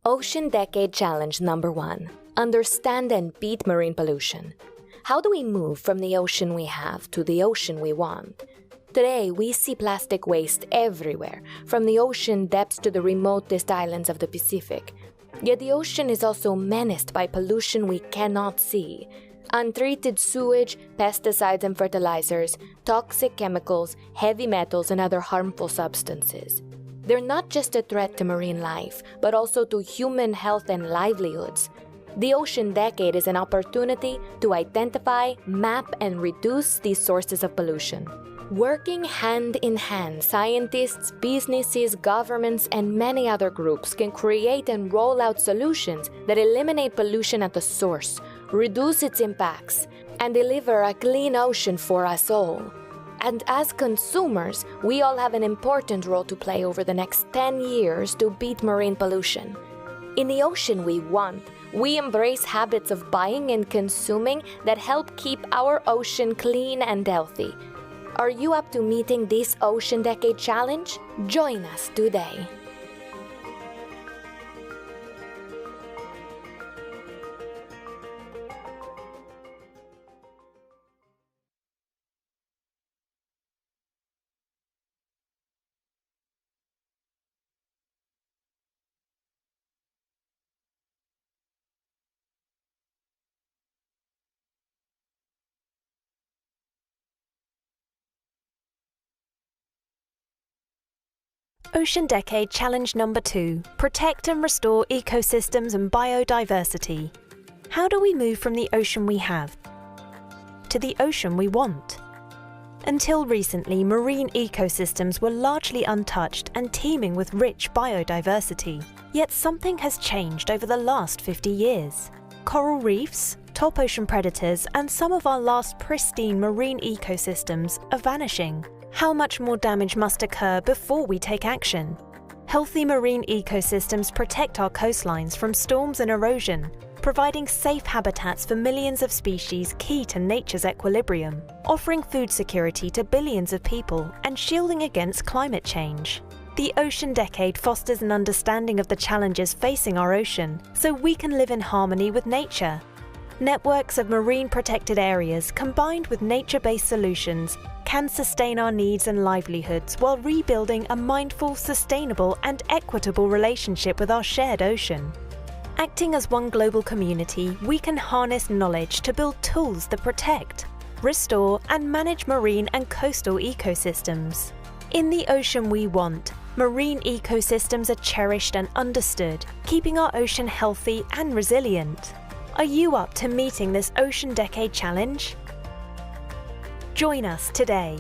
Ocean Decade Challenge number 1. Understand and beat marine pollution. How do we move from the ocean we have to the ocean we want? Today, we see plastic waste everywhere, from the ocean depths to the remotest islands of the Pacific. Yet the ocean is also menaced by pollution we cannot see. Untreated sewage, pesticides and fertilizers, toxic chemicals, heavy metals and other harmful substances. They're not just a threat to marine life, but also to human health and livelihoods. The Ocean Decade is an opportunity to identify, map, and reduce these sources of pollution. Working hand in hand, scientists, businesses, governments, and many other groups can create and roll out solutions that eliminate pollution at the source, reduce its impacts, and deliver a clean ocean for us all. And as consumers, we all have an important role to play over the next 10 years to beat marine pollution. In the ocean we want, we embrace habits of buying and consuming that help keep our ocean clean and healthy. Are you up to meeting this Ocean Decade Challenge? Join us today. Ocean Decade Challenge number 2. Protect and restore ecosystems and biodiversity. How do we move from the ocean we have to the ocean we want? Until recently, marine ecosystems were largely untouched and teeming with rich biodiversity. Yet something has changed over the last 50 years. Coral reefs, top ocean predators, and some of our last pristine marine ecosystems are vanishing. How much more damage must occur before we take action? Healthy marine ecosystems protect our coastlines from storms and erosion, providing safe habitats for millions of species key to nature's equilibrium, offering food security to billions of people and shielding against climate change. The Ocean Decade fosters an understanding of the challenges facing our ocean so we can live in harmony with nature. Networks of marine protected areas combined with nature-based solutions can sustain our needs and livelihoods while rebuilding a mindful, sustainable and equitable relationship with our shared ocean. Acting as one global community, we can harness knowledge to build tools that protect, restore and manage marine and coastal ecosystems. In the ocean we want, marine ecosystems are cherished and understood, keeping our ocean healthy and resilient. Are you up to meeting this Ocean Decade Challenge? Join us today.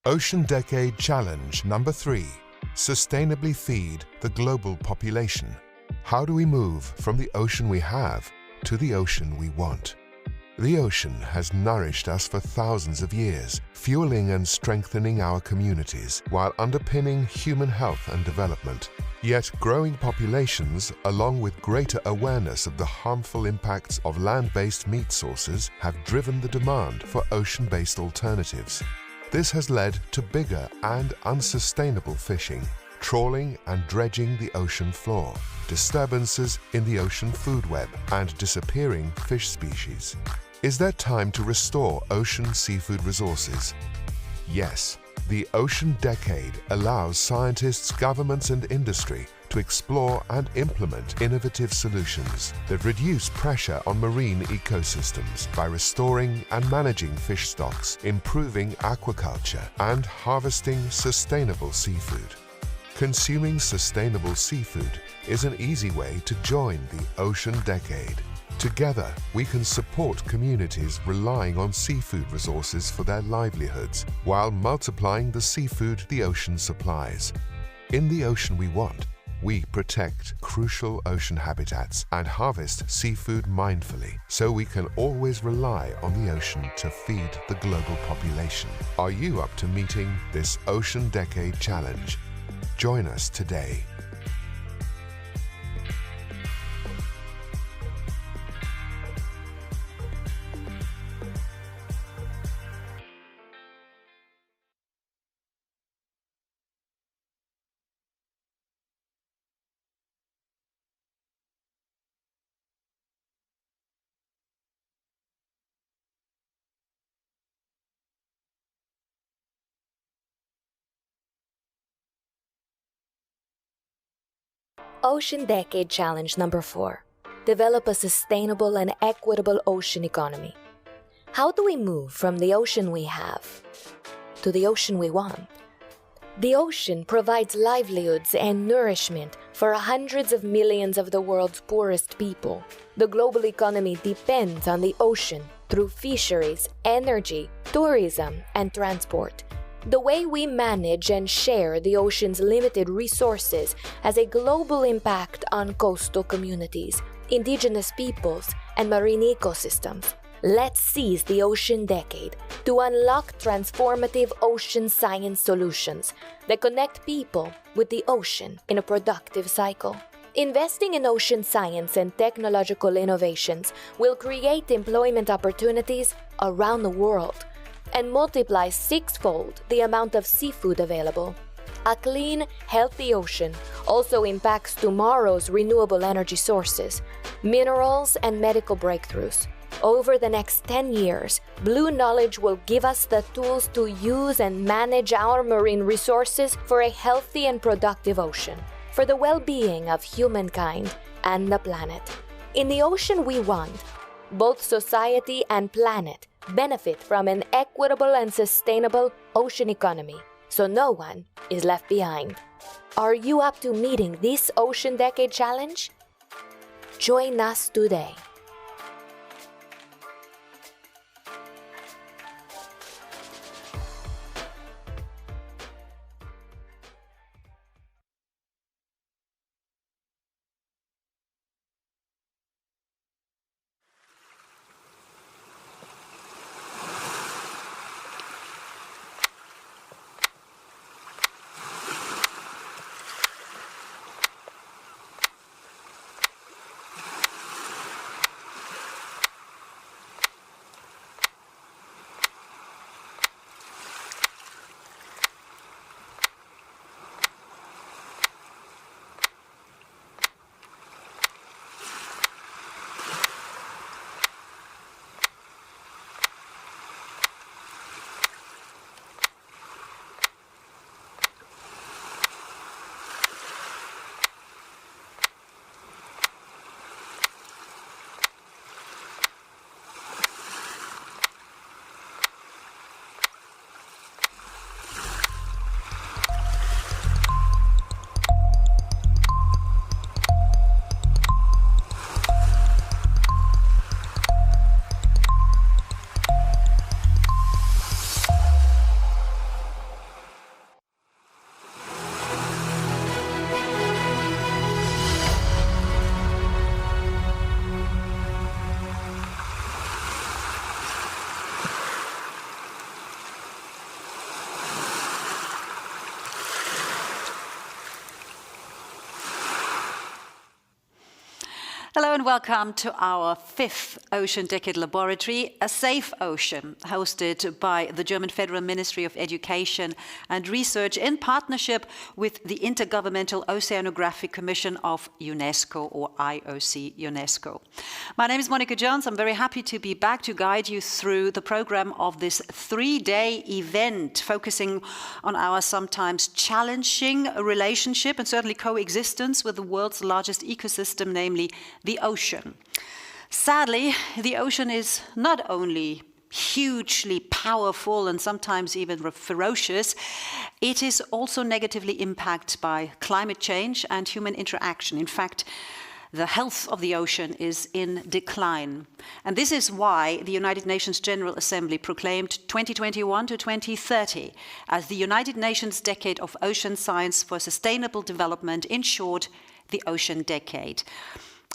Ocean Decade Challenge number 3. Sustainably feed the global population. How do we move from the ocean we have to the ocean we want? The ocean has nourished us for thousands of years, fueling and strengthening our communities while underpinning human health and development. Yet growing populations, along with greater awareness of the harmful impacts of land-based meat sources, have driven the demand for ocean-based alternatives. This has led to bigger and unsustainable fishing, trawling and dredging the ocean floor, disturbances in the ocean food web, and disappearing fish species. Is there time to restore ocean seafood resources? Yes. The Ocean Decade allows scientists, governments, and industry to explore and implement innovative solutions that reduce pressure on marine ecosystems by restoring and managing fish stocks, improving aquaculture, and harvesting sustainable seafood. Consuming sustainable seafood is an easy way to join the Ocean Decade. Together, we can support communities relying on seafood resources for their livelihoods while multiplying the seafood the ocean supplies. In the ocean we want, We protect crucial ocean habitats and harvest seafood mindfully so we can always rely on the ocean to feed the global population. Are you up to meeting this Ocean Decade Challenge? Join us today. Ocean Decade Challenge number 4. Develop a sustainable and equitable ocean economy. How do we move from the ocean we have to the ocean we want? The ocean provides livelihoods and nourishment for hundreds of millions of the world's poorest people. The global economy depends on the ocean through fisheries, energy, tourism, and transport. The way we manage and share the ocean's limited resources has a global impact on coastal communities, indigenous peoples, and marine ecosystems. Let's seize the Ocean Decade to unlock transformative ocean science solutions that connect people with the ocean in a productive cycle. Investing in ocean science and technological innovations will create employment opportunities around the world and multiply sixfold the amount of seafood available. A clean, healthy ocean also impacts tomorrow's renewable energy sources, minerals, and medical breakthroughs. Over the next 10 years, Blue Knowledge will give us the tools to use and manage our marine resources for a healthy and productive ocean, for the well-being of humankind and the planet. In the ocean we want, both society and planet benefit from an equitable and sustainable ocean economy, so no one is left behind. Are you up to meeting this Ocean Decade Challenge? Join us today. Hello and welcome to our 5th Ocean Decade Laboratory, A Safe Ocean, hosted by the German Federal Ministry of Education and Research in partnership with the Intergovernmental Oceanographic Commission of UNESCO, or IOC-UNESCO. My name is Monica Jones. I'm very happy to be back to guide you through the program of this 3-day event, focusing on our sometimes challenging relationship and certainly coexistence with the world's largest ecosystem, namely the ocean. Sadly, the ocean is not only hugely powerful and sometimes even ferocious, it is also negatively impacted by climate change and human interaction. In fact, The health of the ocean is in decline. And this is why the United Nations General Assembly proclaimed 2021 to 2030 as the United Nations Decade of Ocean Science for Sustainable Development, in short, the Ocean Decade,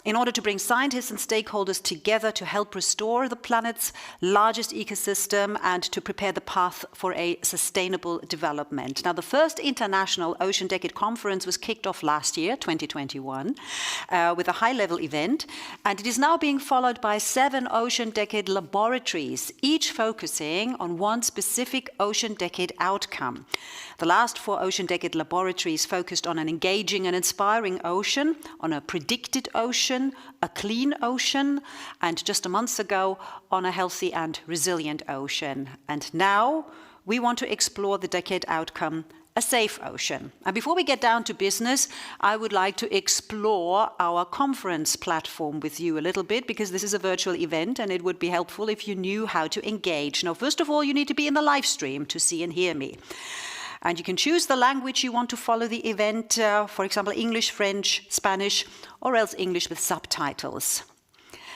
in order to bring scientists and stakeholders together to help restore the planet's largest ecosystem and to prepare the path for a sustainable development. Now, the first International Ocean Decade Conference was kicked off last year, 2021, with a high-level event, and it is now being followed by 7 Ocean Decade laboratories, each focusing on one specific Ocean Decade outcome. The last 4 Ocean Decade laboratories focused on an engaging and inspiring ocean, on a predicted ocean, a clean ocean, and just a month ago on a healthy and resilient ocean. And now we want to explore the decade outcome, a safe ocean. And before we get down to business, I would like to explore our conference platform with you a little bit, because this is a virtual event and it would be helpful if you knew how to engage. Now, first of all, you need to be in the live stream to see and hear me. And you can choose the language you want to follow the event, for example, English, French, Spanish, or else English with subtitles.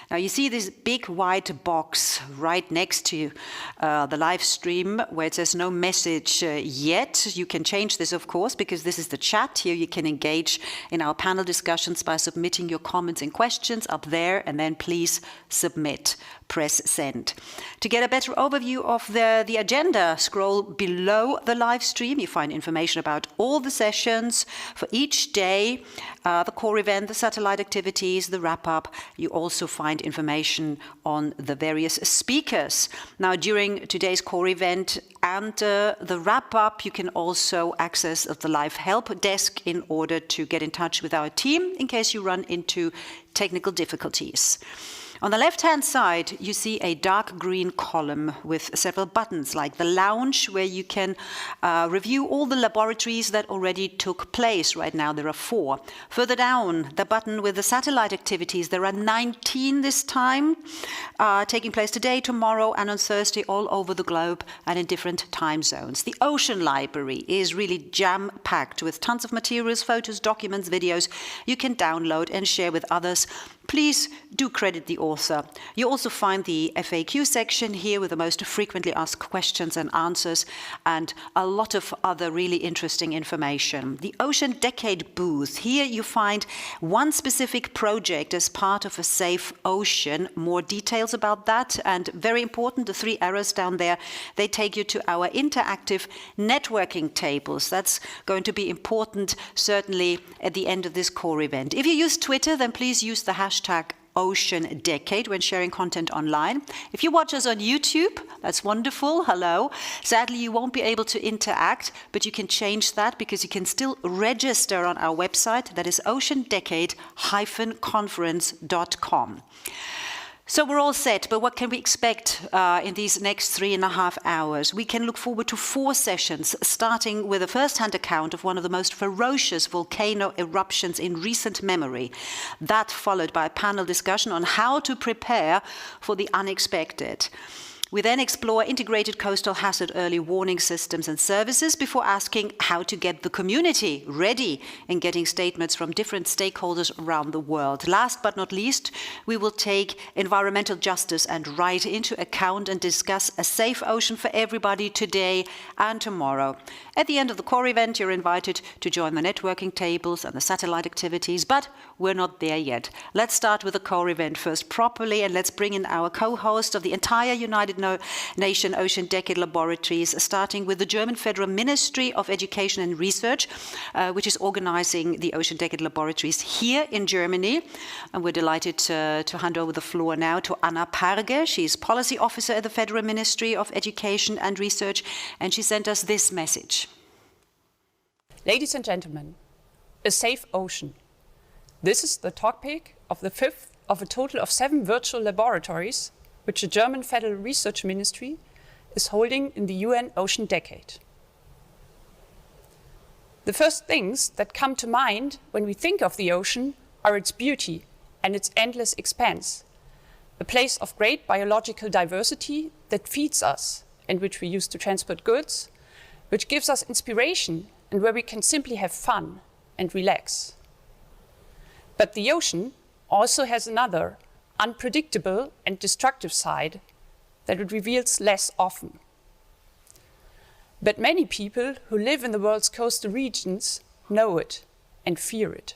Now you see this big white box right next to the live stream where it says no message yet. You can change this, of course, because this is the chat. Here you can engage in our panel discussions by submitting your comments and questions up there, and then please submit. Press send. To get a better overview of the agenda, scroll below the live stream. You find information about all the sessions for each day, the core event, the satellite activities, the wrap-up. You also find information on the various speakers. Now, during today's core event and the wrap-up, you can also access the live help desk in order to get in touch with our team in case you run into technical difficulties. On the left-hand side, you see a dark green column with several buttons, like the lounge, where you can review all the laboratories that already took place. Right now, there are 4. Further down, the button with the satellite activities. There are 19 this time, taking place today, tomorrow, and on Thursday all over the globe and in different time zones. The Ocean Library is really jam-packed with tons of materials, photos, documents, videos you can download and share with others. Please do credit the author. You also find the FAQ section here with the most frequently asked questions and answers, and a lot of other really interesting information. The Ocean Decade booth. Here you find one specific project as part of a safe ocean. More details about that, and very important, the 3 arrows down there, they take you to our interactive networking tables. That's going to be important, certainly at the end of this core event. If you use Twitter, then please use the hashtag Ocean Decade when sharing content online. If you watch us on YouTube, that's wonderful, hello. Sadly, you won't be able to interact, but you can change that because you can still register on our website, that is oceandecade-conference.com. So we're all set, but what can we expect in these next 3.5 hours? We can look forward to 4 sessions, starting with a first-hand account of one of the most ferocious volcano eruptions in recent memory. That followed by a panel discussion on how to prepare for the unexpected. We then explore integrated coastal hazard early warning systems and services before asking how to get the community ready and getting statements from different stakeholders around the world. Last but not least, we will take environmental justice and right into account and discuss a safe ocean for everybody today and tomorrow. At the end of the core event, you're invited to join the networking tables and the satellite activities, but we're not there yet. Let's start with the core event first properly, and let's bring in our co-host of the entire United Nation Ocean Decade Laboratories, starting with the German Federal Ministry of Education and Research, which is organizing the Ocean Decade Laboratories here in Germany. And we're delighted to hand over the floor now to Anna Parge. She's Policy Officer at the Federal Ministry of Education and Research, and she sent us this message. Ladies and gentlemen, a safe ocean. This is the topic of the 5th of a total of 7 virtual laboratories which the German Federal Research Ministry is holding in the UN Ocean Decade. The first things that come to mind when we think of the ocean are its beauty and its endless expanse, a place of great biological diversity that feeds us and which we use to transport goods, which gives us inspiration and where we can simply have fun and relax. But the ocean also has another, unpredictable and destructive side that it reveals less often. But many people who live in the world's coastal regions know it and fear it.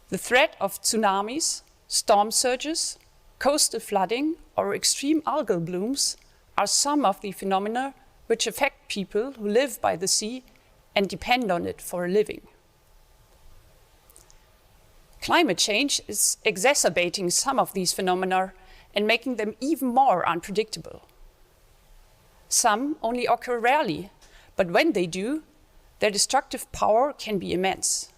The threat of tsunamis, storm surges, coastal flooding, or extreme algal blooms are some of the phenomena which affect people who live by the sea and depend on it for a living. Climate change is exacerbating some of these phenomena and making them even more unpredictable. Some only occur rarely, but when they do, their destructive power can be immense.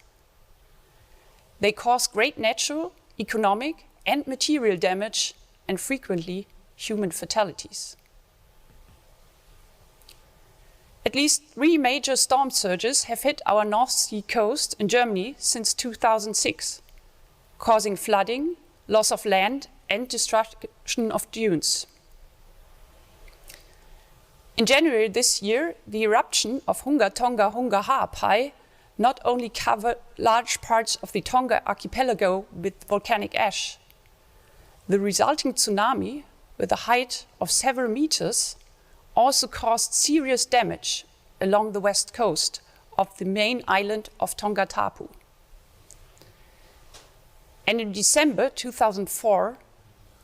They cause great natural, economic, and material damage, and frequently human fatalities. At least 3 major storm surges have hit our North Sea coast in Germany since 2006, causing flooding, loss of land, and destruction of dunes. In January this year, the eruption of Hunga Tonga Hunga Ha'apai not only covered large parts of the Tonga archipelago with volcanic ash. The resulting tsunami, with a height of several meters, also caused serious damage along the west coast of the main island of Tonga Tapu. And in December 2004,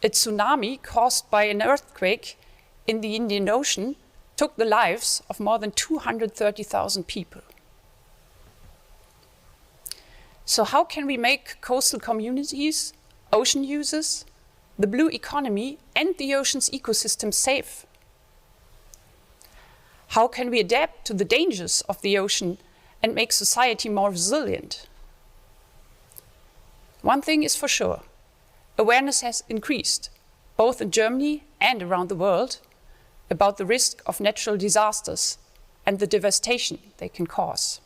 a tsunami caused by an earthquake in the Indian Ocean took the lives of more than 230,000 people. So how can we make coastal communities, ocean users, the blue economy, and the ocean's ecosystem safe? How can we adapt to the dangers of the ocean and make society more resilient? One thing is for sure, awareness has increased, both in Germany and around the world, about the risk of natural disasters and the devastation they can cause.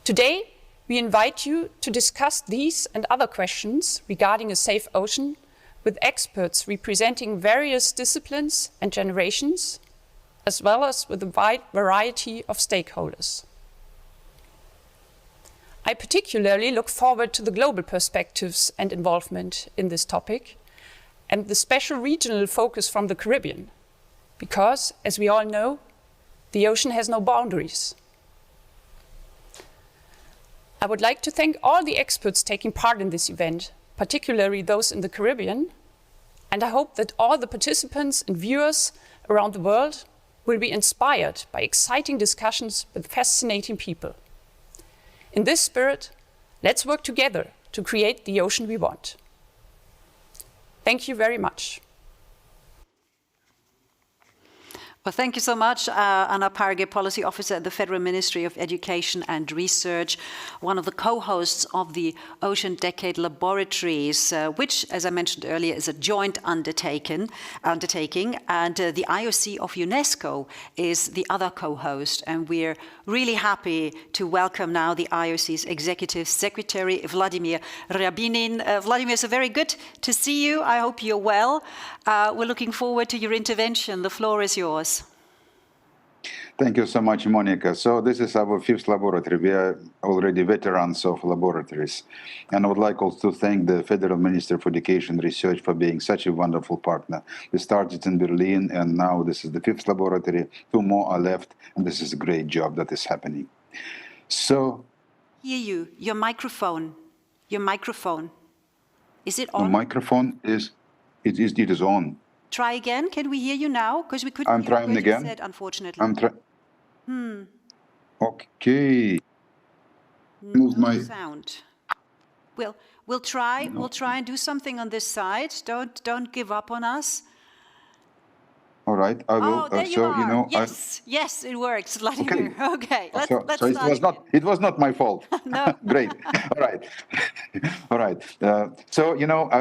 Today, we invite you to discuss these and other questions regarding a safe ocean with experts representing various disciplines and generations, as well as with a wide variety of stakeholders. I particularly look forward to the global perspectives and involvement in this topic, and the special regional focus from the Caribbean, because, as we all know, the ocean has no boundaries. I would like to thank all the experts taking part in this event, particularly those in the Caribbean, and I hope that all the participants and viewers around the world will be inspired by exciting discussions with fascinating people. In this spirit, let's work together to create the ocean we want. Thank you very much. Well, thank you so much, Anna Parge, Policy Officer at the Federal Ministry of Education and Research, one of the co-hosts of the Ocean Decade Laboratories, which, as I mentioned earlier, is a joint undertaking, and the IOC of UNESCO is the other co-host, and we're really happy to welcome now the IOC's Executive Secretary, Vladimir Ryabinin. Vladimir, it's very good to see you. I hope you're well. We're looking forward to your intervention. The floor is yours. Thank you so much, Monica. So this is our 5th laboratory. We are already veterans of laboratories. And I would like also to thank the Federal Minister for Education and Research for being such a wonderful partner. We started in Berlin, and now this is the 5th laboratory. 2 more are left, and this is a great job that is happening. So... Hear you. Your microphone. Your microphone. Is it on? The microphone is... It is on. Try again. Can we hear you now? Because we couldn't I'm hear trying what again. you said, unfortunately. Okay. No my sound. We'll try. No. We'll try and do something on this side. Don't give up on us. All right, I will. Oh, there you are. Yes, it works, Vladimir. Okay, let's start. It was not my fault. No. Great. All right. So,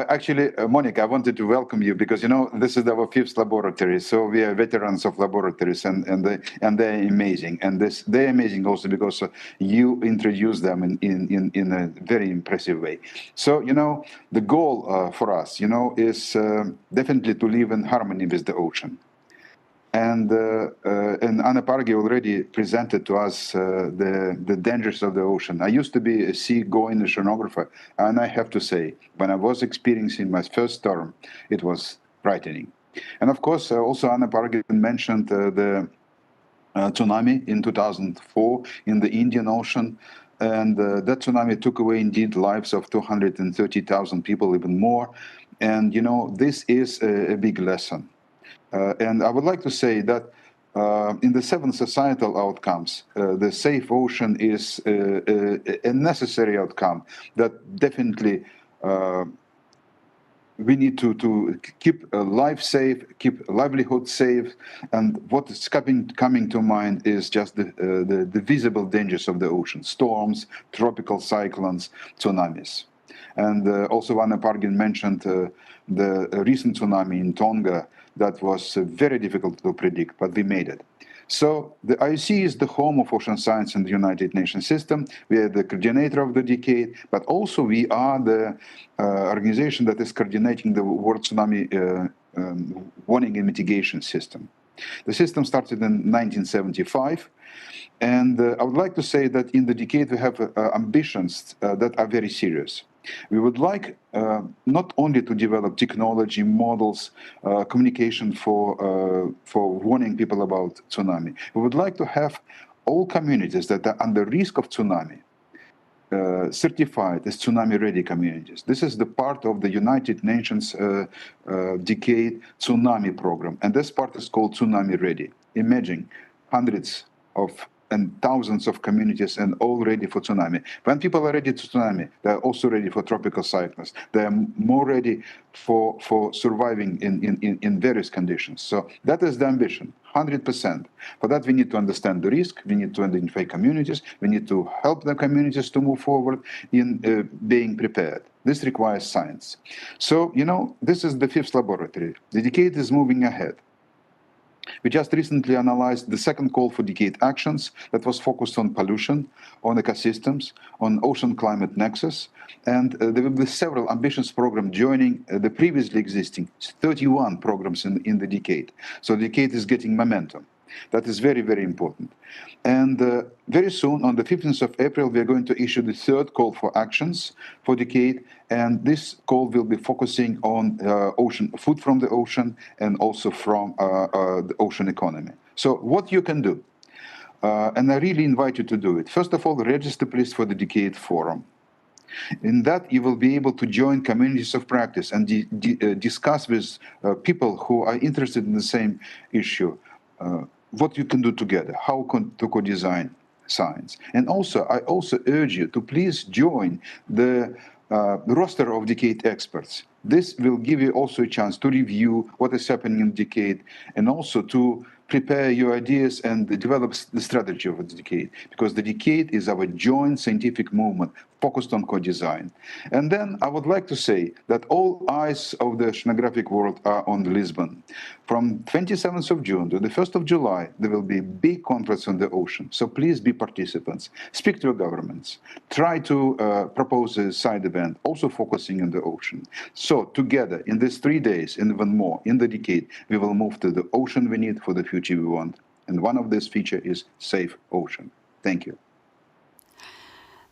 actually, Monica, I wanted to welcome you because, this is our 5th laboratory. So we are veterans of laboratories, and they're amazing. And they're amazing also because you introduce them in a very impressive way. So, the goal for us, is definitely to live in harmony with the ocean. And Anna Pargi already presented to us the dangers of the ocean. I used to be a sea-going oceanographer, and I have to say, when I was experiencing my first storm, it was frightening. And of course, also Anna Pargi mentioned the tsunami in 2004 in the Indian Ocean. And that tsunami took away, indeed, lives of 230,000 people, even more. And, you know, this is a big lesson. And I would like to say that in the 7 societal outcomes, the safe ocean is a necessary outcome that definitely we need to keep life safe, keep livelihood safe, and what is coming to mind is just the visible dangers of the ocean: storms, tropical cyclones, tsunamis. And also Anna Pargin mentioned the recent tsunami in Tonga that was very difficult to predict, but we made it. So the IOC is the home of ocean science in the United Nations system. We are the coordinator of the decade, but also we are the organization that is coordinating the World Tsunami Warning and Mitigation System. The system started in 1975, and I would like to say that in the decade we have ambitions that are very serious. We would like not only to develop technology, models, communication for warning people about tsunami. We would like to have all communities that are under risk of tsunami certified as tsunami-ready communities. This is the part of the United Nations Decade Tsunami Program, and this part is called Tsunami Ready. Imagine hundreds of and thousands of communities and all ready for tsunami. When people are ready to tsunami, they're also ready for tropical cyclones. They are more ready for surviving in various conditions. So that is the ambition, 100%. For that, we need to understand the risk. We need to identify communities. We need to help the communities to move forward in being prepared. This requires science. So, you know, this is the 5th laboratory. The decade is moving ahead. We just recently analyzed the second call for decade actions that was focused on pollution, on ecosystems, on ocean climate nexus, and there will be several ambitious programs joining the previously existing 31 programs in the decade. So the decade is getting momentum. That is very, very important. And very soon, on the 15th of April, we are going to issue the 3rd call for actions for decade. And this call will be focusing on ocean food from the ocean and also from the ocean economy. So what you can do, and I really invite you to do it. First of all, register please for the Decade Forum. In that, you will be able to join communities of practice and discuss with people who are interested in the same issue what you can do together, how to co-design science. And also, I also urge you to please join the roster of Decade experts. This will give you also a chance to review what is happening in Decade and also to prepare your ideas and develop the strategy of the Decade, because the Decade is our joint scientific movement focused on co-design. And then I would like to say that all eyes of the oceanographic world are on Lisbon. From 27th of June to the 1st of July, there will be a big conference on the ocean. So please be participants. Speak to your governments. Try to propose a side event, also focusing on the ocean. So together, in these 3 days, and even more, in the Decade, we will move to the ocean we need for the future we want. And one of this feature is safe ocean. Thank you.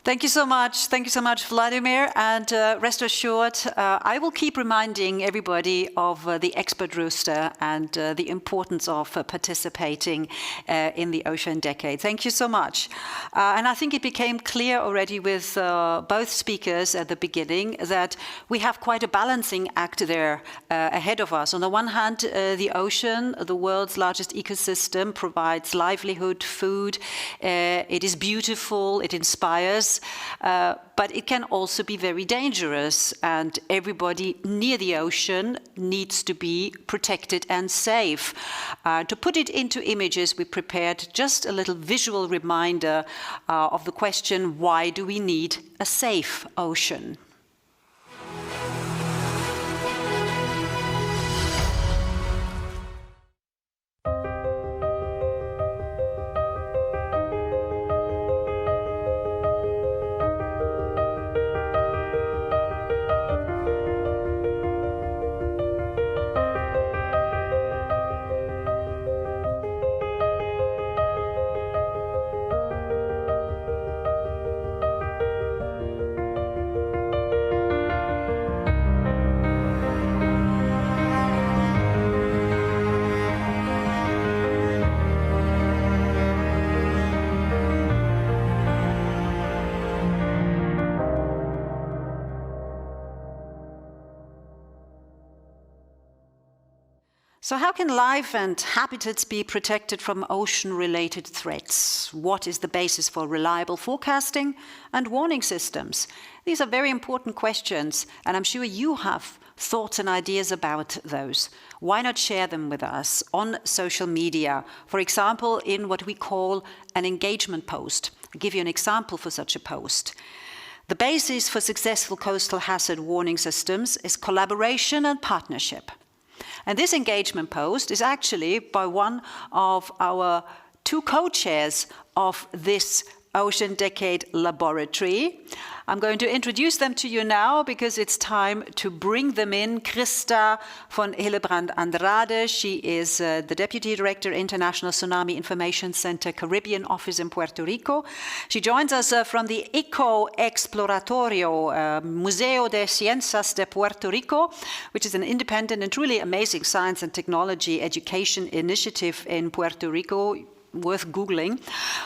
Thank you so much. Thank you so much, Vladimir. And rest assured, I will keep reminding everybody of the expert roster and the importance of participating in the Ocean Decade. Thank you so much. And I think it became clear already with both speakers at the beginning that we have quite a balancing act there ahead of us. On the one hand, the ocean, the world's largest ecosystem, provides livelihood, food. It is beautiful, it inspires. But it can also be very dangerous, and everybody near the ocean needs to be protected and safe. To put it into images, we prepared just a little visual reminder of the question, why do we need a safe ocean? So how can life and habitats be protected from ocean-related threats? What is the basis for reliable forecasting and warning systems? These are very important questions, and I'm sure you have thoughts and ideas about those. Why not share them with us on social media? For example, in what we call an engagement post. I'll give you an example for such a post. The basis for successful coastal hazard warning systems is collaboration and partnership. And this engagement post is actually by one of our two co-chairs of this Ocean Decade Laboratory. I'm going to introduce them to you now because it's time to bring them in. Christa von Hillebrand Andrade, she is the Deputy Director, International Tsunami Information Center, Caribbean Office in Puerto Rico. She joins us from the Eco Exploratorio Museo de Ciencias de Puerto Rico, which is an independent and truly amazing science and technology education initiative in Puerto Rico, worth Googling,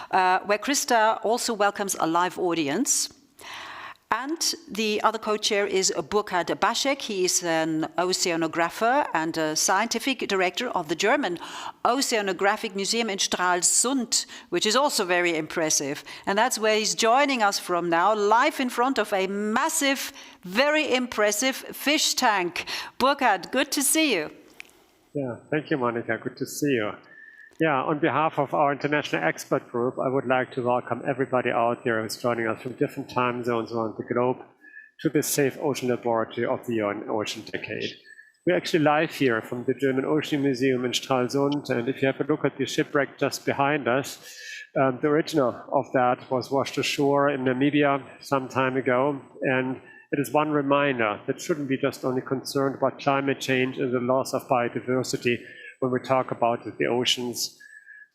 where Christa also welcomes a live audience. And the other co-chair is Burkhard Baschek. He is an oceanographer and a scientific director of the German Oceanographic Museum in Stralsund, which is also very impressive. And that's where he's joining us from now, live in front of a massive, very impressive fish tank. Burkhard, good to see you. Yeah, thank you, Monica. Good to see you. Yeah, on behalf of our international expert group, I would like to welcome everybody out here who's joining us from different time zones around the globe to the Safe Ocean Laboratory of the UN Ocean Decade. We're actually live here from the German Ocean Museum in Stralsund, and if you have a look at the shipwreck just behind us, the original of that was washed ashore in Namibia some time ago, and it is one reminder that shouldn't be just only concerned about climate change and the loss of biodiversity. When we talk about the oceans,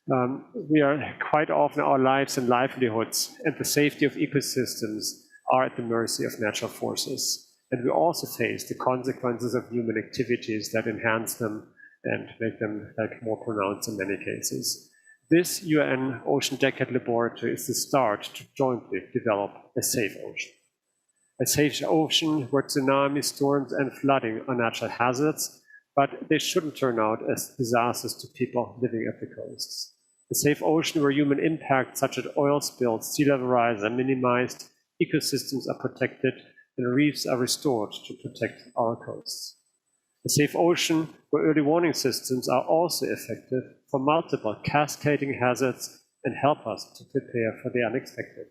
we are quite often our lives and livelihoods and the safety of ecosystems are at the mercy of natural forces. And we also face the consequences of human activities that enhance them and make them more pronounced in many cases. This UN Ocean Decade Laboratory is the start to jointly develop a safe ocean. A safe ocean where tsunamis, storms, and flooding are natural hazards, but they shouldn't turn out as disasters to people living at the coasts. A safe ocean where human impacts such as oil spills, sea level rise are minimized, ecosystems are protected, and reefs are restored to protect our coasts. A safe ocean where early warning systems are also effective for multiple cascading hazards and help us to prepare for the unexpected.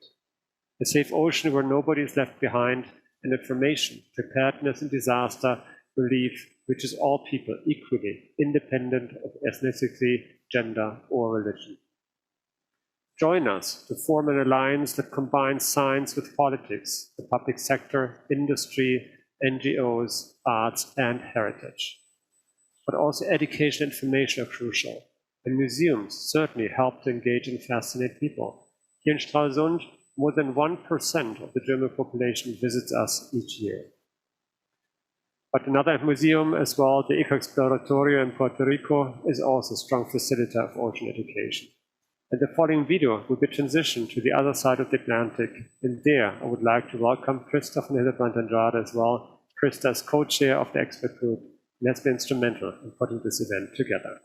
A safe ocean where nobody is left behind, and information, preparedness, and disaster relief reaches all people equally, independent of ethnicity, gender, or religion. Join us to form an alliance that combines science with politics, the public sector, industry, NGOs, arts, and heritage. But also education and information are crucial, and museums certainly help to engage and fascinate people. Here in Stralsund, more than 1% of the German population visits us each year. But another museum as well, the Eco Exploratorio in Puerto Rico, is also a strong facilitator of ocean education. And the following video will be transitioned to the other side of the Atlantic. And there, I would like to welcome Christa von Hillebrand Andrade as well. Christa is co-chair of the expert group and has been instrumental in putting this event together.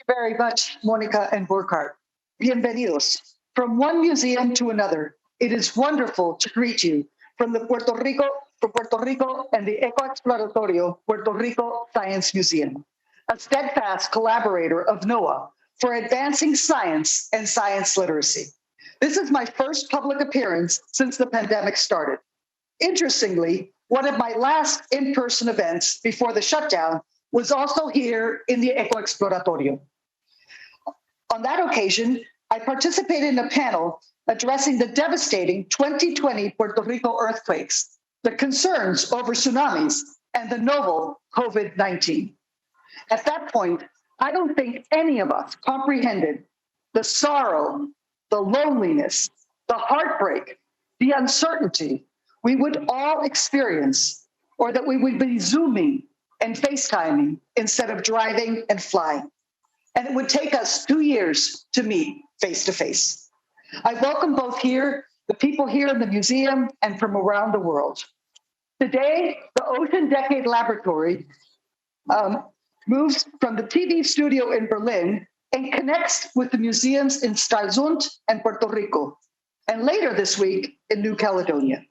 Very much, Monica and Burkhard. Bienvenidos. From one museum to another, it is wonderful to greet you from Puerto Rico and the Ecoexploratorio Puerto Rico Science Museum, a steadfast collaborator of NOAA for advancing science and science literacy. This is my first public appearance since the pandemic started. Interestingly, one of my last in-person events before the shutdown was also here in the Ecoexploratorio. On that occasion, I participated in a panel addressing the devastating 2020 Puerto Rico earthquakes, the concerns over tsunamis, and the novel COVID-19. At that point, I don't think any of us comprehended the sorrow, the loneliness, the heartbreak, the uncertainty we would all experience, or that we would be Zooming and FaceTiming instead of driving and flying. And it would take us 2 years to meet face to face. I welcome both here, the people here in the museum and from around the world. Today, the Ocean Decade Laboratory moves from the TV studio in Berlin and connects with the museums in Stralsund and Puerto Rico, and later this week in New Caledonia.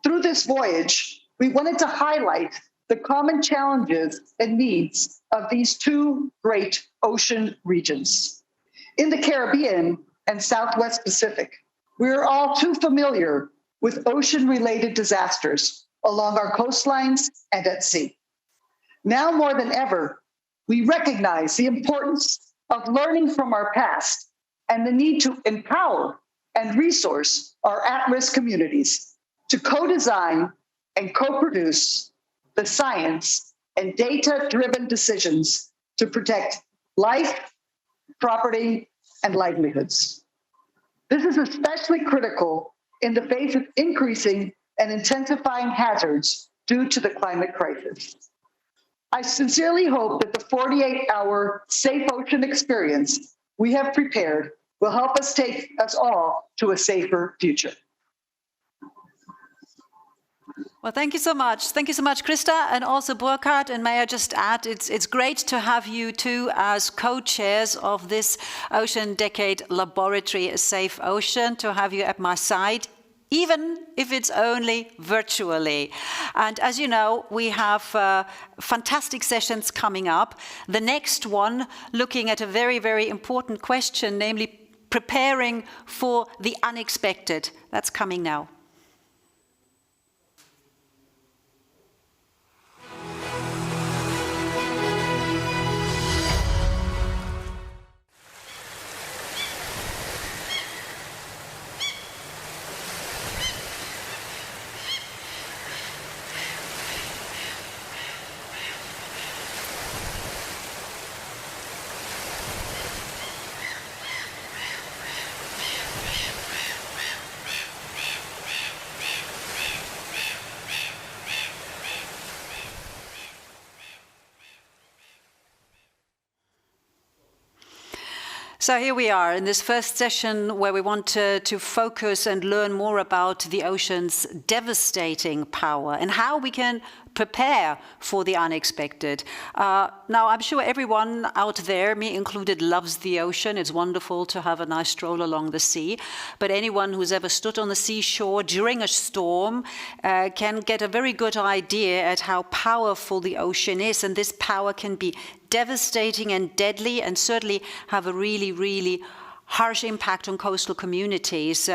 Through this voyage, we wanted to highlight the common challenges and needs of these two great ocean regions. In the Caribbean and Southwest Pacific, we are all too familiar with ocean-related disasters along our coastlines and at sea. Now more than ever, we recognize the importance of learning from our past and the need to empower and resource our at-risk communities to co-design and co-produce the science and data-driven decisions to protect life, property, and livelihoods. This is especially critical in the face of increasing and intensifying hazards due to the climate crisis. I sincerely hope that the 48-hour Safe Ocean experience we have prepared will help us take us all to a safer future. Well, thank you so much. Thank you so much, Krista, and also Burkhard. And may I just add, it's great to have you two as co-chairs of this Ocean Decade Laboratory, A Safe Ocean, to have you at my side, even if it's only virtually. And as you know, we have fantastic sessions coming up. The next one looking at a very, very important question, namely preparing for the unexpected. That's coming now. So here we are in this first session where we want to focus and learn more about the ocean's devastating power and how we can prepare for the unexpected. Now, I'm sure everyone out there, me included, loves the ocean. It's wonderful to have a nice stroll along the sea. But anyone who's ever stood on the seashore during a storm can get a very good idea at how powerful the ocean is. And this power can be devastating and deadly, and certainly have a really, really harsh impact on coastal communities.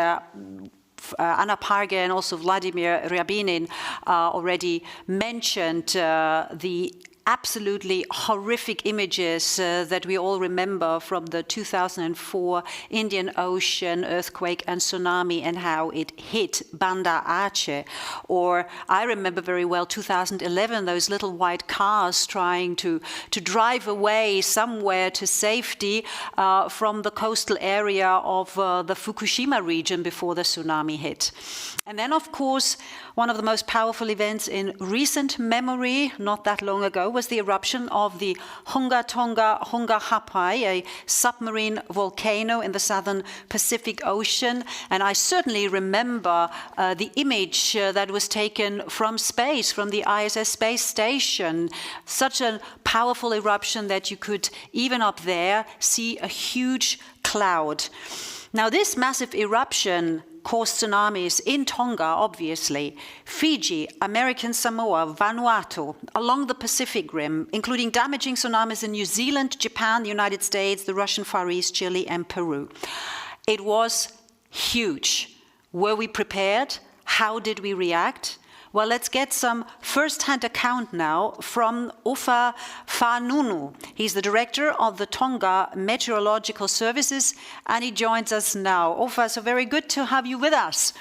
Anna Parge and also Vladimir Ryabinin already mentioned the absolutely horrific images that we all remember from the 2004 Indian Ocean earthquake and tsunami and how it hit Banda Aceh. Or I remember very well 2011, those little white cars trying to drive away somewhere to safety from the coastal area of the Fukushima region before the tsunami hit. And then, of course, one of the most powerful events in recent memory, not that long ago, was the eruption of the Hunga Tonga Hunga Hapai, a submarine volcano in the southern Pacific Ocean. And I certainly remember the image that was taken from space, from the ISS space station. Such a powerful eruption that you could, even up there, see a huge cloud. Now, this massive eruption caused tsunamis in Tonga, obviously, Fiji, American Samoa, Vanuatu, along the Pacific Rim, including damaging tsunamis in New Zealand, Japan, the United States, the Russian Far East, Chile, and Peru. It was huge. Were we prepared? How did we react? Well, let's get some first-hand account now from Ofa Fanunu. He's the director of the Tonga Meteorological Services, and he joins us now. Ofa, so very good to have you with us.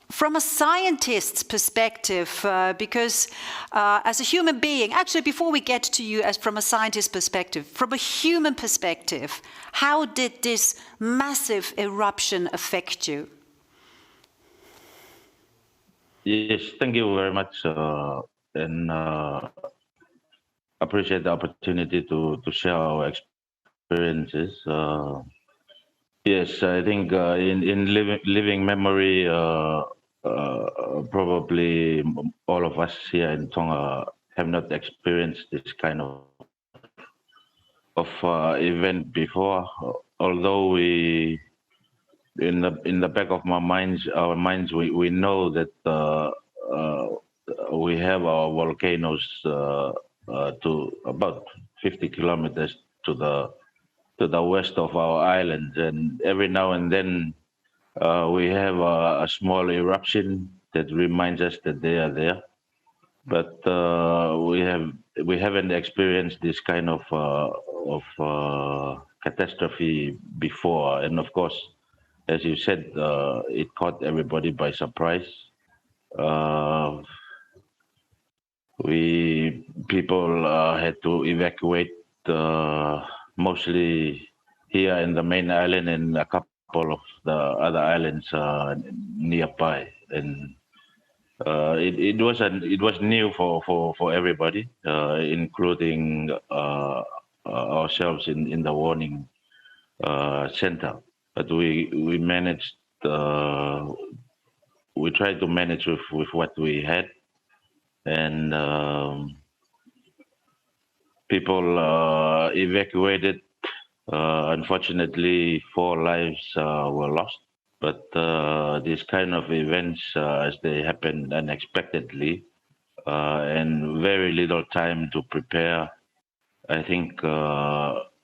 From a scientist's perspective, because as a human being, actually before we get to you as from a scientist's perspective, from a human perspective, how did this massive eruption affect you? Yes, thank you very much, and appreciate the opportunity to share our experiences. Yes, I think in living memory, probably all of us here in Tonga have not experienced this kind of event before. Although we, in the back of our minds, we know that we have our volcanoes to about 50 kilometers to the west of our island, and every now and then we have a small eruption that reminds us that they are there. But we haven't experienced this kind of catastrophe before, and of course, as you said, it caught everybody by surprise. People had to evacuate, mostly here in the main island and a couple of the other islands nearby, and it was new for everybody, including ourselves in the warning center. But we managed. We tried to manage with what we had, and people evacuated. Unfortunately, 4 lives were lost. But these kind of events, as they happen unexpectedly, and very little time to prepare, I think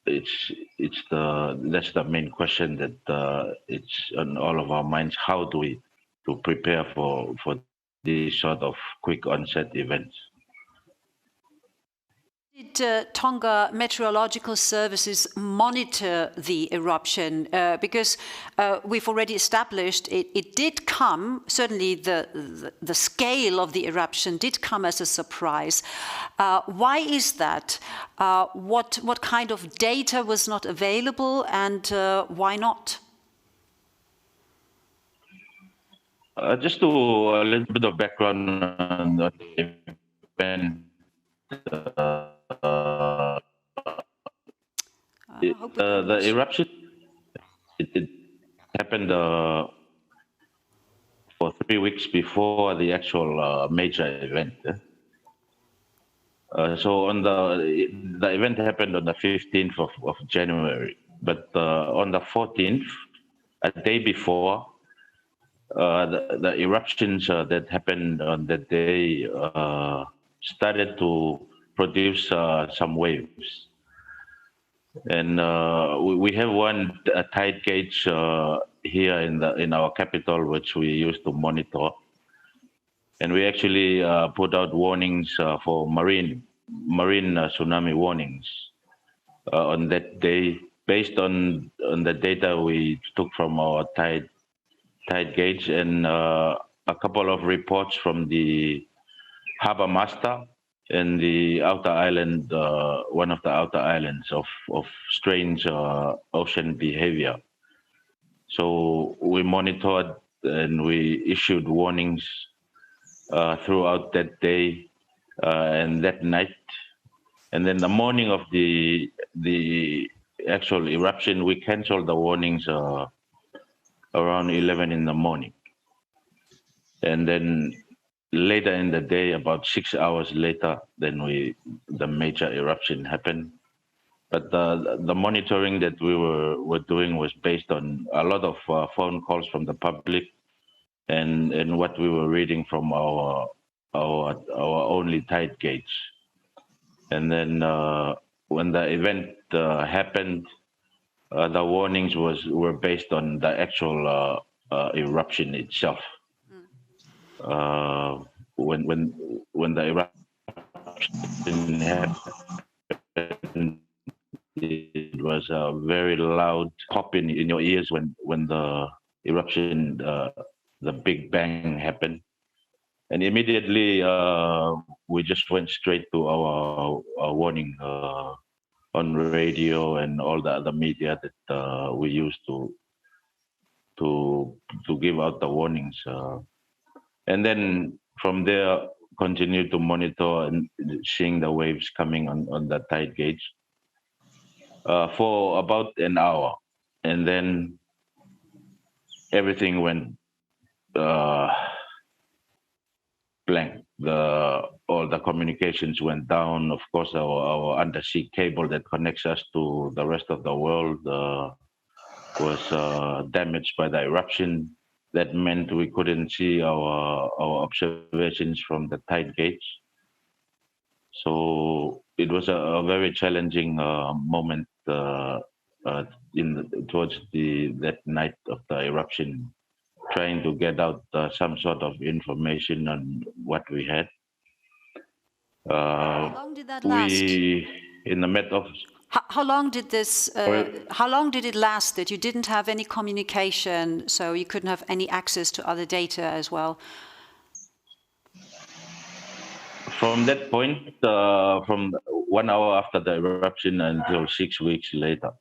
that's the main question that it's on all of our minds. How do we prepare for these sort of quick onset events? Did Tonga Meteorological Services monitor the eruption? Because we've already established it did come, certainly the scale of the eruption did come as a surprise. Why is that? What kind of data was not available, and why not? Just to a little bit of background on the event. The eruption, it happened for 3 weeks before the actual major event. So on the event happened on the 15th of January, but on the 14th, a day before, the eruptions that happened on that day started to produce some waves. And we have one tide gauge here in our capital, which we use to monitor. And we actually put out warnings for marine tsunami warnings on that day, based on the data we took from our tide gauge and a couple of reports from the harbor master and the outer island, one of the outer islands of strange ocean behavior. So we monitored and we issued warnings throughout that day and that night. And then the morning of the actual eruption, we canceled the warnings around 11 in the morning. And then later in the day, about 6 hours later, then the major eruption happened. But the monitoring that we were doing was based on a lot of phone calls from the public, and what we were reading from our only tide gauge. And then when the event happened, the warnings were based on the actual eruption itself. When the eruption happened, it was a very loud pop in your ears when the eruption, the Big Bang happened. And immediately we just went straight to our warning on radio and all the other media that we used to give out the warnings. And then from there, continue to monitor and seeing the waves coming on the tide gauge for about an hour. And then everything went blank. All the communications went down. Of course, our undersea cable that connects us to the rest of the world was damaged by the eruption. That meant we couldn't see our observations from the tide gauge. So it was a very challenging moment towards that night of the eruption, trying to get out some sort of information on what we had. How long did that last? In the Met Office. How long did this? How long did it last that you didn't have any communication, so you couldn't have any access to other data as well? From that point, from 1 hour after the eruption until 6 weeks later,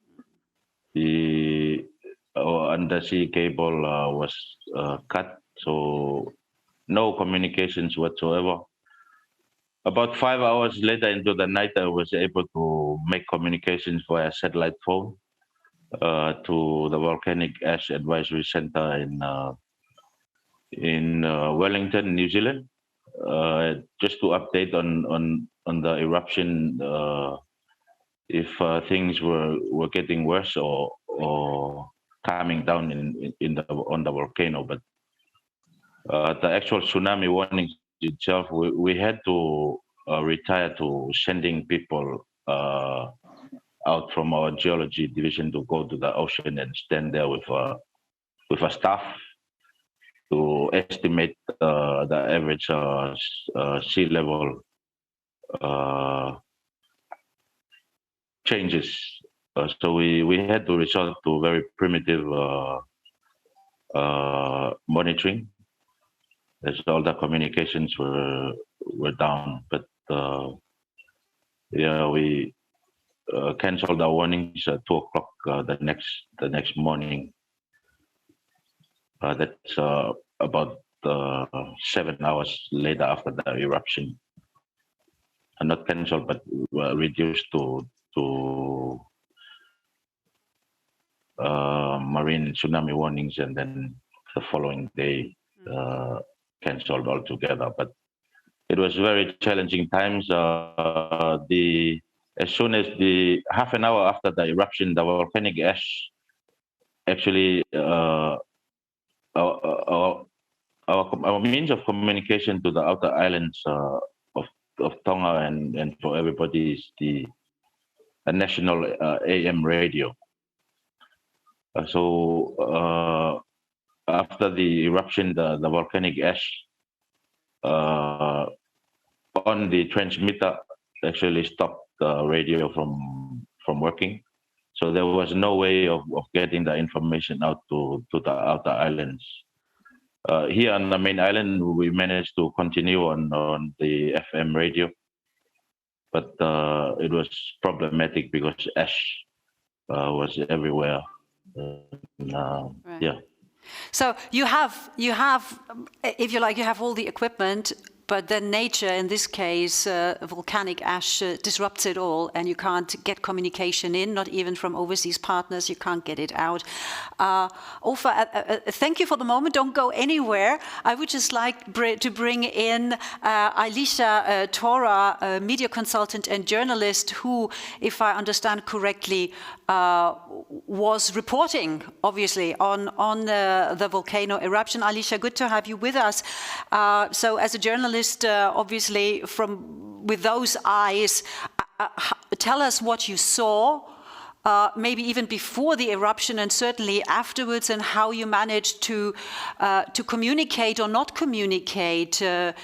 our undersea cable was cut, so no communications whatsoever. About 5 hours later into the night, I was able to make communications via satellite phone to the Volcanic Ash Advisory Center in Wellington, New Zealand, just to update on the eruption, if things were getting worse or calming down on the volcano. But the actual tsunami warning itself, we had to retire to sending people out from our geology division to go to the ocean and stand there with a staff to estimate the average sea level changes. So we had to resort to very primitive monitoring, as all the communications were down. But we canceled our warnings at 2 o'clock the next morning. That's about 7 hours later after the eruption. Not canceled, but reduced to marine tsunami warnings, and then the following day canceled altogether. But it was very challenging times. As soon as the half an hour after the eruption, the volcanic ash actually our means of communication to the outer islands of Tonga and for everybody is a national AM radio. So after the eruption, the volcanic ash on the transmitter actually stopped the radio from working. So there was no way of getting the information out to the outer islands. Here on the main island, we managed to continue on the FM radio, but it was problematic because ash was everywhere. Right. Yeah. So you have, if you like, you have all the equipment. but then nature, in this case, volcanic ash disrupts it all, and you can't get communication in, not even from overseas partners, you can't get it out. Ofer, thank you for the moment. Don't go anywhere. I would just like to bring in Alicia Tora, a media consultant and journalist who, if I understand correctly, was reporting, obviously, on the volcano eruption. Alicia, good to have you with us. So as a journalist, obviously, with those eyes, tell us what you saw, maybe even before the eruption and certainly afterwards, and how you managed to communicate or not communicate to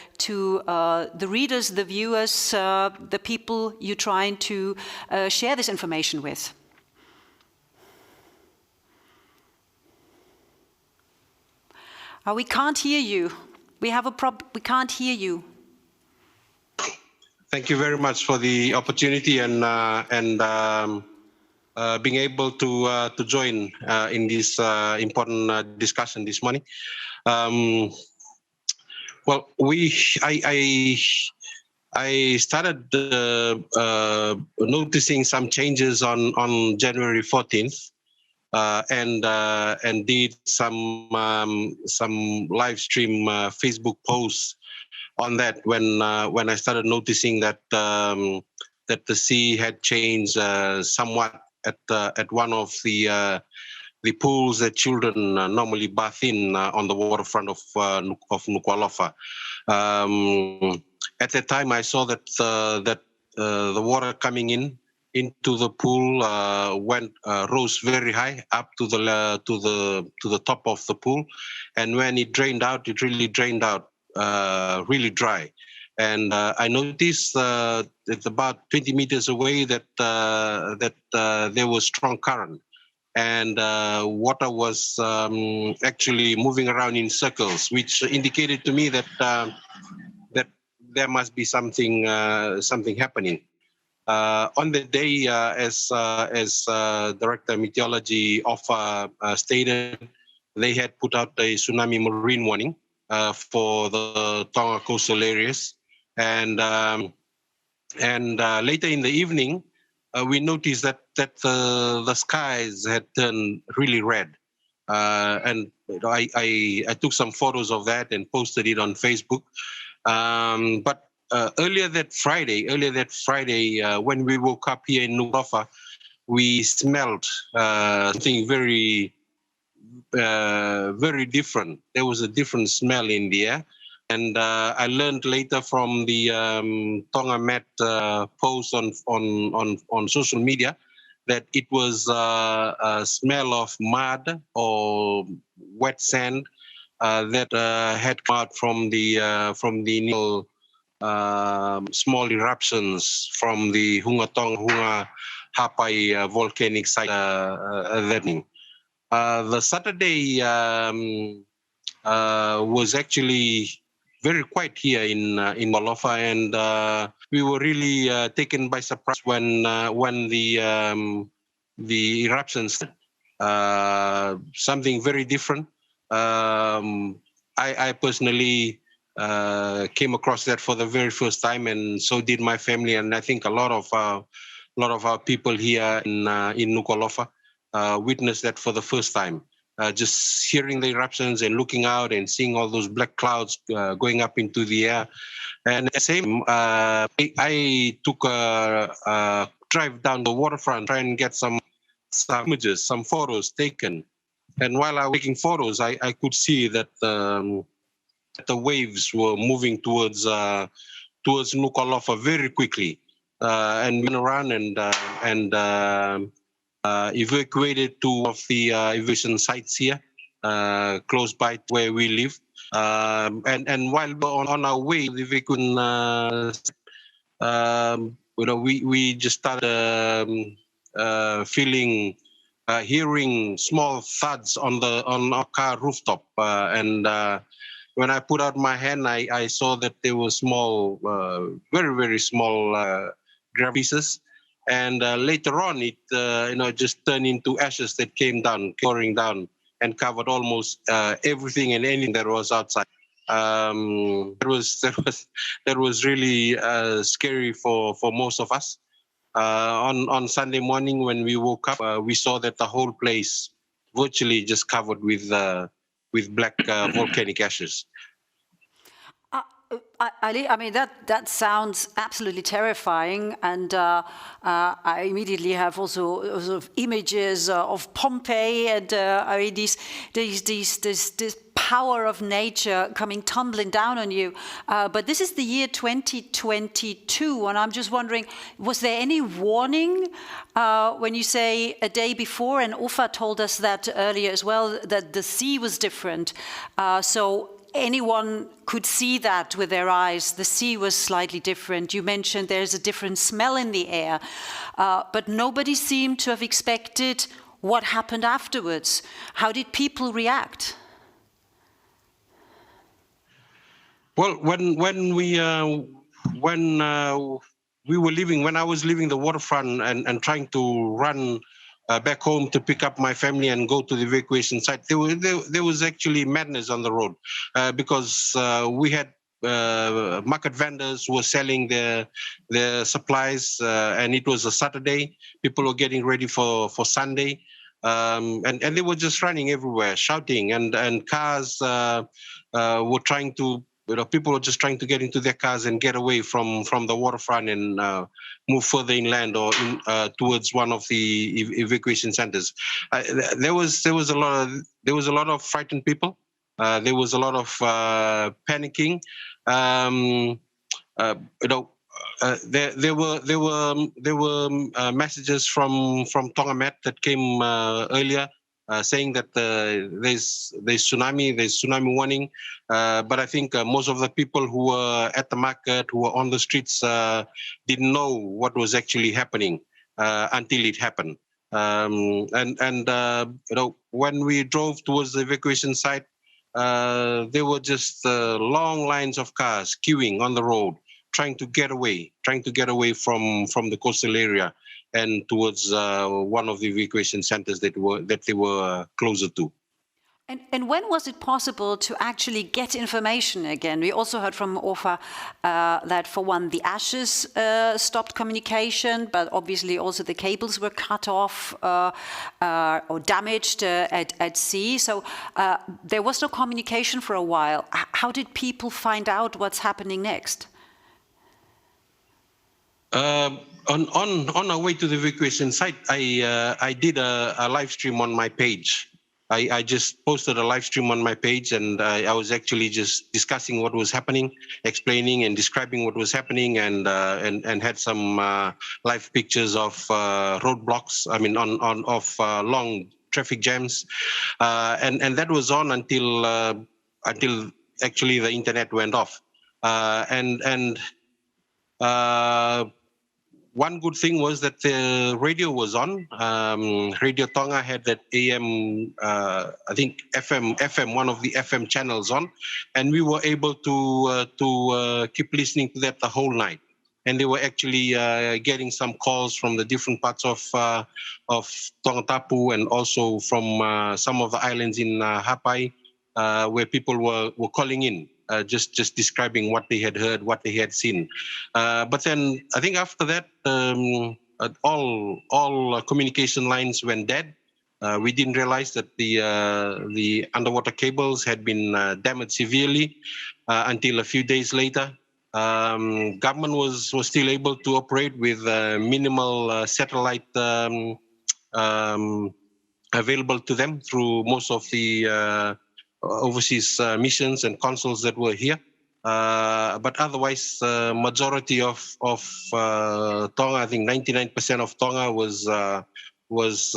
the readers, the viewers, the people you're trying to share this information with. We can't hear you. We have a problem. We can't hear you. Thank you very much for the opportunity and being able to join in this important discussion this morning. Well, I started noticing some changes on January 14th. And did some live stream Facebook posts on that when I started noticing that that the sea had changed somewhat at one of the pools that children normally bath in on the waterfront of Nuku'alofa. At that time, I saw that the water coming into the pool rose very high up to the top of the pool, and when it drained out, it really drained out really dry. And I noticed that about 20 meters away that there was strong current, and water was actually moving around in circles, which indicated to me that that there must be something happening. On the day, as Director Meteorology Ofer stated, they had put out a tsunami marine warning for the Tonga coastal areas, and later in the evening, we noticed that the skies had turned really red, and I took some photos of that and posted it on Facebook, but. Earlier that Friday, when we woke up here in Nuku'alofa, we smelled something very, very different. There was a different smell in the air, and I learned later from the Tonga Met post on social media that it was a smell of mud or wet sand that had come out from the initial small eruptions from the Hunga Hapai volcanic site that morning. The Saturday was actually very quiet here in Nuku'alofa, and we were really taken by surprise when the eruptions something very different. I personally came across that for the very first time, and so did my family, and I think a lot of our people here in Nuku'alofa witnessed that for the first time. Just hearing the eruptions and looking out and seeing all those black clouds going up into the air, and at the same, I took a drive down the waterfront, trying to get some images, some photos taken, and while I was taking photos, I could see that. The waves were moving towards Nuku'alofa very quickly, and went around and evacuated two of the evacuation sites here, close by where we live. And while on our way, the evacuation, we just started hearing small thuds on our car rooftop, and. When I put out my hand, I saw that there were small, very, very small gravel pieces. And later on, it just turned into ashes that came down, pouring down, and covered almost everything and anything that was outside. That was really scary for most of us. On Sunday morning when we woke up, we saw that the whole place virtually just covered with black volcanic ashes. Ali, I mean, that sounds absolutely terrifying, and I immediately have also sort of images of Pompeii, and I mean this power of nature coming tumbling down on you. But this is the year 2022, and I'm just wondering, was there any warning when you say a day before? And Ufa told us that earlier as well, that the sea was different. So anyone could see that with their eyes. The sea was slightly different. You mentioned there's a different smell in the air, but nobody seemed to have expected what happened afterwards. How did people react? Well, when I was leaving the waterfront and trying to run back home to pick up my family and go to the evacuation site, there was actually madness on the road because we had market vendors who were selling their supplies, and it was a Saturday. People were getting ready for Sunday, and they were just running everywhere, shouting, and cars were trying to. People were just trying to get into their cars and get away from the waterfront and move further inland or towards one of the evacuation centers. There was a lot of frightened people. There was a lot of panicking. There were messages from Tongamet that came earlier. Saying that there's tsunami warning, but I think most of the people who were at the market, who were on the streets, didn't know what was actually happening until it happened. When we drove towards the evacuation site, there were just long lines of cars queuing on the road, trying to get away from the coastal area and towards one of the evacuation centers that they were closer to. And when was it possible to actually get information again? We also heard from OFA that, for one, the ashes stopped communication, but obviously also the cables were cut off or damaged at sea. So there was no communication for a while. How did people find out what's happening next? On our way to the evacuation site, I did a live stream on my page. I just posted a live stream on my page, and I was actually just discussing what was happening, explaining and describing what was happening, and had some live pictures of roadblocks. I mean, of long traffic jams, and that was on until actually the internet went off, one good thing was that the radio was on. Radio Tonga had that AM, I think FM, one of the FM channels on, and we were able to keep listening to that the whole night. And they were actually getting some calls from the different parts of Tongatapu and also from some of the islands in Hapai, where people were calling in. Just describing what they had heard, what they had seen. But then I think after that, all communication lines went dead. We didn't realize that the underwater cables had been damaged severely until a few days later. Government was still able to operate with minimal satellite available to them through most of the overseas missions and consuls that were here, but otherwise, majority of Tonga, I think 99% of Tonga was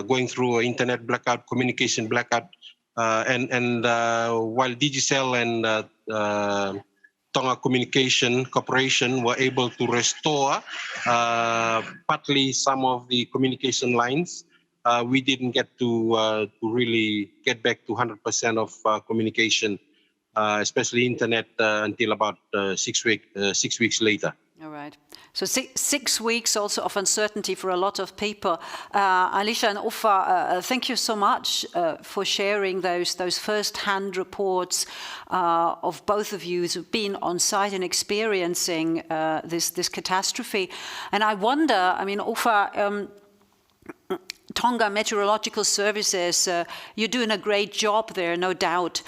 going through an internet blackout, communication blackout, and while Digicel and Tonga Communication Corporation were able to restore partly some of the communication lines. We didn't get to really get back to 100% of communication, especially internet, until about 6 weeks later. All right. So 6 weeks also of uncertainty for a lot of people. Alicia and Uffa, thank you so much for sharing those first-hand reports of both of you who've been on site and experiencing this catastrophe. And I wonder, I mean, Uffa, Tonga Meteorological Services, you're doing a great job there, no doubt.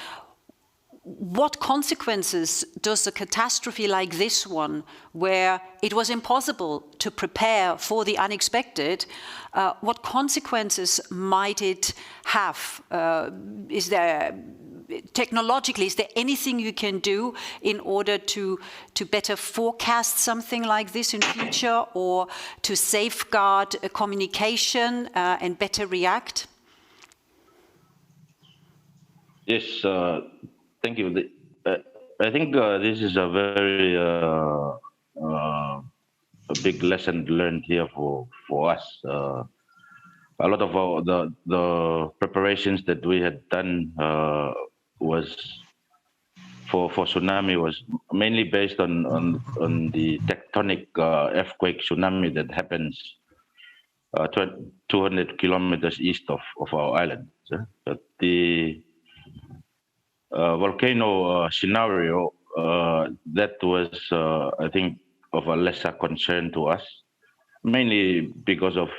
What consequences does a catastrophe like this one, where it was impossible to prepare for the unexpected, what consequences might it have? Is there, technologically, is there anything you can do in order to better forecast something like this in future, or to safeguard communication and better react? Yes. Thank you. I think this is a very a big lesson learned here for us. A lot of the preparations that we had done was for tsunami was mainly based on the tectonic earthquake tsunami that happens 200 kilometers east of our island. But the volcano scenario, that was, I think, of a lesser concern to us, mainly because of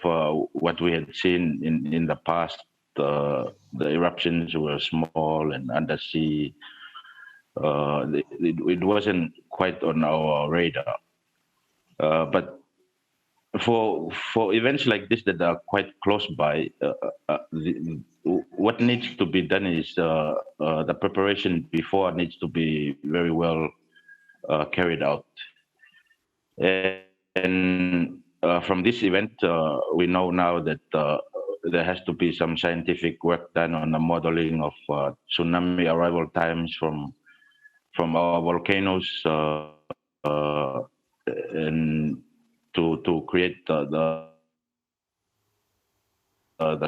what we had seen in the past. The eruptions were small and undersea. It wasn't quite on our radar. But for events like this that are quite close by, what needs to be done is the preparation before needs to be very well carried out. And from this event, we know now that there has to be some scientific work done on the modeling of tsunami arrival times from our volcanoes, and to create the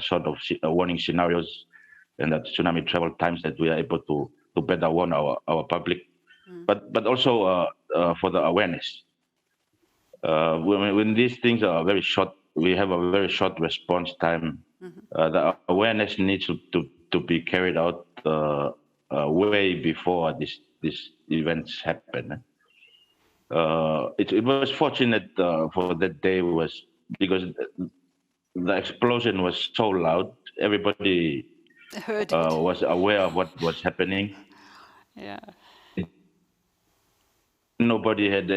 sort of warning scenarios and the tsunami travel times that we are able to better warn our public, but also for the awareness. When these things are very short, we have a very short response time. The awareness needs to be carried out way before these events happen. It was fortunate for that day was because the explosion was so loud. Everybody heard it. Was aware of what was happening. Yeah. Nobody had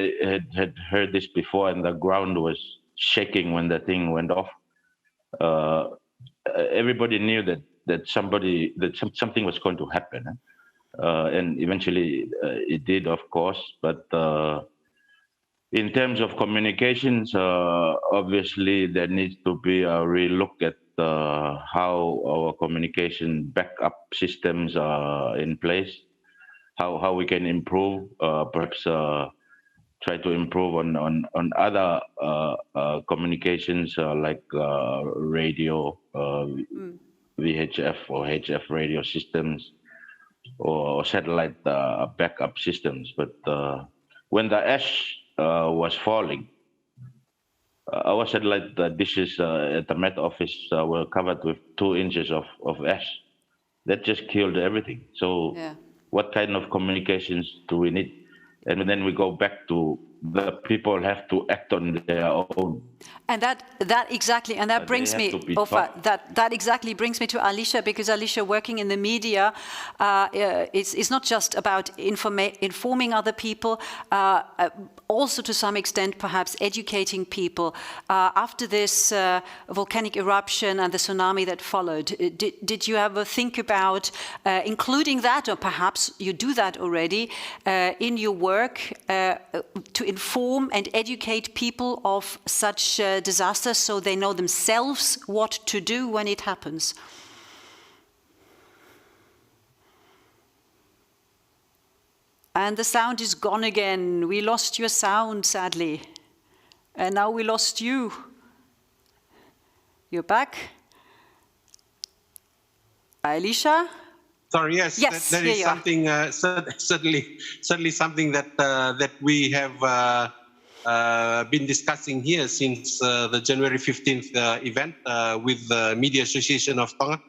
heard this before, and the ground was shaking when the thing went off. Everybody knew that something was going to happen, and eventually it did, of course. But in terms of communications, obviously there needs to be a relook at how our communication backup systems are in place, how we can improve, perhaps try to improve on other communications like radio, VHF or HF radio systems, or satellite backup systems. But when the ash was falling, our satellite dishes at the Met Office were covered with 2 inches of ash. That just killed everything. So what kind of communications do we need? And then we go back to the people have to act on their own. And that exactly, and that brings me, that exactly brings me to Alicia, because Alicia, working in the media, is not just about informing other people, also to some extent perhaps educating people. After this volcanic eruption and the tsunami that followed, did you ever think about including that, or perhaps you do that already in your work, to inform and educate people of such disasters so they know themselves what to do when it happens? And the sound is gone again. We lost your sound, sadly. And now we lost you. You're back? Alicia? Sorry, yes, yes, that is something, certainly something that we have been discussing here since the January 15th event with the Media Association of Tonga,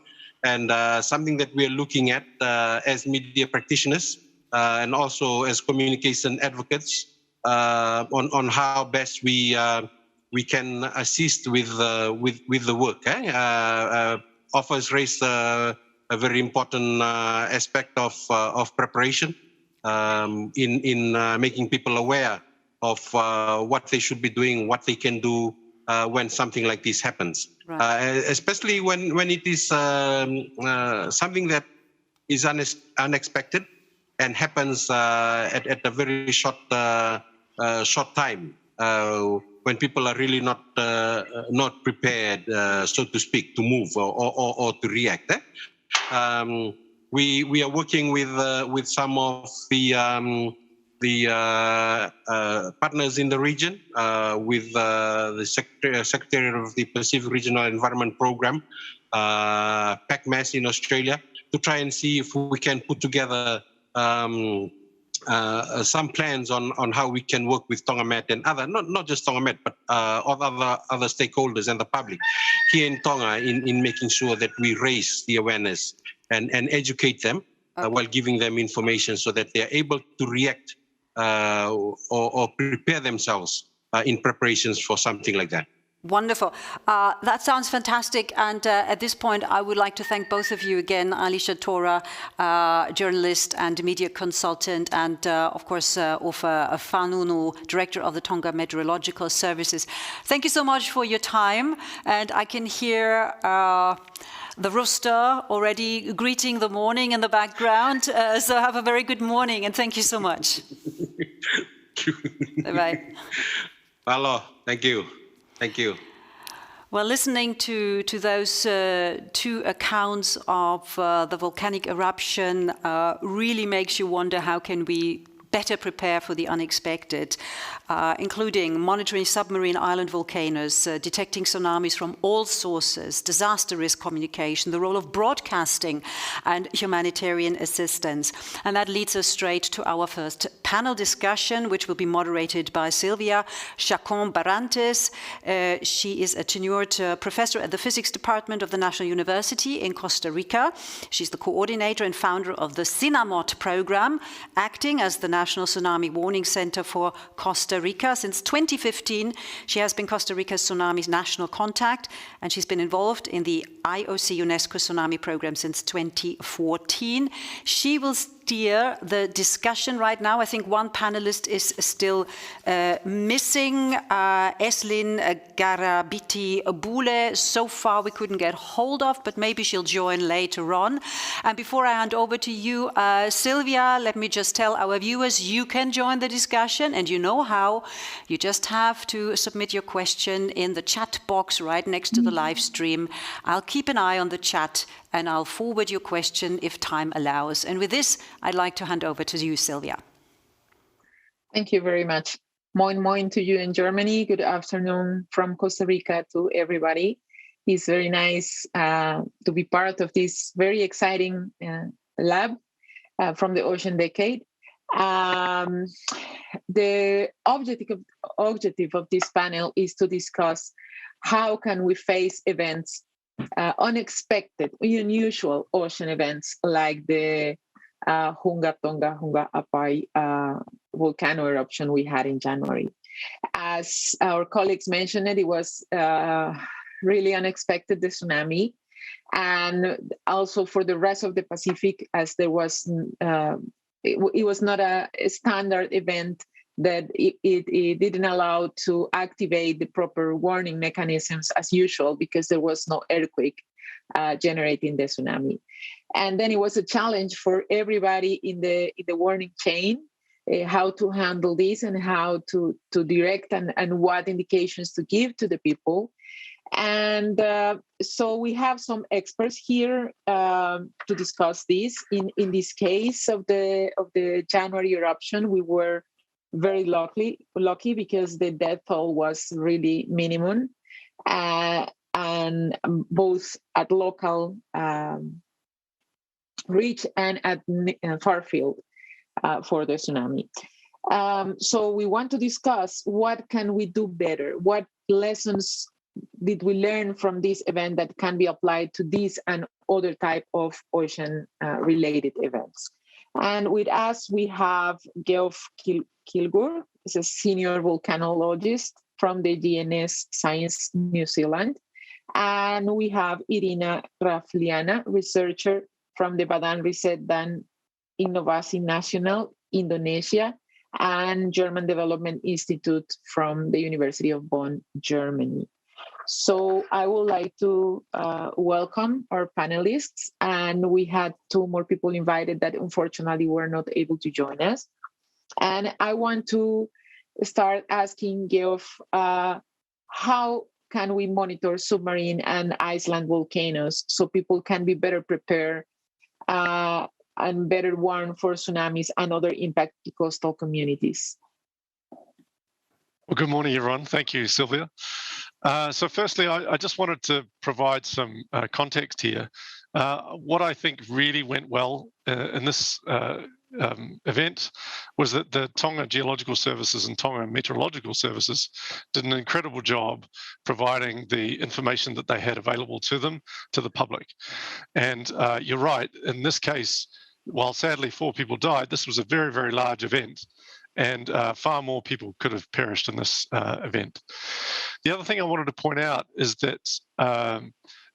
and something that we are looking at as media practitioners and also as communication advocates on how best we can assist with the work. Offers raised a very important aspect of preparation in making people aware of what they should be doing, what they can do when something like this happens. Right. Especially when it is something that is unexpected and happens at a very short time, when people are really not prepared, so to speak, to move or to react. We are working with some of the partners in the region, with the Secretary of the Pacific Regional Environment Program, PACMAS in Australia, to try and see if we can put together some plans on how we can work with TongaMet and other, not just TongaMet, but other stakeholders and the public here in Tonga in making sure that we raise the awareness and educate them while giving them information so that they are able to react or prepare themselves in preparations for something like that. Wonderful. That sounds fantastic. And at this point, I would like to thank both of you again, Alicia Tora, journalist and media consultant, and of course, Ofa Fanunu, director of the Tonga Meteorological Services. Thank you so much for your time. And I can hear the rooster already greeting the morning in the background. So have a very good morning, and thank you so much. Bye-bye. Hello. Thank you. Thank you. Well, listening to those two accounts of the volcanic eruption really makes you wonder how can we better prepare for the unexpected, including monitoring submarine island volcanoes, detecting tsunamis from all sources, disaster risk communication, the role of broadcasting and humanitarian assistance. And that leads us straight to our first panel discussion, which will be moderated by Silvia Chacon-Barrantes. She is a tenured professor at the physics department of the National University in Costa Rica. She's the coordinator and founder of the CINAMOT program, acting as the National Tsunami Warning Center for Costa Rica. Since 2015, she has been Costa Rica's tsunami national contact, and she's been involved in the IOC-UNESCO tsunami program since 2014. She will steer the discussion right now. I think one panelist is still missing, Eslin Garabiti-Bule. So far we couldn't get hold of, but maybe she'll join later on. And before I hand over to you, Silvia, let me just tell our viewers you can join the discussion, and you know how. You just have to submit your question in the chat box right next to the live stream. I'll keep an eye on the chat and I'll forward your question if time allows. And with this, I'd like to hand over to you, Silvia. Thank you very much. Moin moin to you in Germany. Good afternoon from Costa Rica to everybody. It's very nice to be part of this very exciting lab from the Ocean Decade. The objective of this panel is to discuss how can we face events, unexpected, unusual ocean events like the Hunga Tonga Hunga Apai volcano eruption we had in January. As our colleagues mentioned, it was really unexpected, the tsunami, and also for the rest of the Pacific, as there was it was not a standard event that it didn't allow to activate the proper warning mechanisms as usual because there was no earthquake generating the tsunami. And then it was a challenge for everybody in the warning chain, how to handle this and how to direct and what indications to give to the people. And so we have some experts here to discuss this. In this case of the January eruption, we were very lucky because the death toll was really minimum, and both at local reach and at far field for the tsunami. So we want to discuss what can we do better? What lessons did we learn from this event that can be applied to this and other type of ocean-related events? And with us, we have Geoff Kilgour, is a senior volcanologist from the GNS Science New Zealand. And we have Irina Rafliana, researcher from the Badan Riset dan Inovasi Nasional, Indonesia, and German Development Institute from the University of Bonn, Germany. So I would like to welcome our panelists, and we had 2 more people invited that unfortunately were not able to join us. And I want to start asking Geoff, how can we monitor submarine and island volcanoes so people can be better prepared and better warned for tsunamis and other impact to coastal communities? Well, good morning, everyone. Thank you, Sylvia. So firstly, I just wanted to provide some context here. What I think really went well in this event was that the Tonga Geological Services and Tonga Meteorological Services did an incredible job providing the information that they had available to them, to the public. And you're right, in this case, while sadly 4 people died, this was a very, very large event. And far more people could have perished in this event. The other thing I wanted to point out is that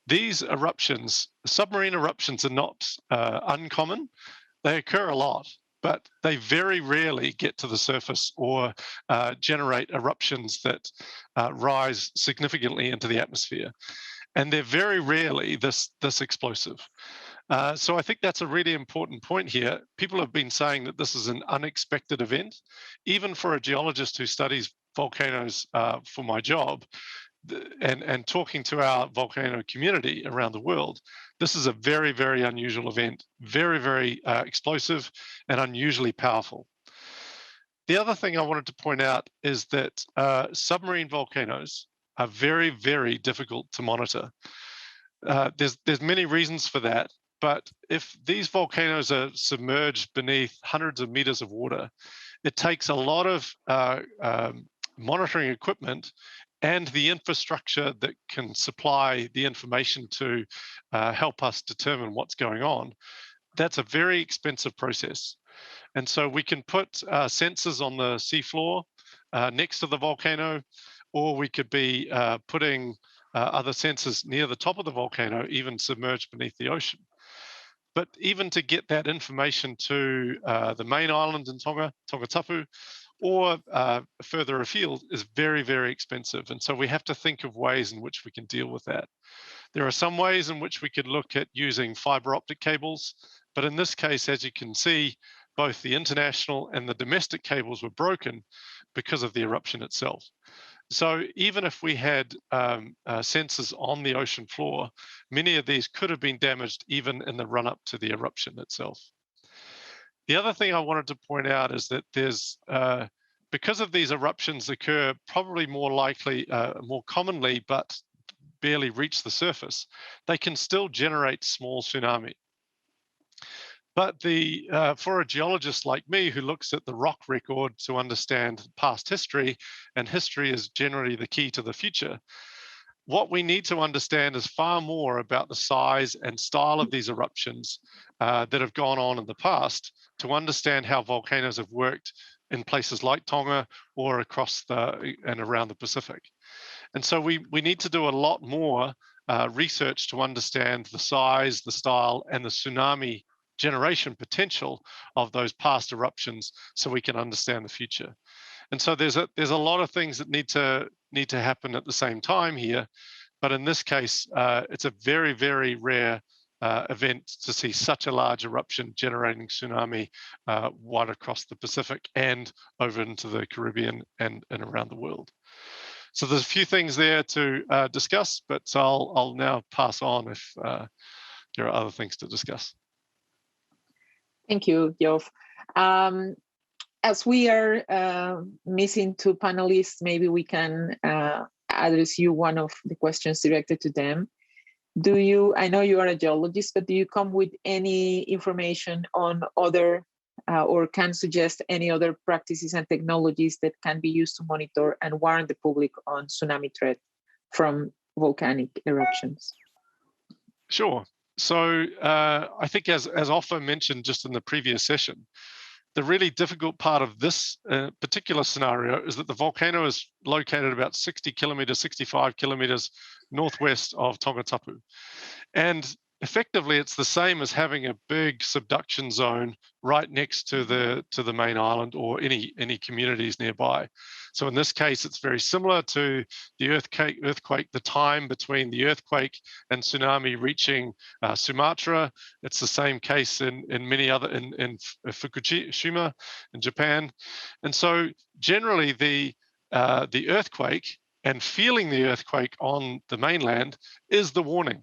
these eruptions, submarine eruptions, are not uncommon. They occur a lot, but they very rarely get to the surface or generate eruptions that rise significantly into the atmosphere. And they're very rarely this explosive. So I think that's a really important point here. People have been saying that this is an unexpected event. Even for a geologist who studies volcanoes for my job, and talking to our volcano community around the world, this is a very, very unusual event, very, very explosive and unusually powerful. The other thing I wanted to point out is that submarine volcanoes are very, very difficult to monitor. There's many reasons for that. But if these volcanoes are submerged beneath hundreds of meters of water, it takes a lot of monitoring equipment and the infrastructure that can supply the information to help us determine what's going on. That's a very expensive process. And so we can put sensors on the seafloor next to the volcano, or we could be putting other sensors near the top of the volcano, even submerged beneath the ocean. But even to get that information to the main island in Tonga, Tongatapu, or further afield is very, very expensive. And so we have to think of ways in which we can deal with that. There are some ways in which we could look at using fiber optic cables. But in this case, as you can see, both the international and the domestic cables were broken because of the eruption itself. So even if we had sensors on the ocean floor, many of these could have been damaged even in the run-up to the eruption itself. The other thing I wanted to point out is that there's, because of these eruptions occur probably more likely, more commonly, but barely reach the surface, they can still generate small tsunami. But for a geologist like me who looks at the rock record to understand past history, and history is generally the key to the future, what we need to understand is far more about the size and style of these eruptions that have gone on in the past to understand how volcanoes have worked in places like Tonga or across and around the Pacific. And so we need to do a lot more research to understand the size, the style, and the tsunami generation potential of those past eruptions so we can understand the future. And so there's a lot of things that need to happen at the same time here. But in this case, it's a very, very rare event to see such a large eruption generating tsunami wide across the Pacific and over into the Caribbean and around the world. So there's a few things there to discuss, but I'll now pass on if there are other things to discuss. Thank you, Geoff. As we are missing 2 panelists, maybe we can address you one of the questions directed to them. I know you are a geologist, but do you come with any information on other or can suggest any other practices and technologies that can be used to monitor and warn the public on tsunami threat from volcanic eruptions? Sure. So I think as often mentioned just in the previous session, the really difficult part of this particular scenario is that the volcano is located about 60 kilometers, 65 kilometers northwest of Tongatapu. And effectively, it's the same as having a big subduction zone right next to the main island or any communities nearby. So in this case, it's very similar to the earthquake, the time between the earthquake and tsunami reaching Sumatra. It's the same case in many other, in Fukushima in Japan. And so generally the earthquake and feeling the earthquake on the mainland is the warning.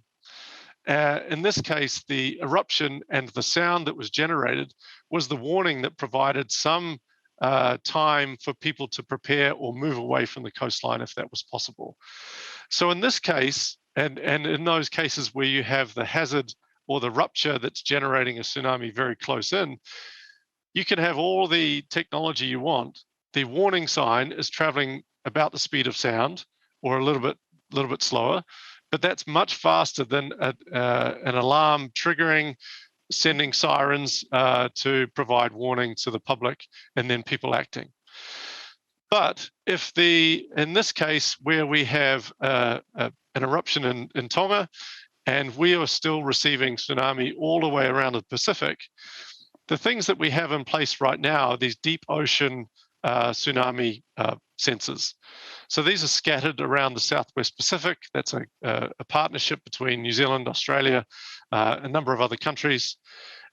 In this case, the eruption and the sound that was generated was the warning that provided some time for people to prepare or move away from the coastline if that was possible. So in this case, and in those cases where you have the hazard or the rupture that's generating a tsunami very close in, you can have all the technology you want. The warning sign is traveling about the speed of sound or a little bit slower, but that's much faster than an alarm triggering, sending sirens to provide warning to the public and then people acting. But if in this case where we have an eruption in Tonga and we are still receiving tsunami all the way around the Pacific, the things that we have in place right now are these deep ocean tsunami sensors. So these are scattered around the Southwest Pacific. That's a partnership between New Zealand, Australia, a number of other countries.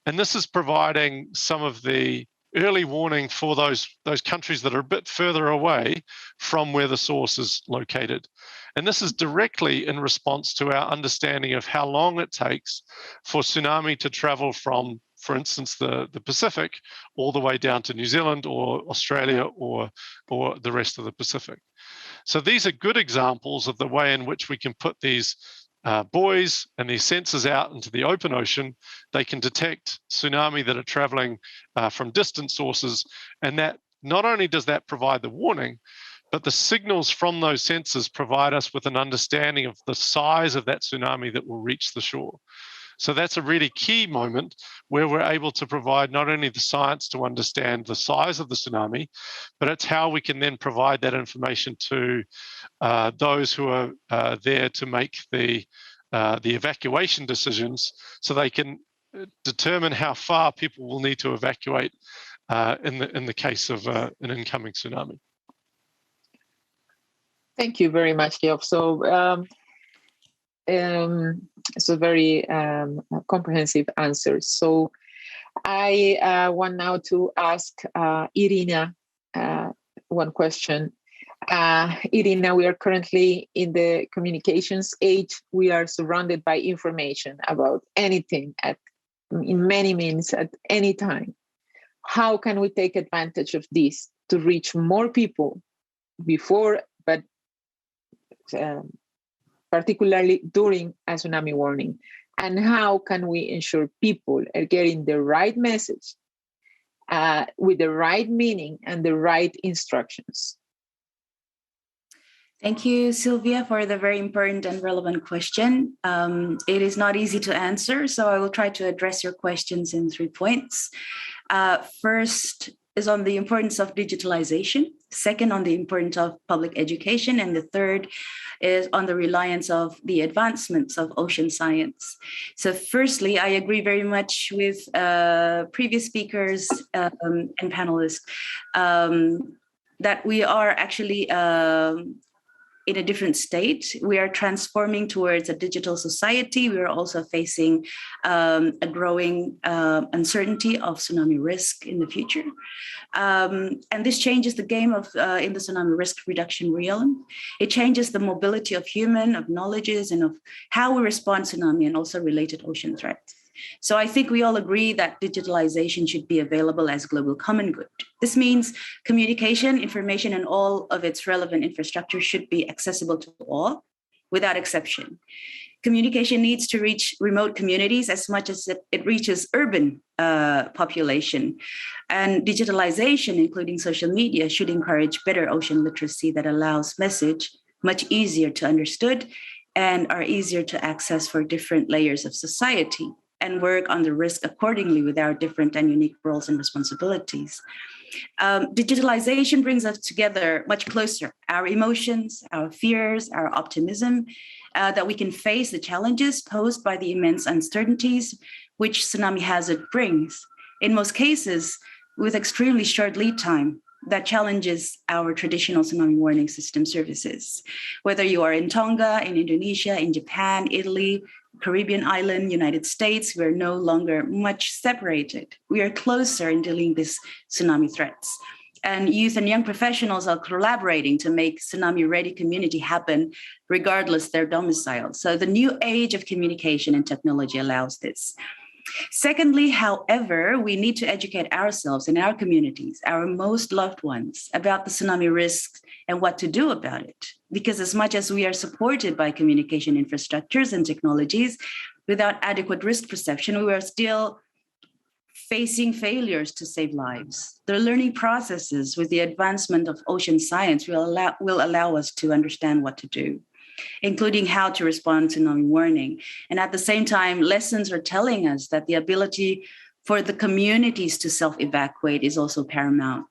And this is providing some of the early warning for those countries that are a bit further away from where the source is located. And this is directly in response to our understanding of how long it takes for tsunami to travel from, for instance, the Pacific all the way down to New Zealand or Australia or the rest of the Pacific. So these are good examples of the way in which we can put these buoys and these sensors out into the open ocean. They can detect tsunami that are traveling from distant sources, and that not only does that provide the warning, but the signals from those sensors provide us with an understanding of the size of that tsunami that will reach the shore. So that's a really key moment where we're able to provide not only the science to understand the size of the tsunami, but it's how we can then provide that information to those who are there to make the evacuation decisions, so they can determine how far people will need to evacuate in the case of an incoming tsunami. Thank you very much, Geoff. So it's a very comprehensive answer. So I want now to ask Irina one question. Irina, we are currently in the communications age. We are surrounded by information about anything in many means at any time. How can we take advantage of this to reach more people before, but particularly during a tsunami warning? And how can we ensure people are getting the right message with the right meaning and the right instructions? Thank you, Sylvia, for the very important and relevant question. It is not easy to answer, so I will try to address your questions in 3 points. First is on the importance of digitalization. Second, on the importance of public education. And the third is on the reliance of the advancements of ocean science. So firstly, I agree very much with previous speakers and panelists that we are actually in a different state. We are transforming towards a digital society. We are also facing a growing uncertainty of tsunami risk in the future. And this changes the game of in the tsunami risk reduction realm. It changes the mobility of knowledges, and of how we respond to tsunami and also related ocean threats. So I think we all agree that digitalization should be available as global common good. This means communication, information, and all of its relevant infrastructure should be accessible to all without exception. communication needs to reach remote communities as much as it reaches urban population. And digitalization, including social media, should encourage better ocean literacy that allows message much easier to understood and are easier to access for different layers of society, and work on the risk accordingly with our different and unique roles and responsibilities. Digitalization brings us together much closer, our emotions, our fears, our optimism, that we can face the challenges posed by the immense uncertainties which tsunami hazard brings. In most cases, with extremely short lead time, that challenges our traditional tsunami warning system services. Whether you are in Tonga, in Indonesia, in Japan, Italy, Caribbean island, United States, we're no longer much separated. We are closer in dealing with these tsunami threats. And youth and young professionals are collaborating to make tsunami-ready community happen, regardless their domicile. So the new age of communication and technology allows this. Secondly, however, we need to educate ourselves and our communities, our most loved ones, about the tsunami risks and what to do about it. Because as much as we are supported by communication infrastructures and technologies, without adequate risk perception, we are still facing failures to save lives. The learning processes with the advancement of ocean science will allow us to understand what to do, including how to respond to tsunami warning. And at the same time, lessons are telling us that the ability for the communities to self-evacuate is also paramount.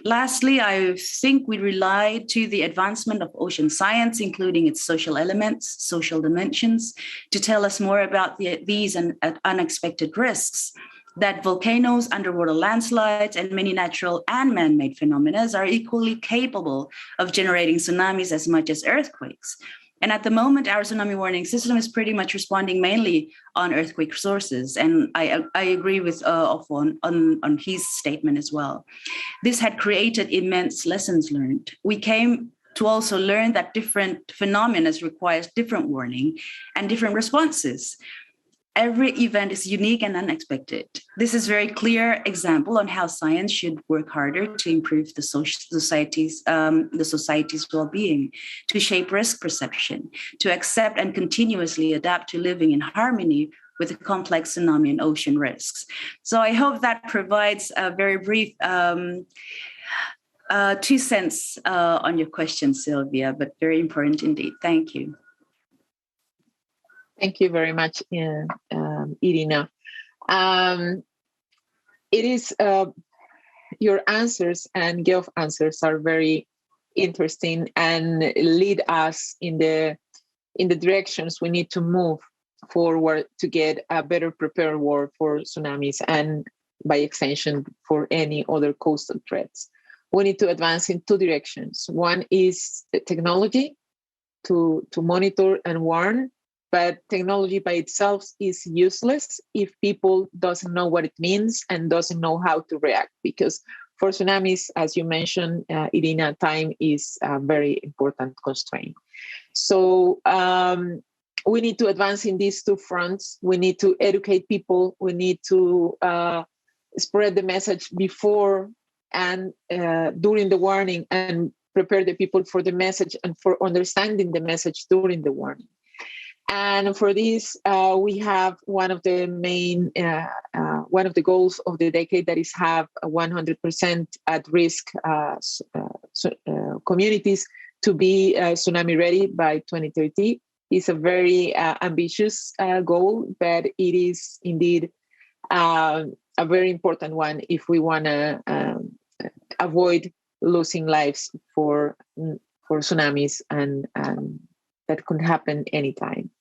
Lastly, I think we rely to the advancement of ocean science, including its social elements, social dimensions, to tell us more about these unexpected risks, that volcanoes, underwater landslides, and many natural and man-made phenomena are equally capable of generating tsunamis as much as earthquakes. And at the moment, our tsunami warning system is pretty much responding mainly on earthquake sources. And I agree with on his statement as well. This had created immense lessons learned. We came to also learn that different phenomena requires different warning and different responses. Every event is unique and unexpected. This is a very clear example on how science should work harder to improve the society's well-being, to shape risk perception, to accept and continuously adapt to living in harmony with the complex tsunami and ocean risks. So I hope that provides a very brief 2 cents on your question, Sylvia, but very important indeed. Thank you. Thank you very much, Irina. It is your answers and Geoff answers are very interesting and lead us in the directions we need to move forward to get a better prepared world for tsunamis and by extension for any other coastal threats. We need to advance in 2 directions. One is the technology to monitor and warn. But technology by itself is useless if people doesn't know what it means and doesn't know how to react. Because for tsunamis, as you mentioned, Irina, time is a very important constraint. So we need to advance in these 2 fronts. We need to educate people. We need to spread the message before and during the warning and prepare the people for the message and for understanding the message during the warning. And for this, we have one of the main, one of the goals of the decade that is have 100% at risk communities to be tsunami ready by 2030. It's a very ambitious goal, but it is indeed a very important one if we want to avoid losing lives for tsunamis and that could happen anytime.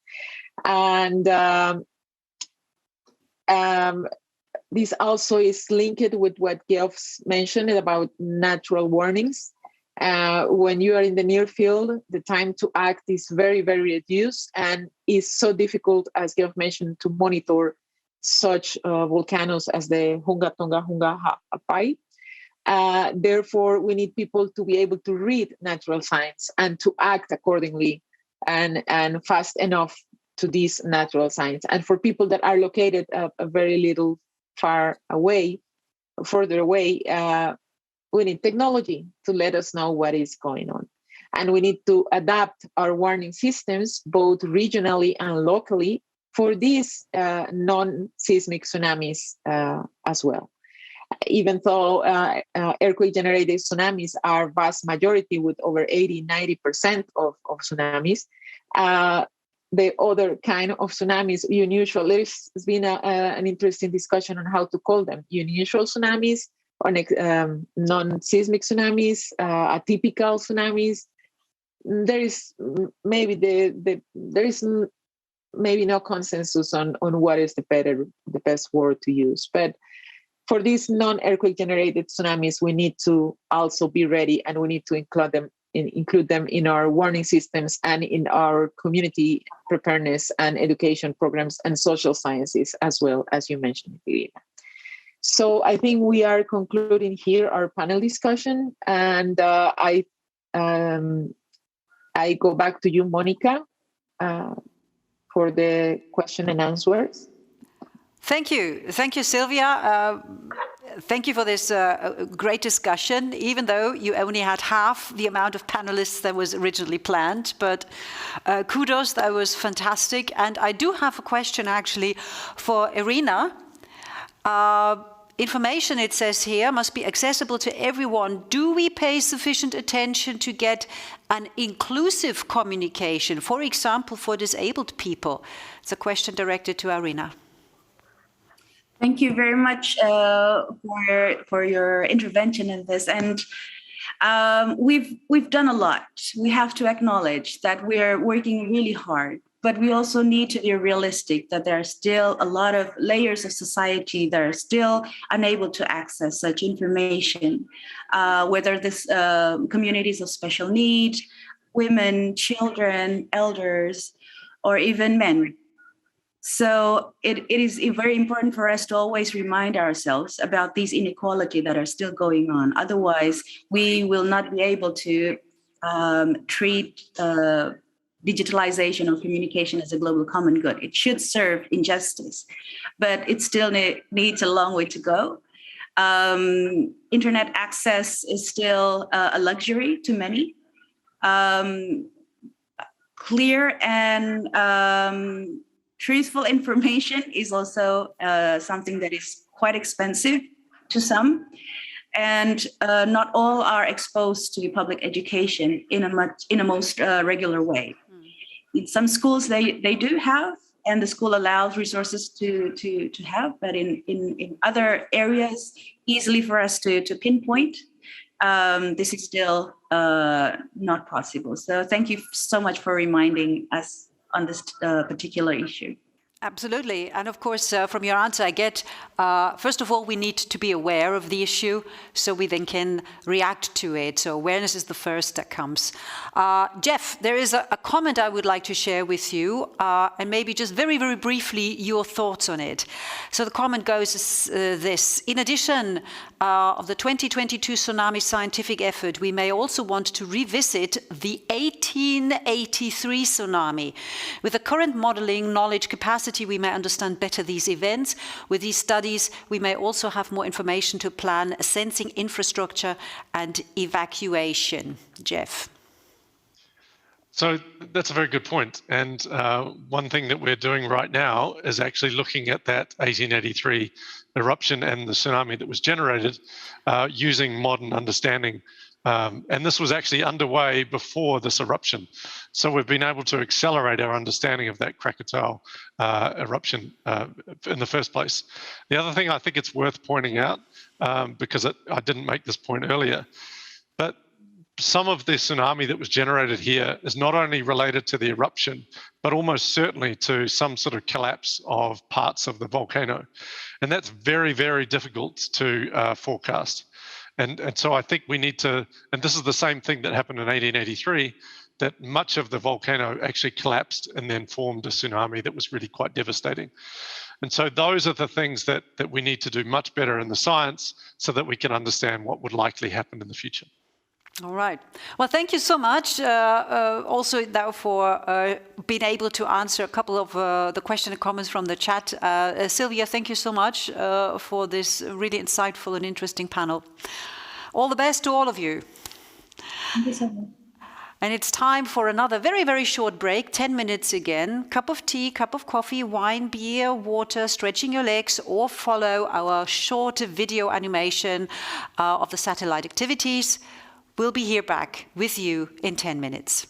And this also is linked with what Geoff mentioned about natural warnings. When you are in the near field, the time to act is very, very reduced and is so difficult, as Geoff mentioned, to monitor such volcanoes as the Hunga Tonga Hunga Ha'apai. Therefore, we need people to be able to read natural signs and to act accordingly and fast enough to these natural signs. And for people that are located a very little further away, we need technology to let us know what is going on. And we need to adapt our warning systems, both regionally and locally, for these non-seismic tsunamis as well. Even though earthquake-generated tsunamis are vast majority with over 80-90% of tsunamis, the other kind of tsunamis, unusual, there's been an interesting discussion on how to call them, unusual tsunamis, or non-seismic tsunamis, atypical tsunamis. There is maybe there is maybe no consensus on what is the best word to use. But for these non-earthquake generated tsunamis, we need to also be ready, and we need to include them in our warning systems and in our community preparedness and education programs and social sciences as well, as you mentioned, Irina. So I think we are concluding here our panel discussion, and I go back to you, Monica, for the question and answers. Thank you, Sylvia. Thank you for this great discussion, even though you only had half the amount of panelists that was originally planned. But kudos, that was fantastic. And I do have a question actually for Irina. Information, it says here, must be accessible to everyone. Do we pay sufficient attention to get an inclusive communication, for example, for disabled people? It's a question directed to Irina. Thank you very much for your intervention in this. And we've done a lot. We have to acknowledge that we're working really hard, but we also need to be realistic that there are still a lot of layers of society that are still unable to access such information, whether this communities of special need, women, children, elders, or even men. So it is very important for us to always remind ourselves about these inequalities that are still going on. Otherwise, we will not be able to treat digitalization of communication as a global common good. It should serve injustice, but it still needs a long way to go. Internet access is still a luxury to many. Clear and truthful information is also something that is quite expensive to some, and not all are exposed to public education in a most regular way. In some schools, they do have, and the school allows resources to have, but in other areas, easily for us to pinpoint, this is still not possible. So thank you so much for reminding us on this particular issue. Absolutely. And of course, from your answer, I get, first of all, we need to be aware of the issue so we then can react to it. So awareness is the first that comes. Jeff, there is a comment I would like to share with you, and maybe just very, very briefly, your thoughts on it. So the comment goes this: in addition of the 2022 tsunami scientific effort, we may also want to revisit the 1883 tsunami. With the current modeling, knowledge, capacity, we may understand better these events. With these studies, we may also have more information to plan sensing infrastructure and evacuation. Jeff. So that's a very good point. And one thing that we're doing right now is actually looking at that 1883 eruption and the tsunami that was generated using modern understanding. And this was actually underway before this eruption. So we've been able to accelerate our understanding of that Krakatoa eruption in the first place. The other thing I think it's worth pointing out, because I didn't make this point earlier, but some of the tsunami that was generated here is not only related to the eruption, but almost certainly to some sort of collapse of parts of the volcano. And that's very, very difficult to forecast. And so I think we need to, and this is the same thing that happened in 1883, that much of the volcano actually collapsed and then formed a tsunami that was really quite devastating. And so those are the things that we need to do much better in the science so that we can understand what would likely happen in the future. All right. Well, thank you so much also now for being able to answer a couple of the questions and comments from the chat. Sylvia, thank you so much for this really insightful and interesting panel. All the best to all of you. Thank you so much. And it's time for another very, very short break, 10 minutes again. Cup of tea, cup of coffee, wine, beer, water, stretching your legs, or follow our short video animation of the satellite activities. We'll be here back with you in 10 minutes.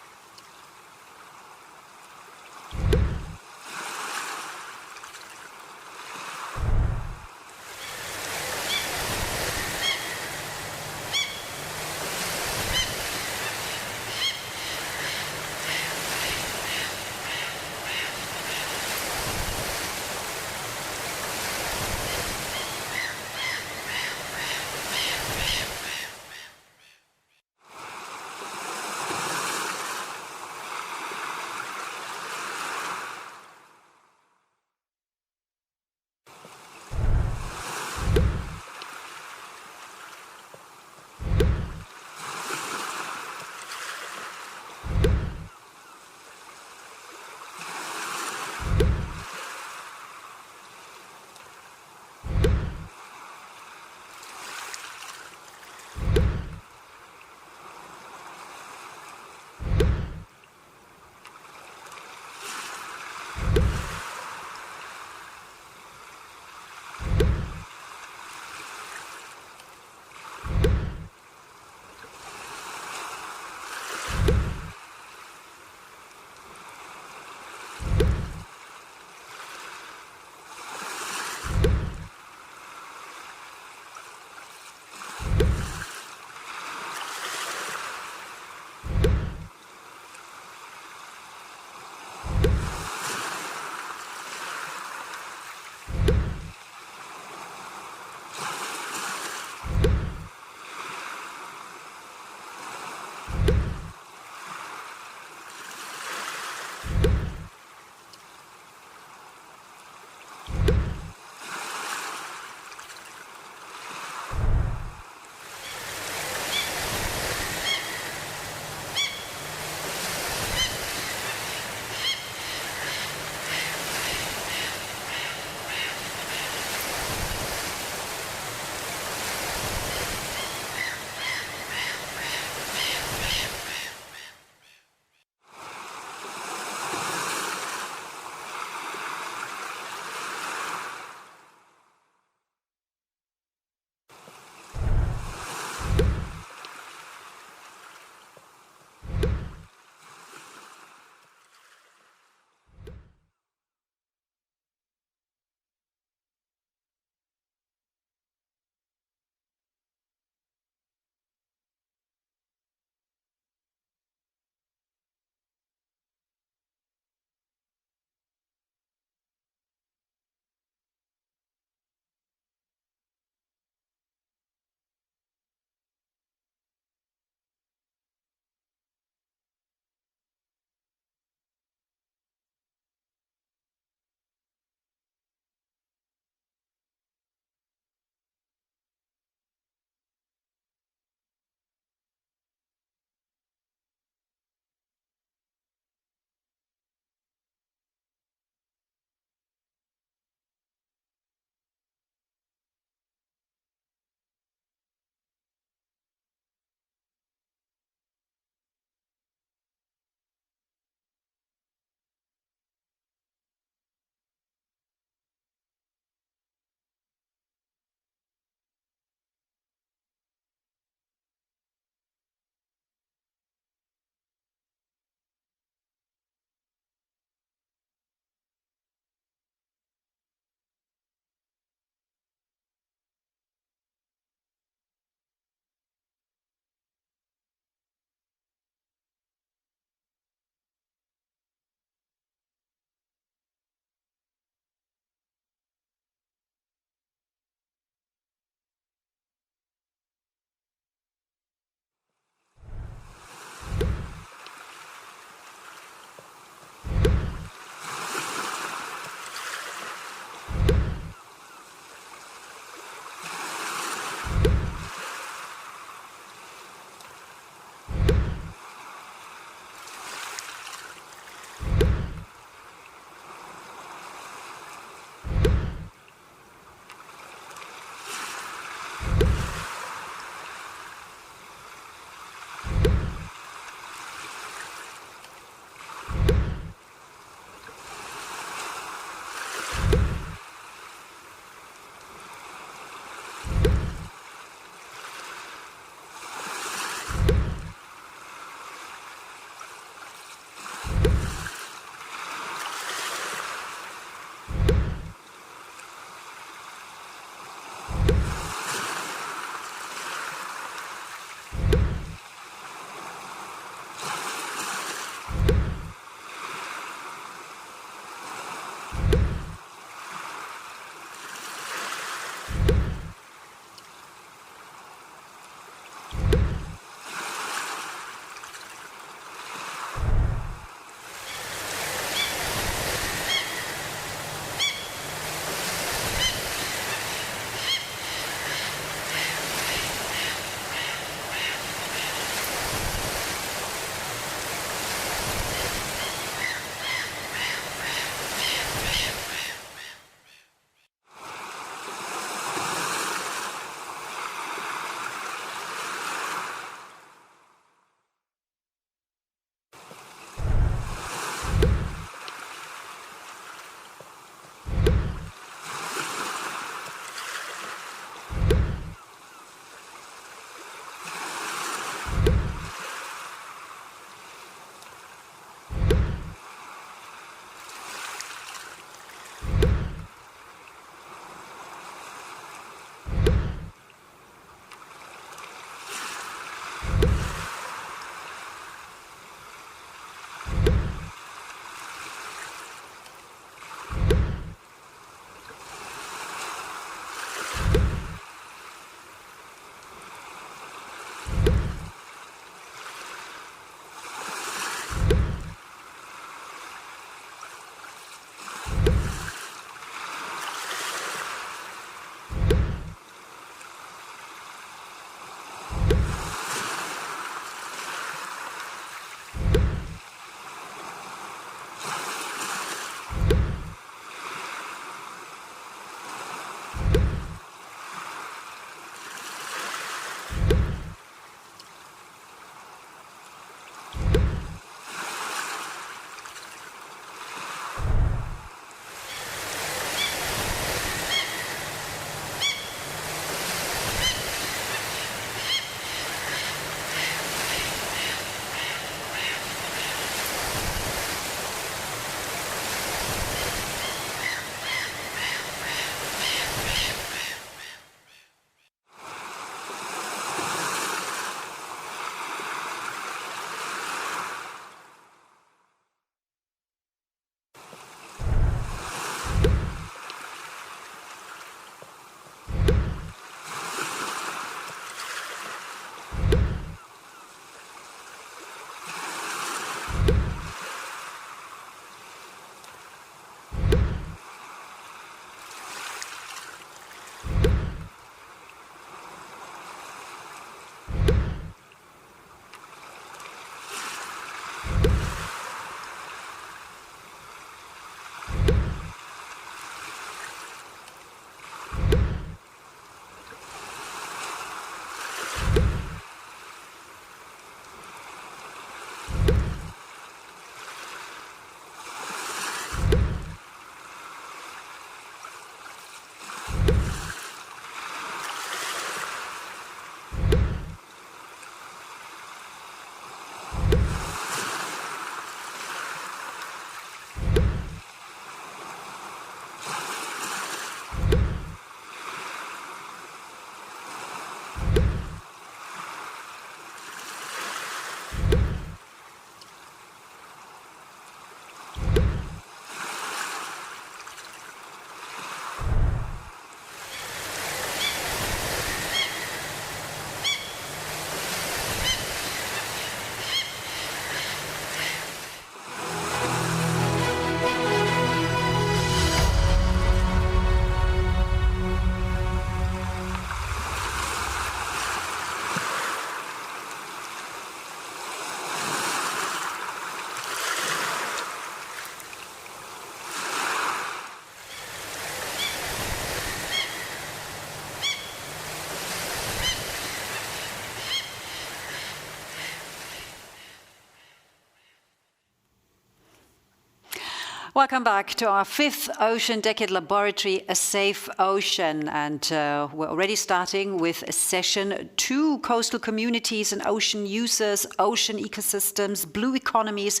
Welcome back to our 5th Ocean Decade Laboratory, A Safe Ocean. And we're already starting with session 2, coastal communities and ocean users, ocean ecosystems, blue economies.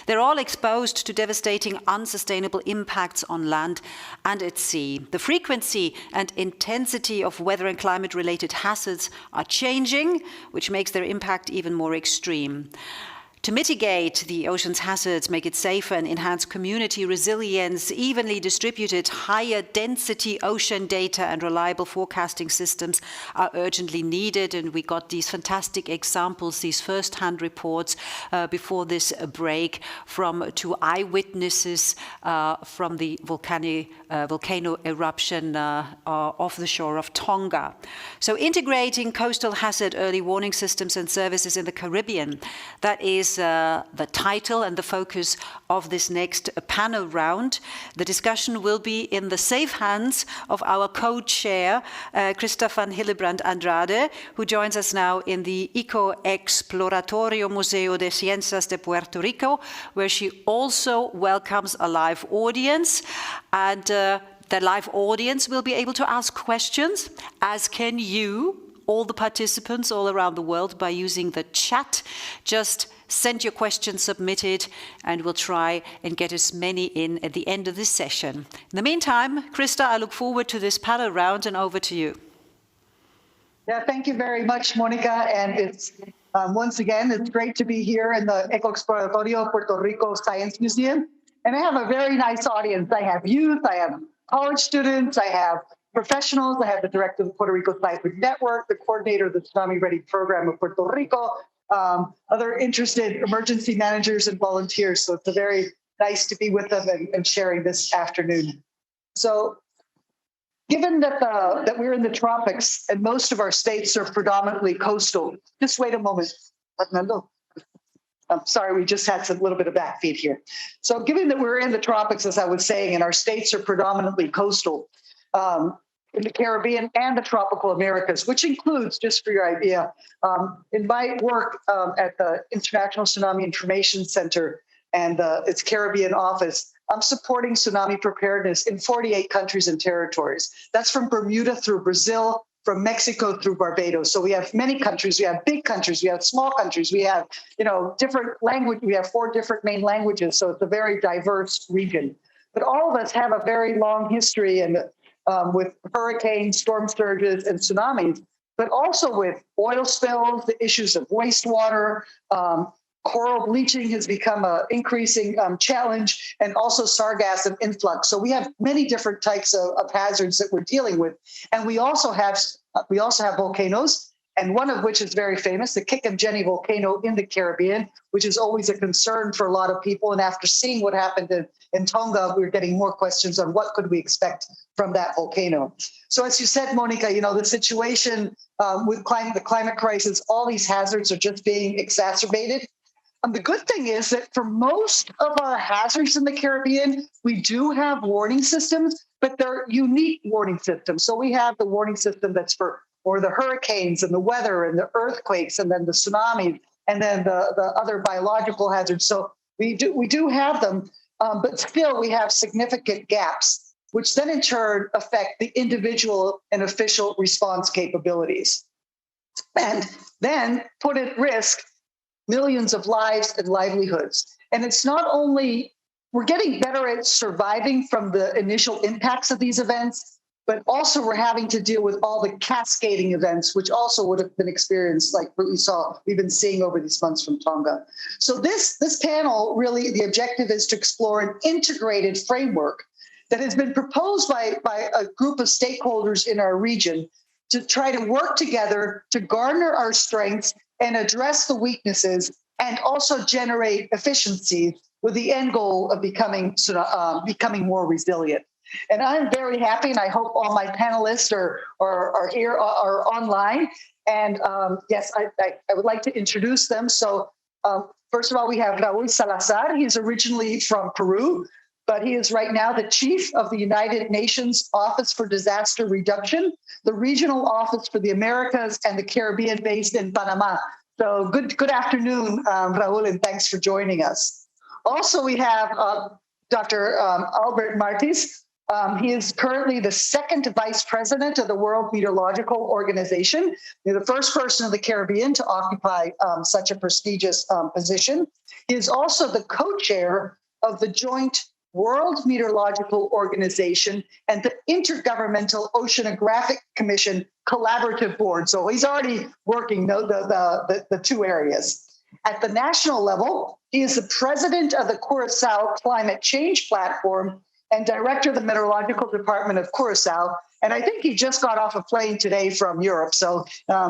They're all exposed to devastating, unsustainable impacts on land and at sea. The frequency and intensity of weather and climate-related hazards are changing, which makes their impact even more extreme. To mitigate the ocean's hazards, make it safer and enhance community resilience, evenly distributed, higher density ocean data and reliable forecasting systems are urgently needed. And we got these fantastic examples, these first-hand reports before this break from 2 eyewitnesses from the volcano eruption off the shore of Tonga. So integrating coastal hazard early warning systems and services in the Caribbean, that is the title and the focus of this next panel round. The discussion will be in the safe hands of our co-chair, Krista van Hillebrand Andrade, who joins us now in the Eco-Exploratorio Museo de Ciencias de Puerto Rico, where she also welcomes a live audience. And the live audience will be able to ask questions, as can you, all the participants all around the world, by using the chat. Just send your questions submitted, and we'll try and get as many in at the end of this session. In the meantime, Krista, I look forward to this panel round, and over to you. Yeah, thank you very much, Monica. And it's once again, it's great to be here in the Eco-Exploratorio Puerto Rico Science Museum. And I have a very nice audience. I have youth, I have college students, I have professionals, I have the director of the Puerto Rico Scientific Network, the coordinator of the Tsunami Ready Program of Puerto Rico, other interested emergency managers and volunteers. So it's very nice to be with them and sharing this afternoon. So given that we're in the tropics and most of our states are predominantly coastal, just wait a moment, Fernando. I'm sorry, we just had a little bit of backfeed here. So given that we're in the tropics, as I was saying, and our states are predominantly coastal, in the Caribbean and the tropical Americas, which includes, just for your idea, in my work at the International Tsunami Information Center and its Caribbean office, I'm supporting tsunami preparedness in 48 countries and territories. That's from Bermuda through Brazil, from Mexico through Barbados. So we have many countries. We have big countries. We have small countries. We have, different language. We have 4 different main languages. So it's a very diverse region. But all of us have a very long history and with hurricanes, storm surges, and tsunamis, but also with oil spills, the issues of wastewater, coral bleaching has become an increasing challenge, and also sargassum and influx. So we have many different types of hazards that we're dealing with, and we also have volcanoes, and one of which is very famous, the Kickhamjeni volcano in the Caribbean, which is always a concern for a lot of people. And after seeing what happened in Tonga, we're getting more questions on what could we expect from that volcano. So as you said, Monica, the situation with the climate crisis, all these hazards are just being exacerbated. The good thing is that for most of our hazards in the Caribbean, we do have warning systems, but they're unique warning systems. So we have the warning system that's for the hurricanes and the weather and the earthquakes and then the tsunami and then the other biological hazards. So we do have them, but still we have significant gaps, which then in turn affect the individual and official response capabilities, and then put at risk millions of lives and livelihoods. And it's not only, we're getting better at surviving from the initial impacts of these events, but also we're having to deal with all the cascading events, which also would have been experienced like we've been seeing over these months from Tonga. So this panel, really, the objective is to explore an integrated framework that has been proposed by a group of stakeholders in our region to try to work together to garner our strengths and address the weaknesses and also generate efficiencies with the end goal of becoming more resilient. And I'm very happy, and I hope all my panelists are here, are online. And yes, I would like to introduce them. So first of all, we have Raul Salazar. He's originally from Peru, but he is right now the chief of the United Nations Office for Disaster Reduction, the regional office for the Americas and the Caribbean based in Panama. So good afternoon, Raul, and thanks for joining us. Also, we have Dr. Albert Martins. He is currently the second vice president of the World Meteorological Organization. He's the first person in the Caribbean to occupy such a prestigious position. He is also the co-chair of the joint World Meteorological Organization and the Intergovernmental Oceanographic Commission Collaborative Board. So he's already working the two areas. At the national level, he is the president of the Curaçao Climate Change Platform and director of the Meteorological Department of Curaçao. And I think he just got off a plane today from Europe. So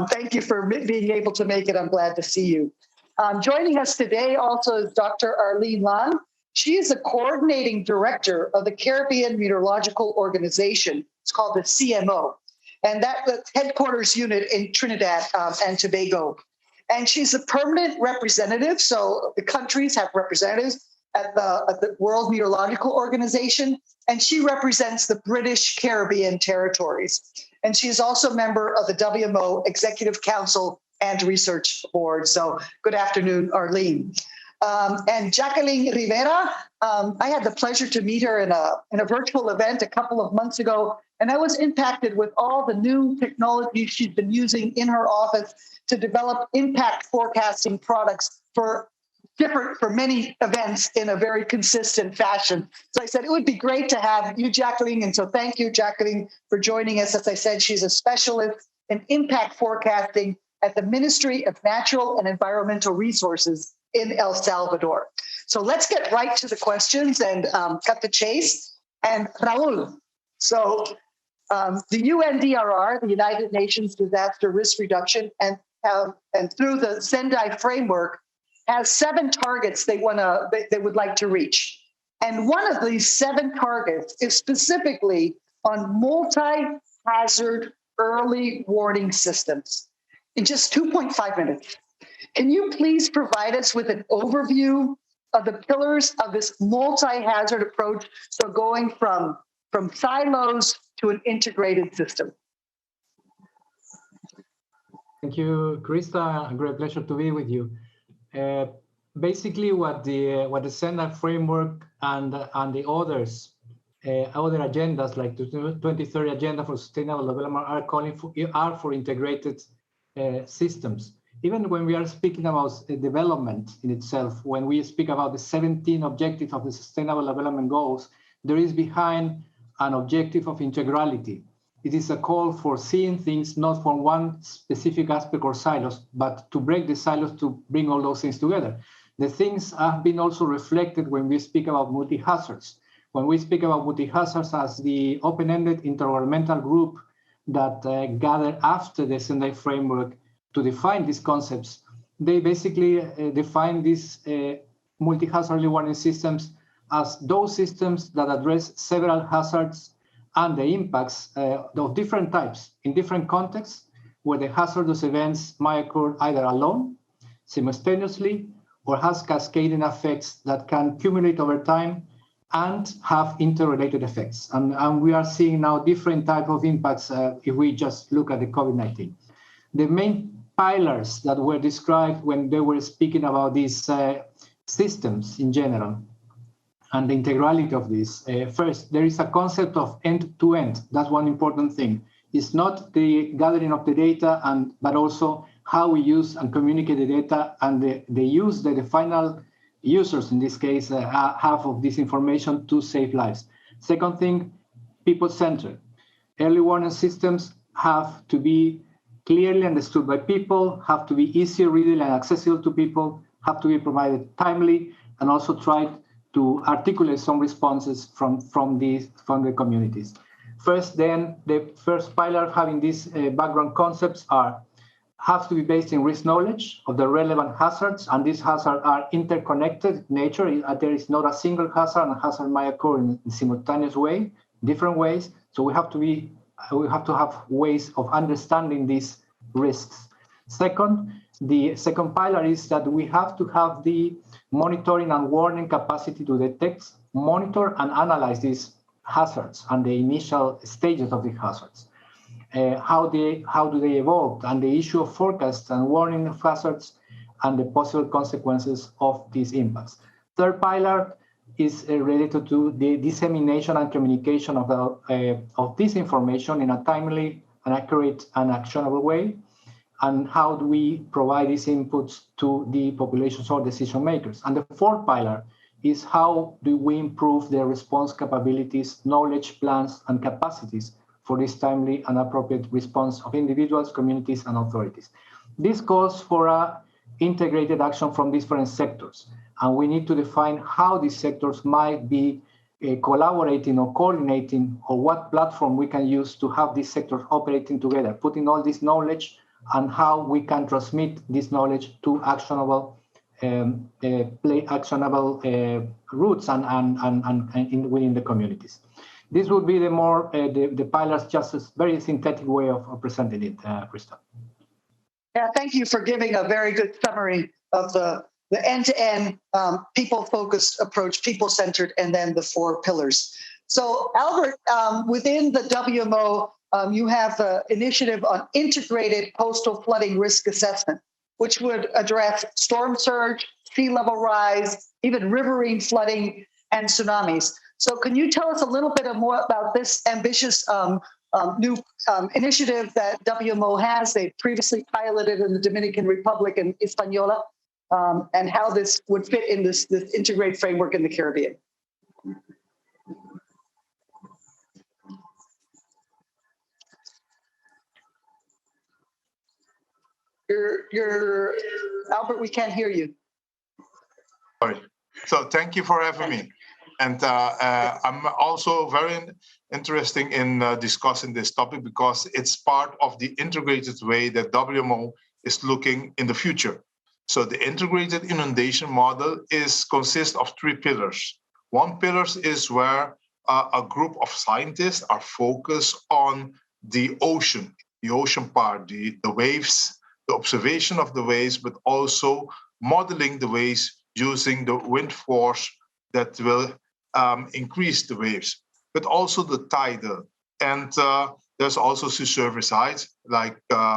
thank you for being able to make it. I'm glad to see you. Joining us today also is Dr. Arlene Lang. She is the coordinating director of the Caribbean Meteorological Organization. It's called the CMO. And that's the headquarters unit in Trinidad and Tobago. And she's a permanent representative. So the countries have representatives at the World Meteorological Organization, and she represents the British Caribbean territories. And she is also a member of the WMO Executive Council and Research Board. So good afternoon, Arlene. And Jacqueline Rivera, I had the pleasure to meet her in a virtual event a couple of months ago, and I was impacted with all the new technology she's been using in her office to develop impact forecasting products for many events in a very consistent fashion. So I said, it would be great to have you, Jacqueline. And so thank you, Jacqueline, for joining us. As I said, she's a specialist in impact forecasting at the Ministry of Natural and Environmental Resources in El Salvador. So let's get right to the questions and cut the chase. And Raul, so the UNDRR, the United Nations Disaster Risk Reduction, and through the Sendai framework, has 7 targets they would like to reach. And one of these 7 targets is specifically on multi-hazard early warning systems. In just 2.5 minutes, can you please provide us with an overview of the pillars of this multi-hazard approach, so going from silos to an integrated system? Thank you, Krista. A great pleasure to be with you. Basically, what the Sendai framework and the other agendas, like the 2030 Agenda for Sustainable Development, are calling for for integrated systems. Even when we are speaking about development in itself, when we speak about the 17 objectives of the Sustainable Development Goals, there is behind an objective of integrality. It is a call for seeing things not from one specific aspect or silos, but to break the silos to bring all those things together. The things have been also reflected when we speak about multi-hazards. When we speak about multi-hazards as the open-ended intergovernmental group that gathered after the Sendai framework to define these concepts, they basically define these multi-hazard early warning systems as those systems that address several hazards and the impacts of different types in different contexts, where the hazardous events might occur either alone, simultaneously, or has cascading effects that can accumulate over time and have interrelated effects. And we are seeing now different types of impacts if we just look at the COVID-19. The main pillars that were described when they were speaking about these systems in general and the integrality of this. First, there is a concept of end-to-end. That's one important thing. It's not the gathering of the data, but also how we use and communicate the data and the use that the final users, in this case, have of this information to save lives. Second thing, people-centered. Early warning systems have to be clearly understood by people, have to be easy, readable, and accessible to people, have to be provided timely, and also try to articulate some responses from the communities. First, then, the first pillar of having these background concepts have to be based in risk knowledge of the relevant hazards, and these hazards are interconnected in nature. There is not a single hazard, and hazard might occur in a simultaneous way, different ways. So we have to have ways of understanding these risks. Second, the second pillar is that we have to have the monitoring and warning capacity to detect, monitor, and analyze these hazards and the initial stages of the hazards. How do they evolve, and the issue of forecast and warning of hazards and the possible consequences of these impacts. Third pillar, is related to the dissemination and communication of this information in a timely and accurate and actionable way. And how do we provide these inputs to the populations or decision makers? And the fourth pillar is how do we improve the response capabilities, knowledge, plans, and capacities for this timely and appropriate response of individuals, communities, and authorities. This calls for an integrated action from different sectors, and we need to define how these sectors might be collaborating or coordinating, or what platform we can use to have these sectors operating together, putting all this knowledge and how we can transmit this knowledge to actionable routes and within the communities. This would be the pillars, just a very synthetic way of presenting it, Krista. Yeah, thank you for giving a very good summary of the end-to-end people-focused approach, people-centered, and then the four pillars. So Albert, within the WMO, you have an initiative on integrated coastal flooding risk assessment, which would address storm surge, sea level rise, even riverine flooding, and tsunamis. So can you tell us a little bit more about this ambitious new initiative that WMO has? They previously piloted in the Dominican Republic and Hispaniola, and how this would fit in this integrated framework in the Caribbean. You're Albert, we can't hear you. Sorry. So thank you for having me. And I'm also very interested in discussing this topic because it's part of the integrated way that WMO is looking in the future. So the integrated inundation model consists of three pillars. One pillar is where a group of scientists are focused on the ocean part, the waves, the observation of the waves, but also modeling the waves using the wind force that will increase the waves, but also the tidal. And there's also sea surface height, like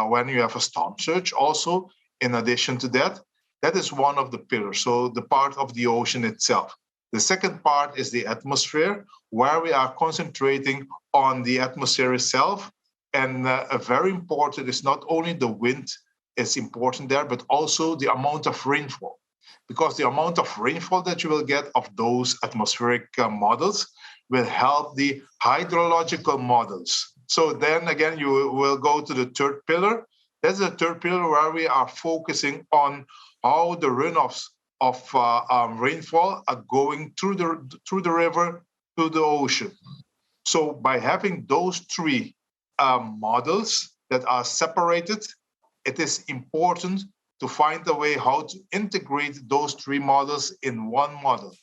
when you have a storm surge also, in addition to that. That is one of the pillars, so the part of the ocean itself. The second part is the atmosphere, where we are concentrating on the atmosphere itself. And very important is not only the wind is important there, but also the amount of rainfall. Because the amount of rainfall that you will get of those atmospheric models will help the hydrological models. So then again, you will go to the third pillar. That's the third pillar where we are focusing on how the runoffs of rainfall are going through the river to the ocean. So by having those three models that are separated, it is important to find a way how to integrate those three models in one model.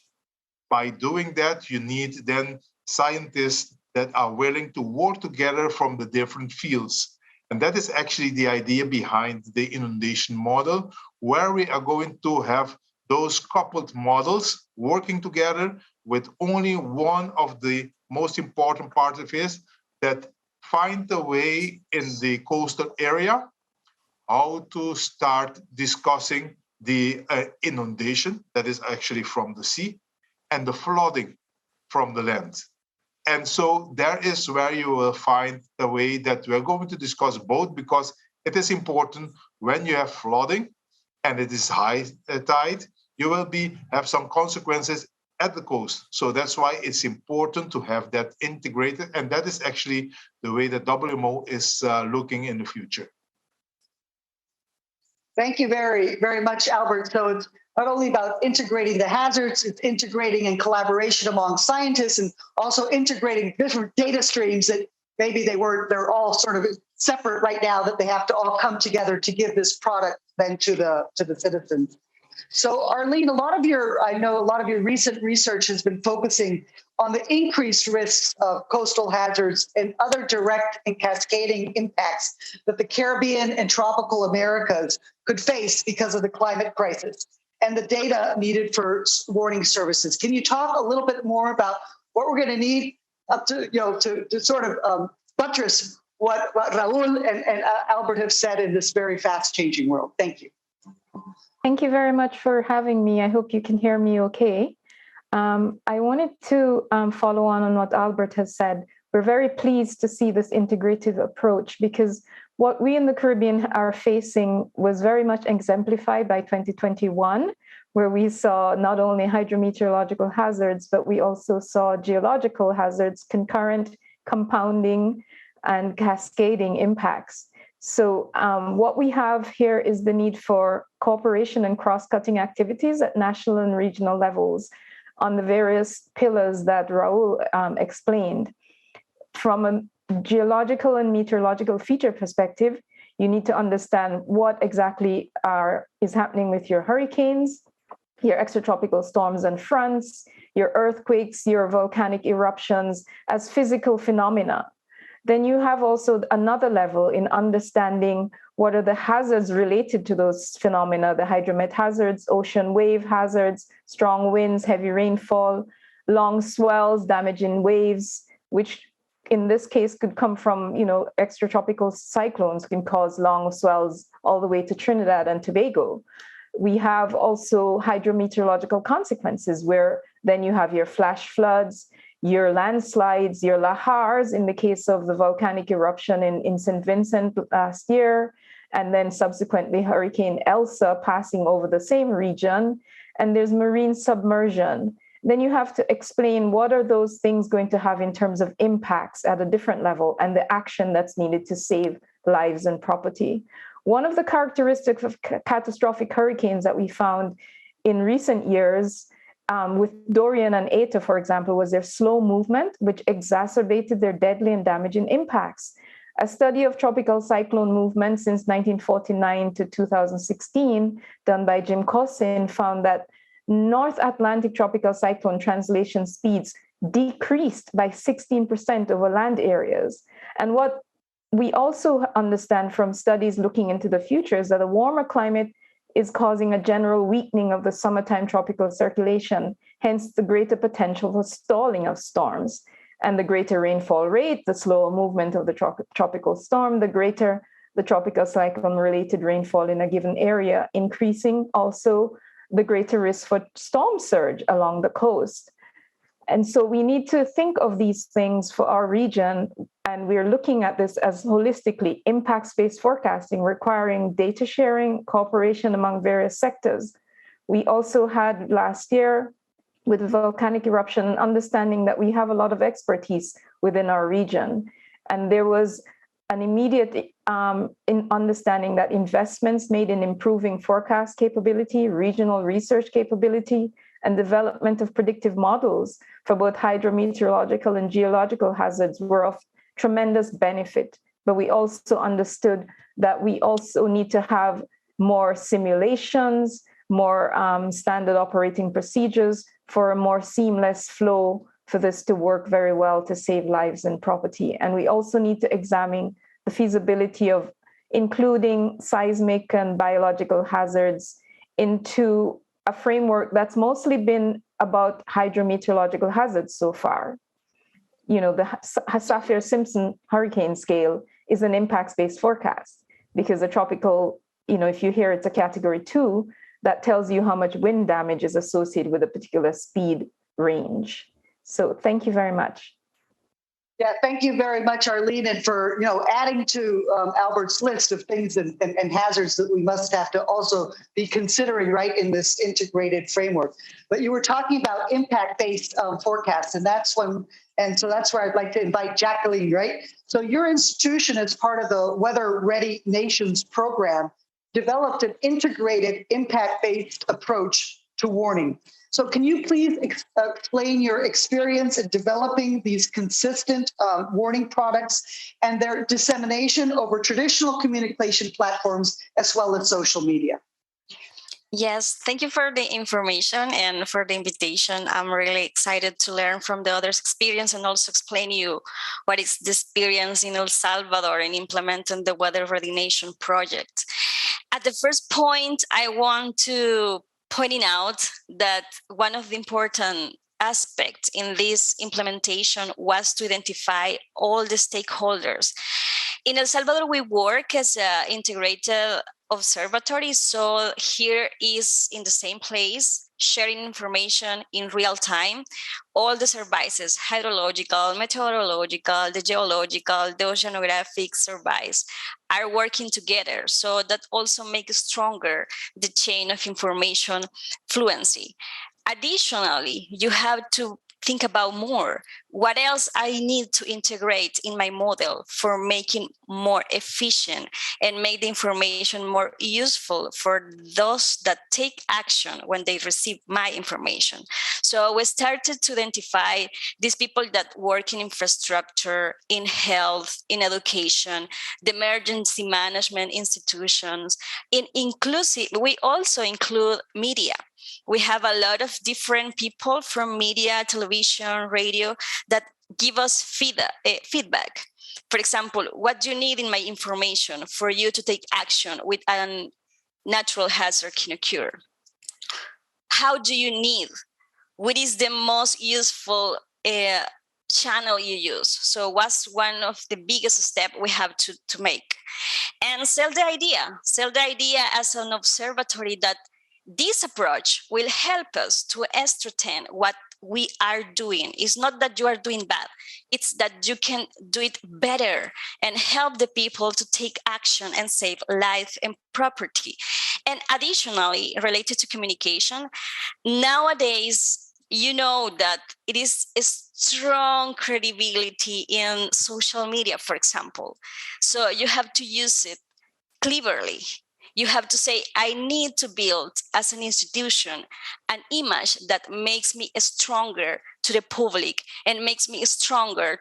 By doing that, you need then scientists that are willing to work together from the different fields. And that is actually the idea behind the inundation model, where we are going to have those coupled models working together with only one of the most important part of it, that find a way in the coastal area how to start discussing the inundation that is actually from the sea and the flooding from the land. And so there is where you will find the way that we're going to discuss both, because it is important when you have flooding and it is high tide, you will have some consequences at the coast. So that's why it's important to have that integrated. And that is actually the way that WMO is looking in the future. Thank you very, very much, Albert. So it's not only about integrating the hazards, it's integrating in collaboration among scientists and also integrating different data streams that maybe they're all sort of separate right now, that they have to all come together to give this product then to the citizens. So Arlene, I know a lot of your recent research has been focusing on the increased risks of coastal hazards and other direct and cascading impacts that the Caribbean and tropical Americas could face because of the climate crisis and the data needed for warning services. Can you talk a little bit more about what we're going to need up to, to sort of buttress what Raul and Albert have said in this very fast changing world? Thank you. Thank you very much for having me. I hope you can hear me okay. I wanted to follow on what Albert has said. We're very pleased to see this integrative approach because what we in the Caribbean are facing was very much exemplified by 2021, where we saw not only hydrometeorological hazards, but we also saw geological hazards, concurrent, compounding, and cascading impacts. So what we have here is the need for cooperation and cross-cutting activities at national and regional levels on the various pillars that Raul explained. From a geological and meteorological feature perspective, you need to understand what exactly is happening with your hurricanes, your extratropical storms and fronts, your earthquakes, your volcanic eruptions as physical phenomena. Then you have also another level in understanding what are the hazards related to those phenomena, the hydromet hazards, ocean wave hazards, strong winds, heavy rainfall, long swells, damaging waves, which in this case could come from, extratropical cyclones can cause long swells all the way to Trinidad and Tobago. We have also hydrometeorological consequences where then you have your flash floods, your landslides, your lahars in the case of the volcanic eruption in St. Vincent last year, and then subsequently Hurricane Elsa passing over the same region, and there's marine submersion. Then you have to explain what are those things going to have in terms of impacts at a different level and the action that's needed to save lives and property. One of the characteristics of catastrophic hurricanes that we found in recent years with Dorian and Eta, for example, was their slow movement, which exacerbated their deadly and damaging impacts. A study of tropical cyclone movement since 1949 to 2016, done by Jim Cossin, found that North Atlantic tropical cyclone translation speeds decreased by 16% over land areas. And what we also understand from studies looking into the future is that a warmer climate is causing a general weakening of the summertime tropical circulation, hence the greater potential for stalling of storms. And the greater rainfall rate, the slower movement of the tropical storm, the greater the tropical cyclone-related rainfall in a given area, increasing also the greater risk for storm surge along the coast. And so we need to think of these things for our region, and we're looking at this as holistically impacts-based forecasting, requiring data sharing, cooperation among various sectors. We also had last year, with the volcanic eruption, an understanding that we have a lot of expertise within our region. And there was an immediate understanding that investments made in improving forecast capability, regional research capability, and development of predictive models for both hydrometeorological and geological hazards were of tremendous benefit. But we also understood that we also need to have more simulations, more standard operating procedures for a more seamless flow for this to work very well to save lives and property. And we also need to examine the feasibility of including seismic and biological hazards into a framework that's mostly been about hydrometeorological hazards so far. The Saffir-Simpson hurricane scale is an impacts-based forecast because a tropical, if you hear it's a category 2, that tells you how much wind damage is associated with a particular speed range. So thank you very much. Yeah, thank you very much, Arlene, and for adding to Albert's list of things and hazards that we must have to also be considering right in this integrated framework. But you were talking about impact-based forecasts, and so that's where I'd like to invite Jacqueline, right? So your institution, as part of the Weather Ready Nations program, developed an integrated impact-based approach to warning. So can you please explain your experience in developing these consistent warning products and their dissemination over traditional communication platforms as well as social media? Yes, thank you for the information and for the invitation. I'm really excited to learn from the others' experience and also explain you what is the experience in El Salvador in implementing the Weather Ready Nation project. At the first point, I want to pointing out that one of the important aspects in this implementation was to identify all the stakeholders. In El Salvador, we work as an integrated observatory, so here is in the same place sharing information in real time. All the services, hydrological, meteorological, the geological, the oceanographic surveys, are working together. So that also makes stronger the chain of information fluency. Additionally, you have to think about more. What else I need to integrate in my model for making more efficient and make the information more useful for those that take action when they receive my information. So we started to identify these people that work in infrastructure, in health, in education, the emergency management institutions, in inclusive, we also include media. We have a lot of different people from media, television, radio that give us feedback. For example, what do you need in my information for you to take action with a natural hazard can occur? How do you need? What is the most useful channel you use? So what's one of the biggest steps we have to make? And sell the idea as an observatory that this approach will help us to ascertain what we are doing. It's not that you are doing bad, it's that you can do it better and help the people to take action and save life and property. And additionally, related to communication, nowadays, you know that it is a strong credibility in social media, for example. So you have to use it cleverly. You have to say, I need to build as an institution an image that makes me stronger to the public and makes me stronger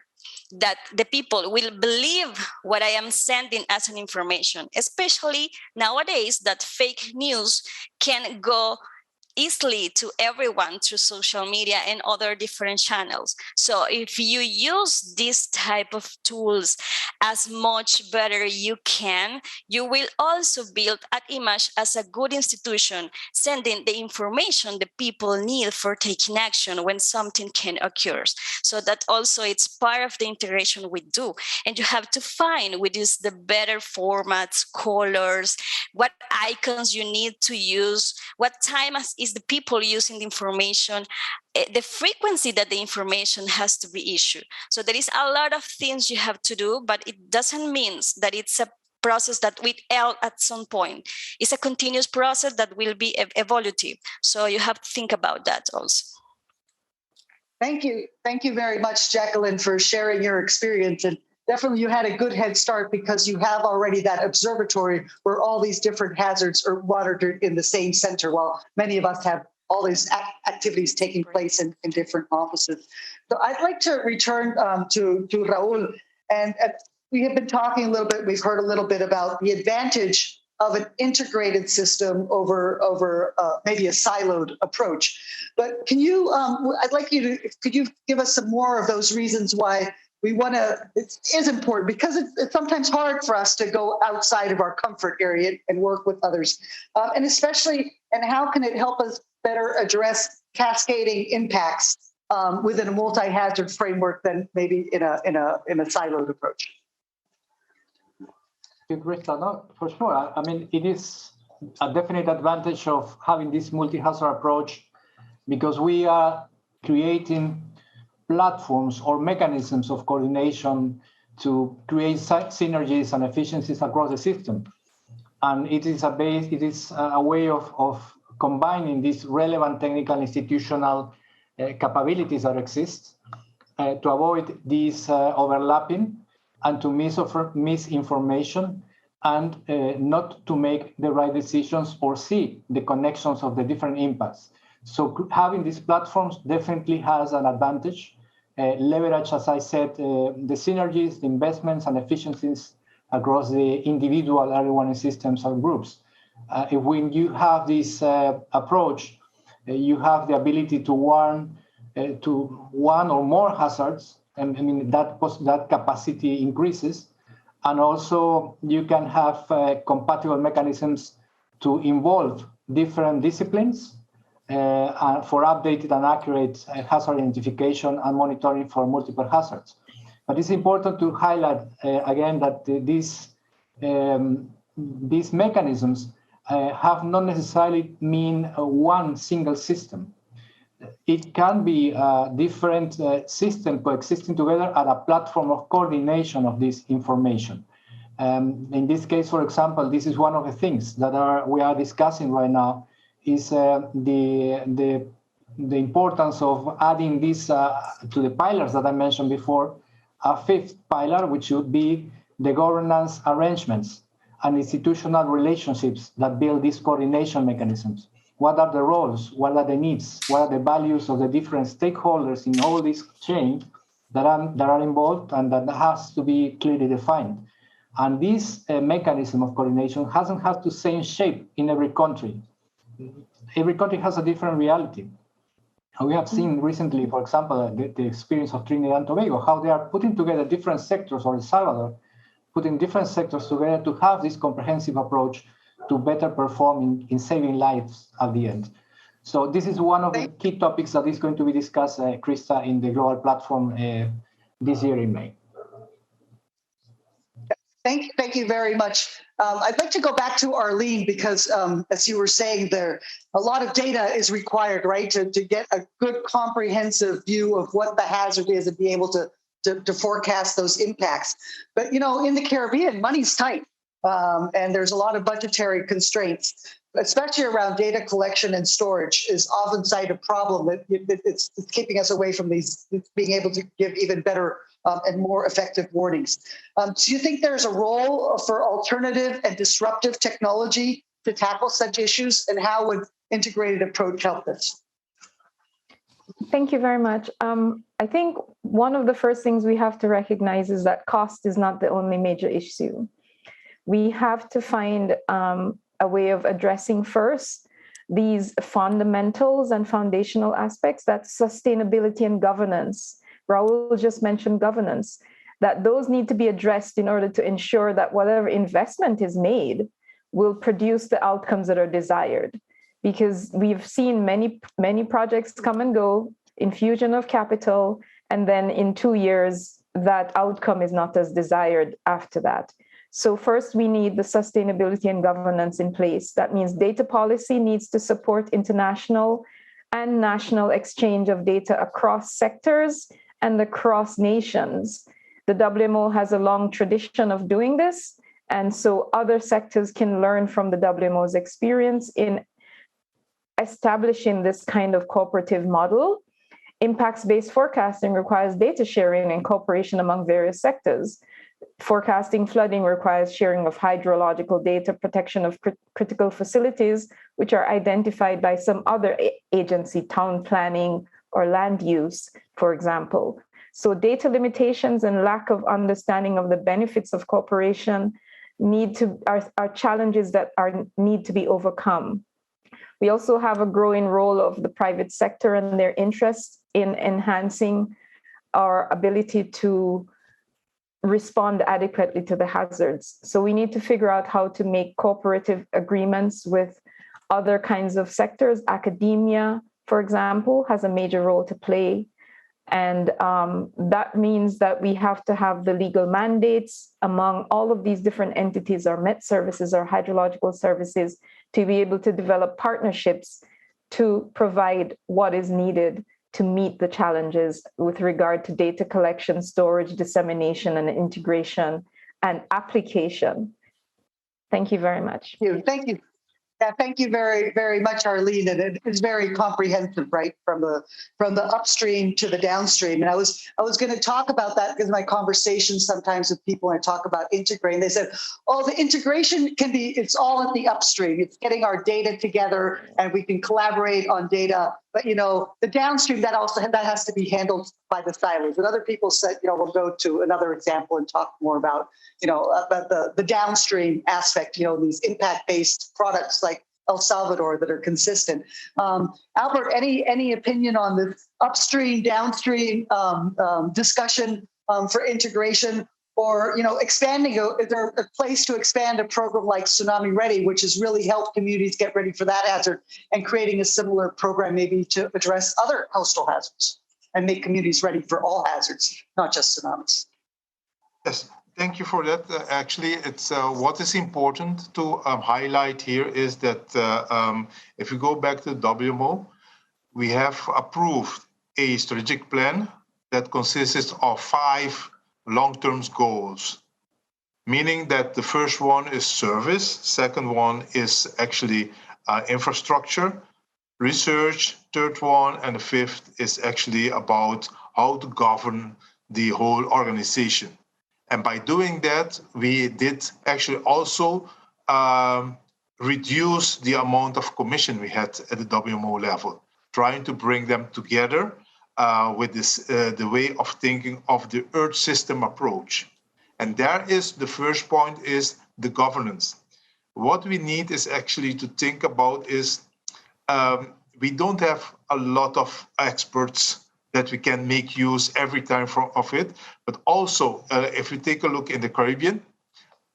that the people will believe what I am sending as an information, especially nowadays that fake news can go easily to everyone through social media and other different channels. So if you use this type of tools as much better you can, you will also build an image as a good institution, sending the information the people need for taking action when something can occur. So that also it's part of the integration we do. And you have to find which is the better formats, colors, what icons you need to use, what time is the people using the information, the frequency that the information has to be issued. So there is a lot of things you have to do, but it doesn't mean that it's a process that will end at some point. It's a continuous process that will be evolutive. So you have to think about that also. Thank you. Thank you very much, Jacqueline, for sharing your experience. And definitely you had a good head start because you have already that observatory where all these different hazards are monitored in the same center, while many of us have all these activities taking place in different offices. So I'd like to return to Raul. And we have been talking a little bit, we've heard a little bit about the advantage of an integrated system over maybe a siloed approach. But can you, I'd like you to, could you give us some more of those reasons why we want to, it is important because it's sometimes hard for us to go outside of our comfort area and work with others. And especially, and how can it help us better address cascading impacts within a multi-hazard framework than maybe in a siloed approach? No, for sure. I mean, it is a definite advantage of having this multi-hazard approach because we are creating platforms or mechanisms of coordination to create synergies and efficiencies across the system. And it is a way of combining these relevant technical institutional capabilities that exist to avoid these overlapping and to misinformation and not to make the right decisions or see the connections of the different impacts. So having these platforms definitely has an advantage. Leverage, as I said, the synergies, the investments and efficiencies across the individual early warning systems and groups. When you have this approach, you have the ability to warn to one or more hazards. And I mean, that capacity increases. And also you can have compatible mechanisms to involve different disciplines for updated and accurate hazard identification and monitoring for multiple hazards. But it's important to highlight again that these mechanisms have not necessarily mean one single system. It can be different systems coexisting together at a platform of coordination of this information. In this case, for example, this is one of the things that we are discussing right now, is the importance of adding this to the pillars that I mentioned before, a fifth pillar, which would be the governance arrangements and institutional relationships that build these coordination mechanisms. What are the roles? What are the needs? What are the values of the different stakeholders in all this chain that are involved, and that has to be clearly defined. And this mechanism of coordination hasn't had the same shape in every country. Every country has a different reality. And we have seen recently, for example, the experience of Trinidad and Tobago, how they are putting together different sectors, or El Salvador, putting different sectors together to have this comprehensive approach to better perform in saving lives at the end. So this is one of the key topics that is going to be discussed, Krista, in the global platform this year in May. Thank you very much. I'd like to go back to Arlene because, as you were saying, there a lot of data is required, right, to get a good comprehensive view of what the hazard is and be able to forecast those impacts. But, you know, in the Caribbean, money's tight, and there's a lot of budgetary constraints, especially around data collection and storage is often cited a problem that it's keeping us away from these, being able to give even better and more effective warnings. Do you think there's a role for alternative and disruptive technology to tackle such issues, and how would integrated approach help this? Thank you very much. I think one of the first things we have to recognize is that cost is not the only major issue. We have to find a way of addressing first these fundamentals and foundational aspects, that's sustainability and governance. Raul just mentioned governance, that those need to be addressed in order to ensure that whatever investment is made will produce the outcomes that are desired. Because we've seen many projects come and go, infusion of capital, and then in 2 years, that outcome is not as desired after that. So first, we need the sustainability and governance in place. That means data policy needs to support international and national exchange of data across sectors and across nations. The WMO has a long tradition of doing this, and so other sectors can learn from the WMO's experience in establishing this kind of cooperative model. Impacts-based forecasting requires data sharing and cooperation among various sectors. Forecasting flooding requires sharing of hydrological data, protection of critical facilities, which are identified by some other agency, town planning or land use, for example. So data limitations and lack of understanding of the benefits of cooperation are challenges that need to be overcome. We also have a growing role of the private sector and their interest in enhancing our ability to respond adequately to the hazards. So we need to figure out how to make cooperative agreements with other kinds of sectors. Academia, for example, has a major role to play. And that means that we have to have the legal mandates among all of these different entities, our Met services, our hydrological services, to be able to develop partnerships to provide what is needed to meet the challenges with regard to data collection, storage, dissemination, and integration and application. Thank you very much. Thank you. Yeah, thank you very, very much, Arlene. And it is very comprehensive, right, from the upstream to the downstream. And I was going to talk about that because my conversations sometimes with people when I talk about integrating, they said, "Oh, the integration it's all at the upstream. It's getting our data together, and we can collaborate on data. But the downstream that has to be handled by the silos." And other people said, we'll go to another example and talk more about the downstream aspect, these impact-based products like El Salvador that are consistent. Albert, any opinion on the upstream, downstream discussion for integration, or expanding? Is there a place to expand a program like Tsunami Ready, which has really helped communities get ready for that hazard, and creating a similar program maybe to address other coastal hazards and make communities ready for all hazards, not just tsunamis? Yes, Thank you for that. Actually, it's what is important to highlight here is that if we go back to WMO, we have approved a strategic plan that consists of 5 long-term goals, meaning that the first one is service, second one is actually infrastructure, research, third one, and the fifth is actually about how to govern the whole organization. And by doing that, we did actually also reduce the amount of commission we had at the WMO level, trying to bring them together with this the way of thinking of the Earth system approach. And there is the first point is the governance. What we need is actually to think about is we don't have a lot of experts that we can make use every time of it. But also, if we take a look in the Caribbean,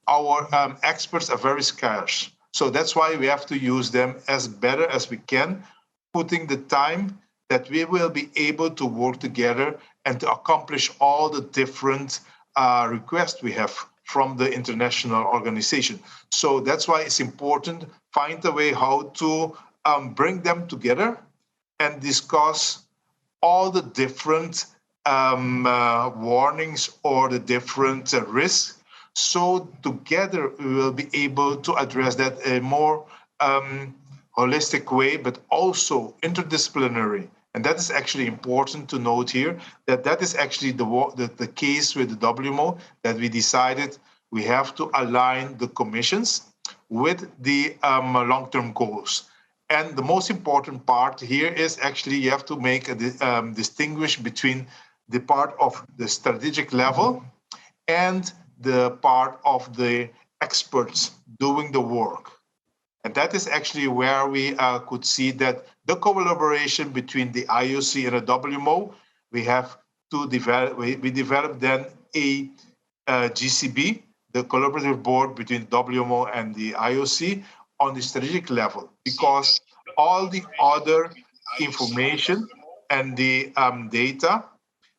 our experts are very scarce. So that's why we have to use them as better as we can, putting the time that we will be able to work together and to accomplish all the different requests we have from the international organization. So that's why it's important to find a way how to bring them together and discuss all the different warnings or the different risks. So together we will be able to address that in a more holistic way, but also interdisciplinary. And that is actually important to note here, that that is actually the case with the WMO, that we decided we have to align the commissions with the long-term goals. And the most important part here is actually you have to make a distinguish between the part of the strategic level and the part of the experts doing the work. And that is actually where we could see that the collaboration between the IOC and the WMO, we have to develop, we developed then a GCB, the collaborative board between WMO and the IOC, on the strategic level, because all the other information and the data,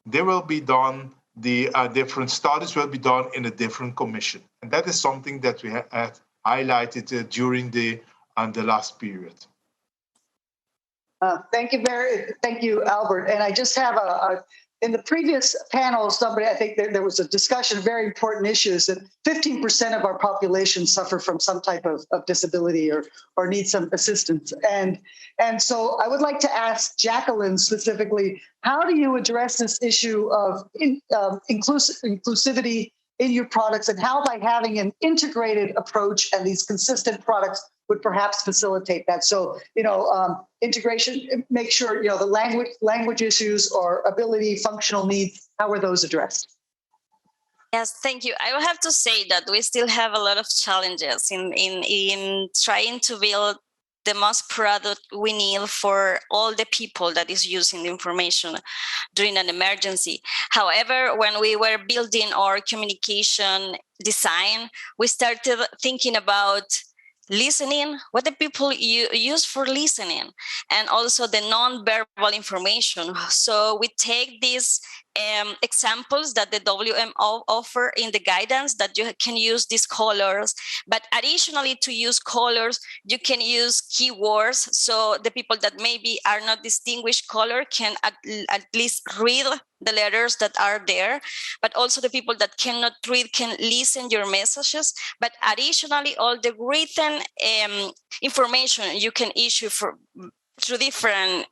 they will be done, the different studies will be done in a different commission. And that is something that we had highlighted during the last period. Thank you, Albert. And I just have in the previous panel, I think there was a discussion of very important issues that 15% of our population suffer from some type of disability or need some assistance. And so I would like to ask Jacqueline specifically, how do you address this issue of inclusivity in your products, and how by having an integrated approach and these consistent products would perhaps facilitate that? So, integration, make sure, the language issues or ability, functional needs, how are those addressed? Yes, thank you. I will have to say that we still have a lot of challenges in trying to build the most product we need for all the people that is using the information during an emergency. However, when we were building our communication design, we started thinking about listening, what the people use for listening, and also the non-verbal information. So we take these examples that the WMO offer in the guidance, that you can use these colors, but additionally to use colors, you can use keywords, so the people that maybe are not distinguished color can at least read the letters that are there, but also the people that cannot read can listen your messages. But additionally, all the written information you can issue through different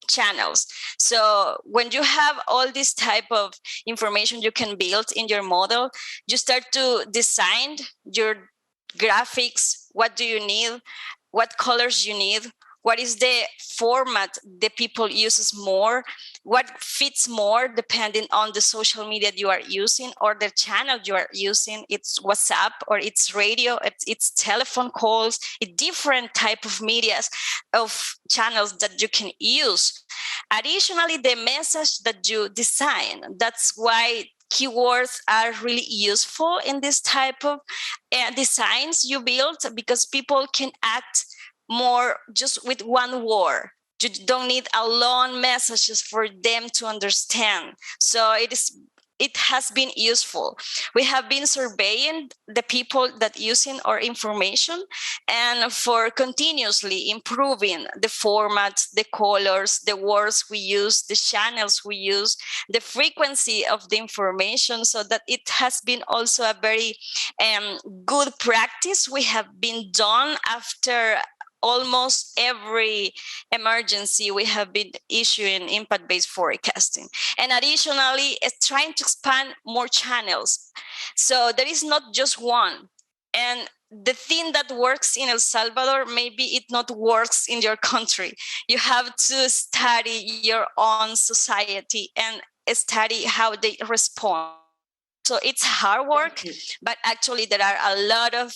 channels. So when you have all this type of information you can build in your model, you start to design your graphics. What do you need? What colors you need? What is the format the people uses more? What fits more depending on the social media you are using or the channel you are using? It's WhatsApp or it's radio, it's telephone calls, it's different type of medias of channels that you can use. Additionally, the message that you design, that's why keywords are really useful in this type of designs you build, because people can act more just with one word. You don't need a long messages for them to understand. So it is it has been useful. We have been surveying the people that using our information and for continuously improving the formats, the colors, the words we use, the channels we use, the frequency of the information, so that it has been also a very good practice we have been done after almost every emergency we have been issuing impact-based forecasting. And additionally, it's trying to expand more channels. So there is not just one. And the thing that works in El Salvador, maybe it not works in your country. You have to study your own society and study how they respond. So it's hard work, but actually there are a lot of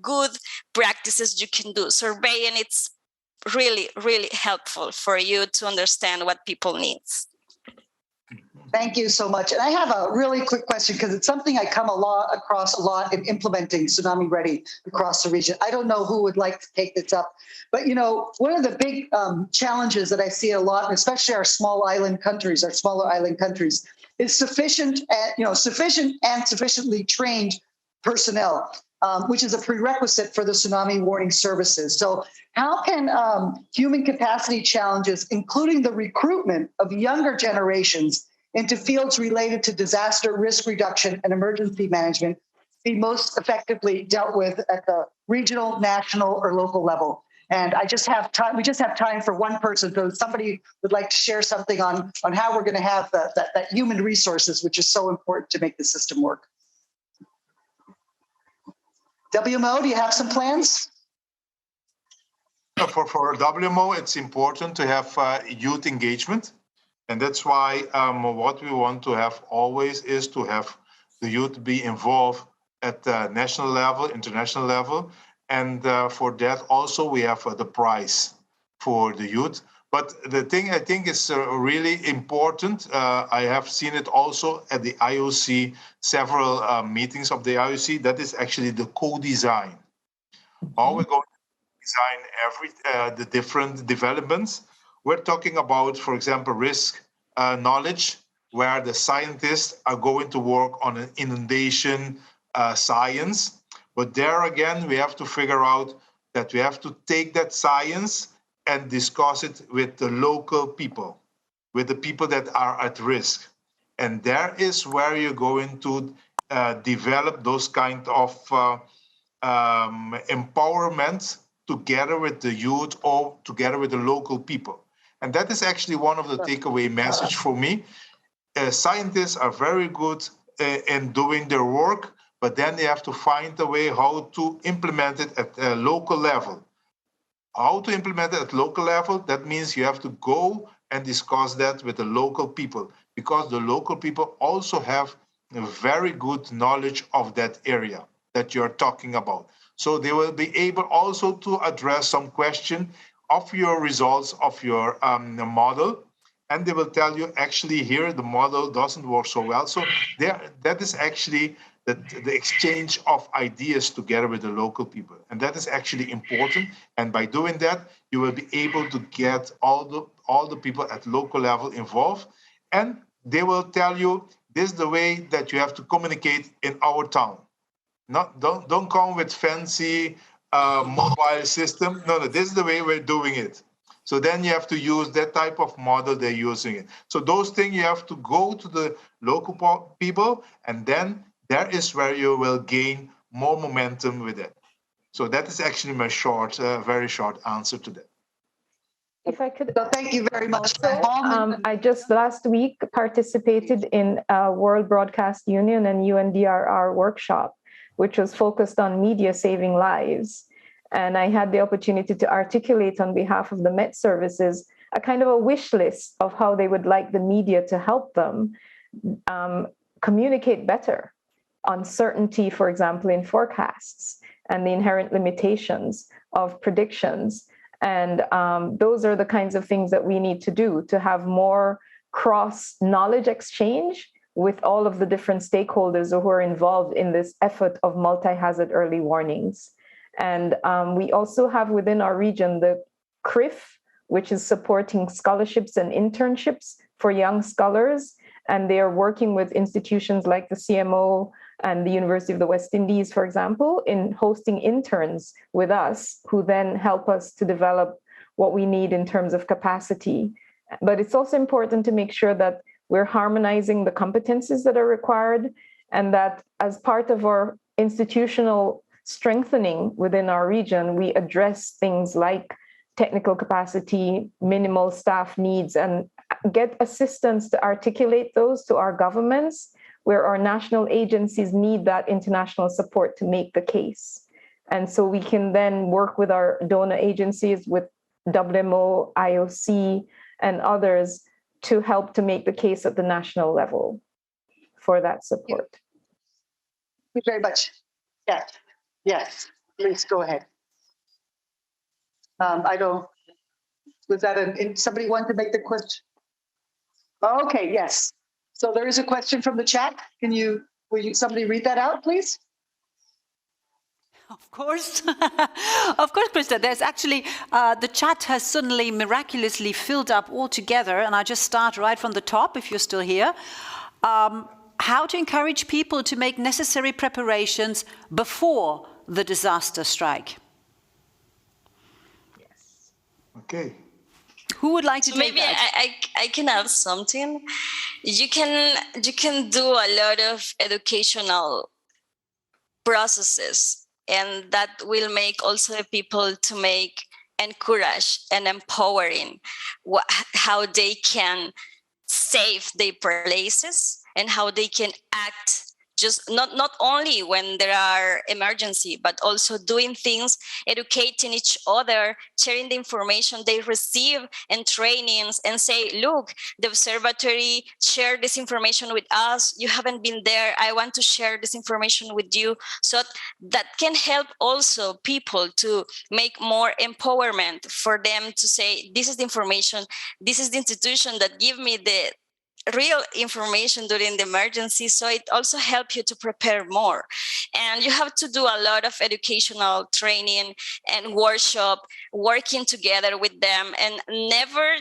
good practices you can do. Surveying, it's really, really helpful for you to understand what people need. Thank you so much. And I have a really quick question because it's something I come across a lot in implementing Tsunami Ready across the region. I don't know who would like to take this up, but one of the big challenges that I see a lot, and especially our smaller island countries, is sufficient and sufficiently trained personnel, which is a prerequisite for the tsunami warning services. So how can human capacity challenges, including the recruitment of younger generations into fields related to disaster risk reduction and emergency management, be most effectively dealt with at the regional, national, or local level? And I just have time. We just have time for one person. So somebody would like to share something on how we're going to have that human resources, which is so important to make the system work. WMO, do you have some plans? For WMO, it's important to have youth engagement. And that's why what we want to have always is to have the youth be involved at the national level, international level. And for that also we have the prize for the youth. But the thing I think is really important, I have seen it also at the IOC, several meetings of the IOC, that is actually the co-design. How we're going to design the different developments. We're talking about, for example, risk knowledge, where the scientists are going to work on an inundation science. But there again, we have to figure out that we have to take that science and discuss it with the local people, with the people that are at risk. And there is where you're going to develop those kind of empowerment together with the youth or together with the local people. And that is actually one of the takeaway message for me. Scientists are very good in doing their work, but then they have to find a way how to implement it at a local level. How to implement it at local level, that means you have to go and discuss that with the local people, because the local people also have a very good knowledge of that area that you're talking about. So they will be able also to address some question of your results of your model, and they will tell you, actually here the model doesn't work so well. So that is actually the exchange of ideas together with the local people. And that is actually important. And by doing that, you will be able to get all the people at local level involved. And they will tell you, this is the way that you have to communicate in our town. Don't come with fancy mobile system. No, this is the way we're doing it. So then you have to use that type of model they're using it. So those things, you have to go to the local people, and then there is where you will gain more momentum with it. So that is actually my very short answer to that. If I could, thank you very much. I just last week participated in a World Broadcast Union and UNDRR workshop, which was focused on media saving lives. And I had the opportunity to articulate on behalf of the Met Services a kind of a wish list of how they would like the media to help them communicate better. Uncertainty, for example, in forecasts and the inherent limitations of predictions. And those are the kinds of things that we need to do to have more cross-knowledge exchange with all of the different stakeholders who are involved in this effort of multi-hazard early warnings. And we also have within our region the CRIF, which is supporting scholarships and internships for young scholars. And they are working with institutions like the CMO and the University of the West Indies, for example, in hosting interns with us who then help us to develop what we need in terms of capacity. But it's also important to make sure that we're harmonizing the competencies that are required, and that as part of our institutional strengthening within our region, we address things like technical capacity, minimal staff needs, and get assistance to articulate those to our governments where our national agencies need that international support to make the case. And so we can then work with our donor agencies, with WMO, IOC, and others to help to make the case at the national level for that support. Thank you very much. Yes, yes, please go ahead. Was that somebody wanted to make the question? Okay, yes. So there is a question from the chat. Will somebody read that out, please? Of course. Of course, Krista. There's actually, the chat has suddenly miraculously filled up altogether, and I just start right from the top, if you're still here. How to encourage people to make necessary preparations before the disaster strike. Yes. Okay. Who would like to take maybe that? I can add something. You can do a lot of educational processes, and that will make also the people to make encourage and empowering how they can save their places and how they can act, just not only when there are emergency, but also doing things, educating each other, sharing the information they receive and trainings, and say, look, the observatory shared this information with us. You haven't been there. I want to share this information with you. So that can help also people to make more empowerment for them to say, this is the information, this is the institution that give me the real information during the emergency. So it also helps you to prepare more. And you have to do a lot of educational training and workshop, working together with them, and never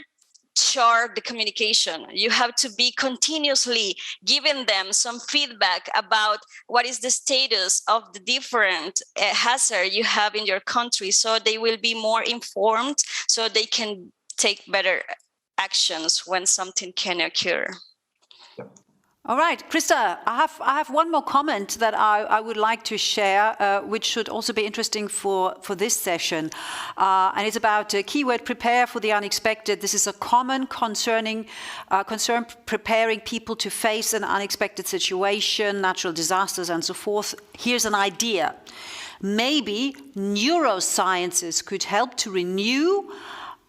short the communication. You have to be continuously giving them some feedback about what is the status of the different hazard you have in your country, so they will be more informed, so they can take better actions when something can occur. All right, Krista, I have one more comment that I would like to share, which should also be interesting for this session. And it's about keyword prepare for the unexpected. This is a common concern preparing people to face an unexpected situation, natural disasters, and so forth. Here's an idea. Maybe neurosciences could help to renew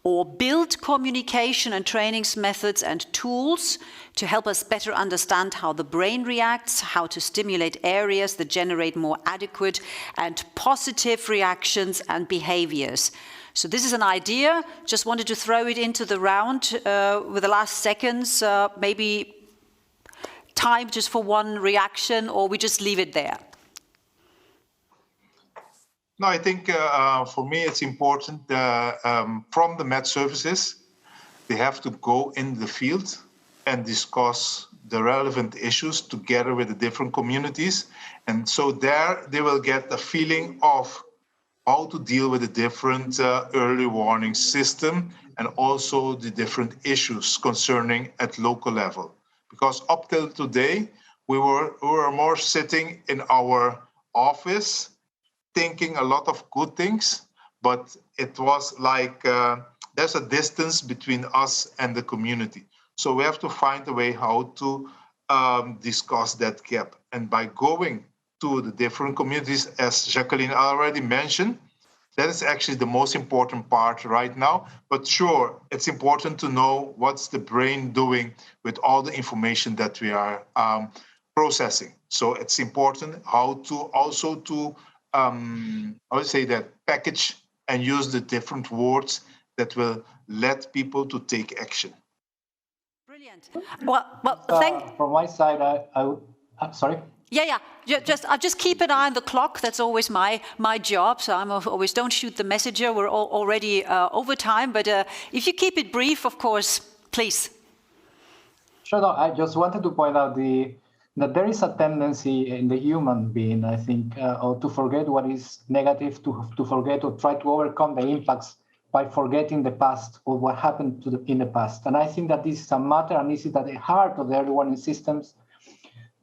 or build communication and trainings methods and tools to help us better understand how the brain reacts, how to stimulate areas that generate more adequate and positive reactions and behaviors. So this is an idea. Just wanted to throw it into the round with the last seconds, maybe time just for one reaction, or we just leave it there. No, I think for me it's important from the Met Services, they have to go in the field and discuss the relevant issues together with the different communities. And so there they will get a feeling of how to deal with the different early warning system and also the different issues concerning at local level. Because up till today, we were more sitting in our office thinking a lot of good things, but it was like there's a distance between us and the community. So we have to find a way how to discuss that gap. And by going to the different communities, as Jacqueline already mentioned, that is actually the most important part right now. But sure, it's important to know what's the brain doing with all the information that we are processing. So it's important how to also to I would say that package and use the different words that will let people to take action. Brilliant. Well, from my side, I'm sorry. Yeah. I just keep an eye on the clock. That's always my job. So I'm always don't shoot the messenger. We're already over time. But if you keep it brief, of course, please. Sure. No, I just wanted to point out that there is a tendency in the human being, I think, or to forget what is negative, to forget or try to overcome the impacts by forgetting the past or what happened in the past. And I think that this is a matter, and this is at the heart of the early warning systems,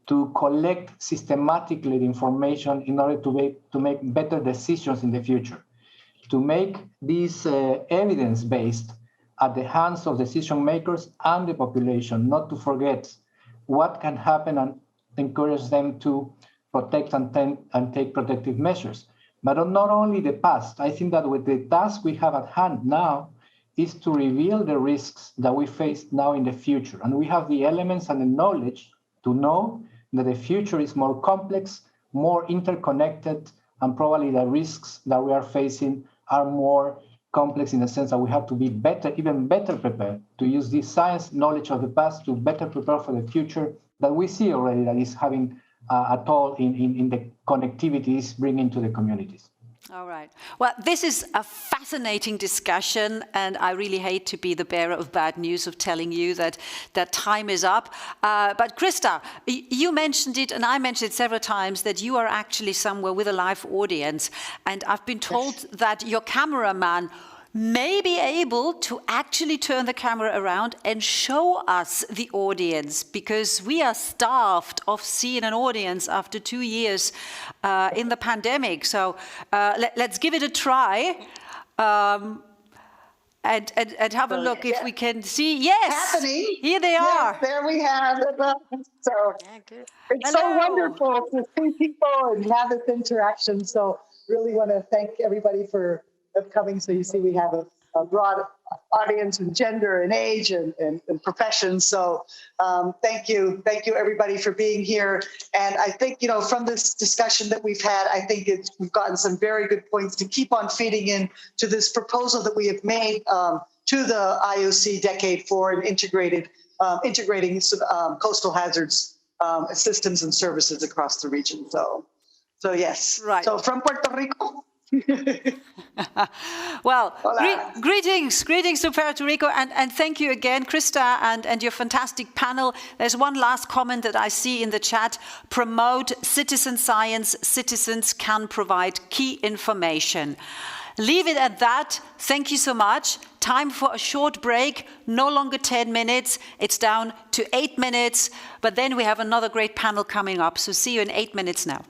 to collect systematically the information in order to make better decisions in the future, to make this evidence-based at the hands of decision makers and the population, not to forget what can happen and encourage them to protect and take protective measures. But not only the past, I think that with the task we have at hand now is to reveal the risks that we face now in the future. And we have the elements and the knowledge to know that the future is more complex, more interconnected, and probably the risks that we are facing are more complex in the sense that we have to be better, even better prepared to use this science knowledge of the past to better prepare for the future that we see already that is having a toll in the connectivity it's bringing to the communities. All right. Well, this is a fascinating discussion, and I really hate to be the bearer of bad news of telling you that time is up. But Krista, you mentioned it, and I mentioned it several times, that you are actually somewhere with a live audience. And I've been told that your cameraman may be able to actually turn the camera around and show us the audience, because we are starved of seeing an audience after 2 years in the pandemic. So let's give it a try and have a look if we can see. Yes, happening. Here they are. Yes, there we have it. So it's so wonderful to see people and have this interaction. So really want to thank everybody for coming. So you see we have a broad audience in gender and age and profession. So thank you everybody for being here. And I think, from this discussion that we've had, I think we've gotten some very good points to keep on feeding in to this proposal that we have made to the IOC Decade 4 and integrating coastal hazards systems and services across the region. So yes. Right. So from Puerto Rico. Well, greetings to Puerto Rico, and thank you again, Krista, and your fantastic panel. There's one last comment that I see in the chat: promote citizen science. Citizens can provide key information. Leave it at that. Thank you so much. Time for a short break, no longer 10 minutes. It's down to 8 minutes, but then we have another great panel coming up. So see you in 8 minutes now.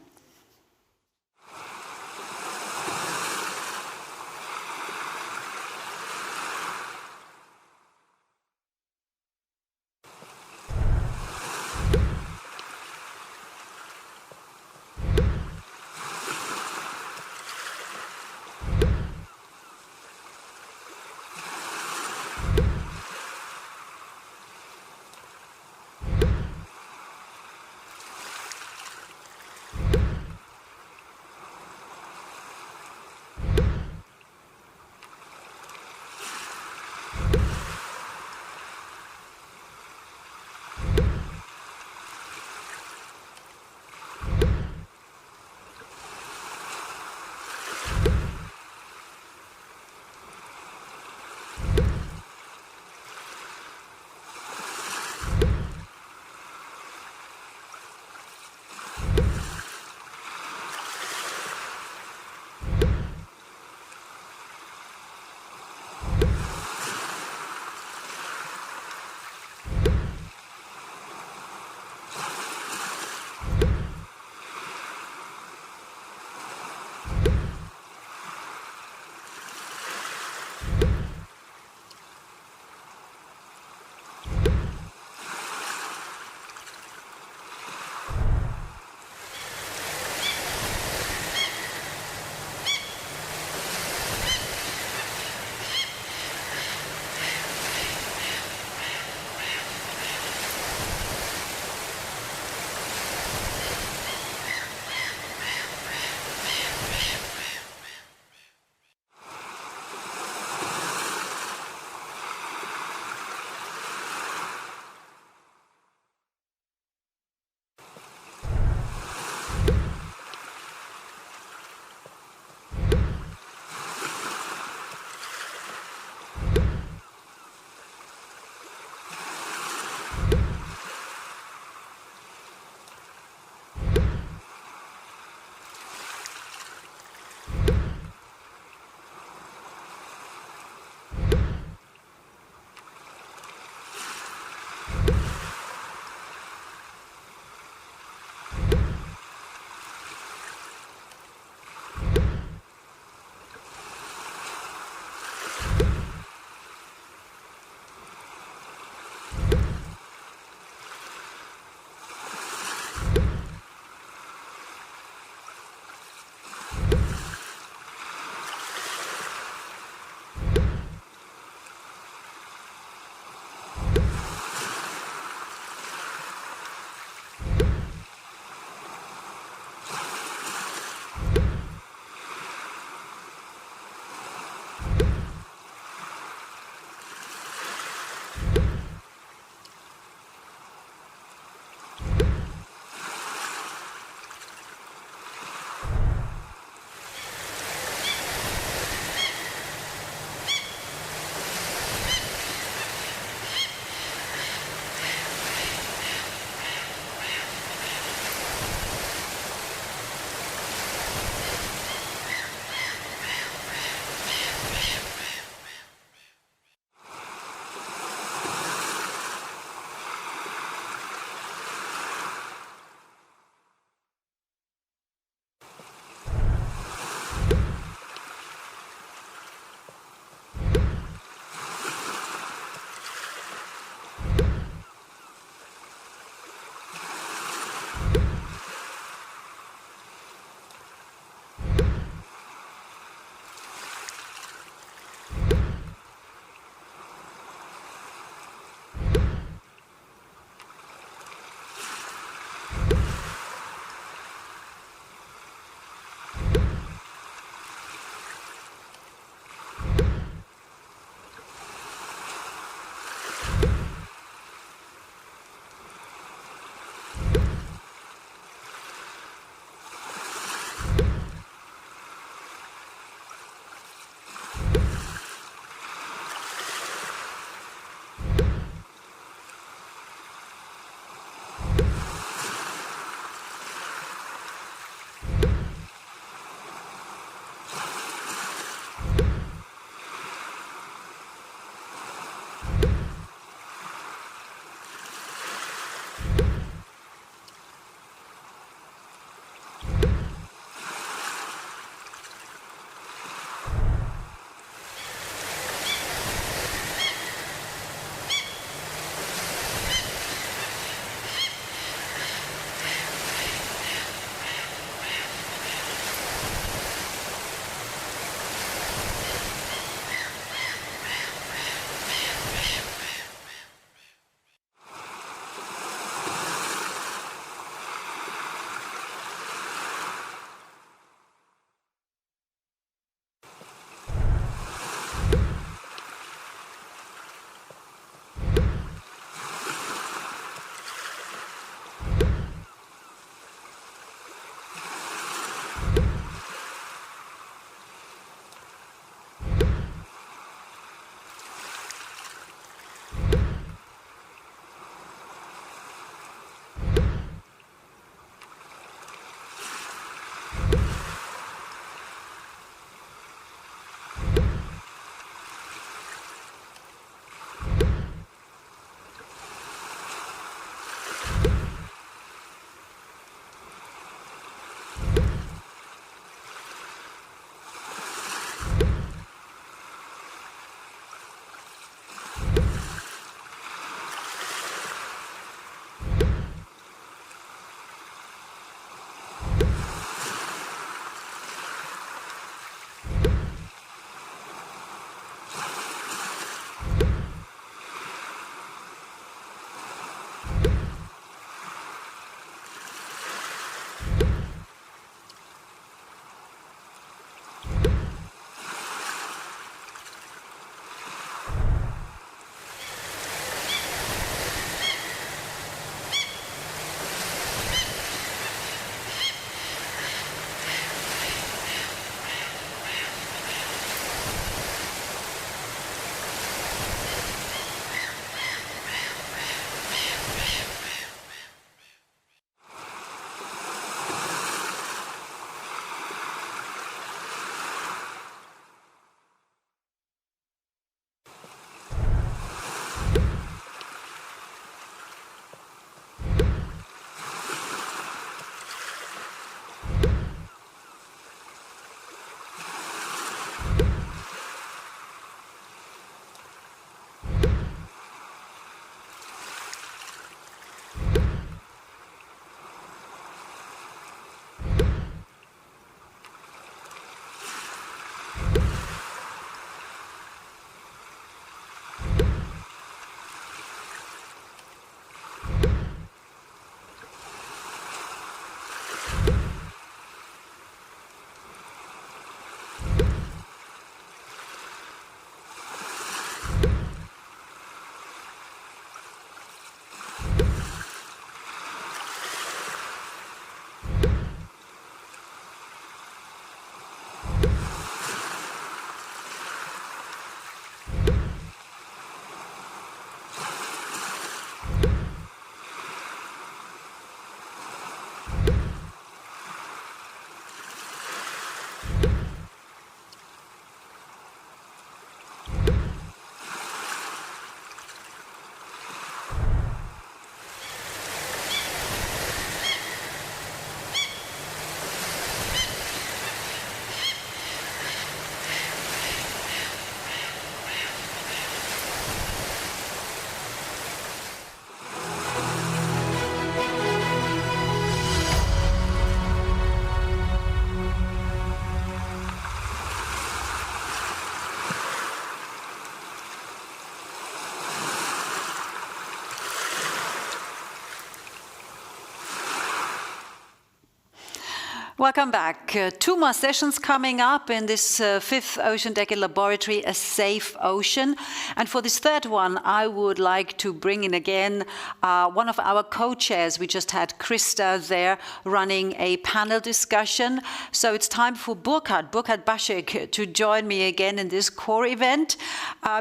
Welcome back. Two more sessions coming up in this fifth Ocean Decade Laboratory, A Safe Ocean. And for this third one, I would like to bring in again one of our co-chairs. We just had Krista there running a panel discussion. So it's time for Burkhard Baschek to join me again in this core event,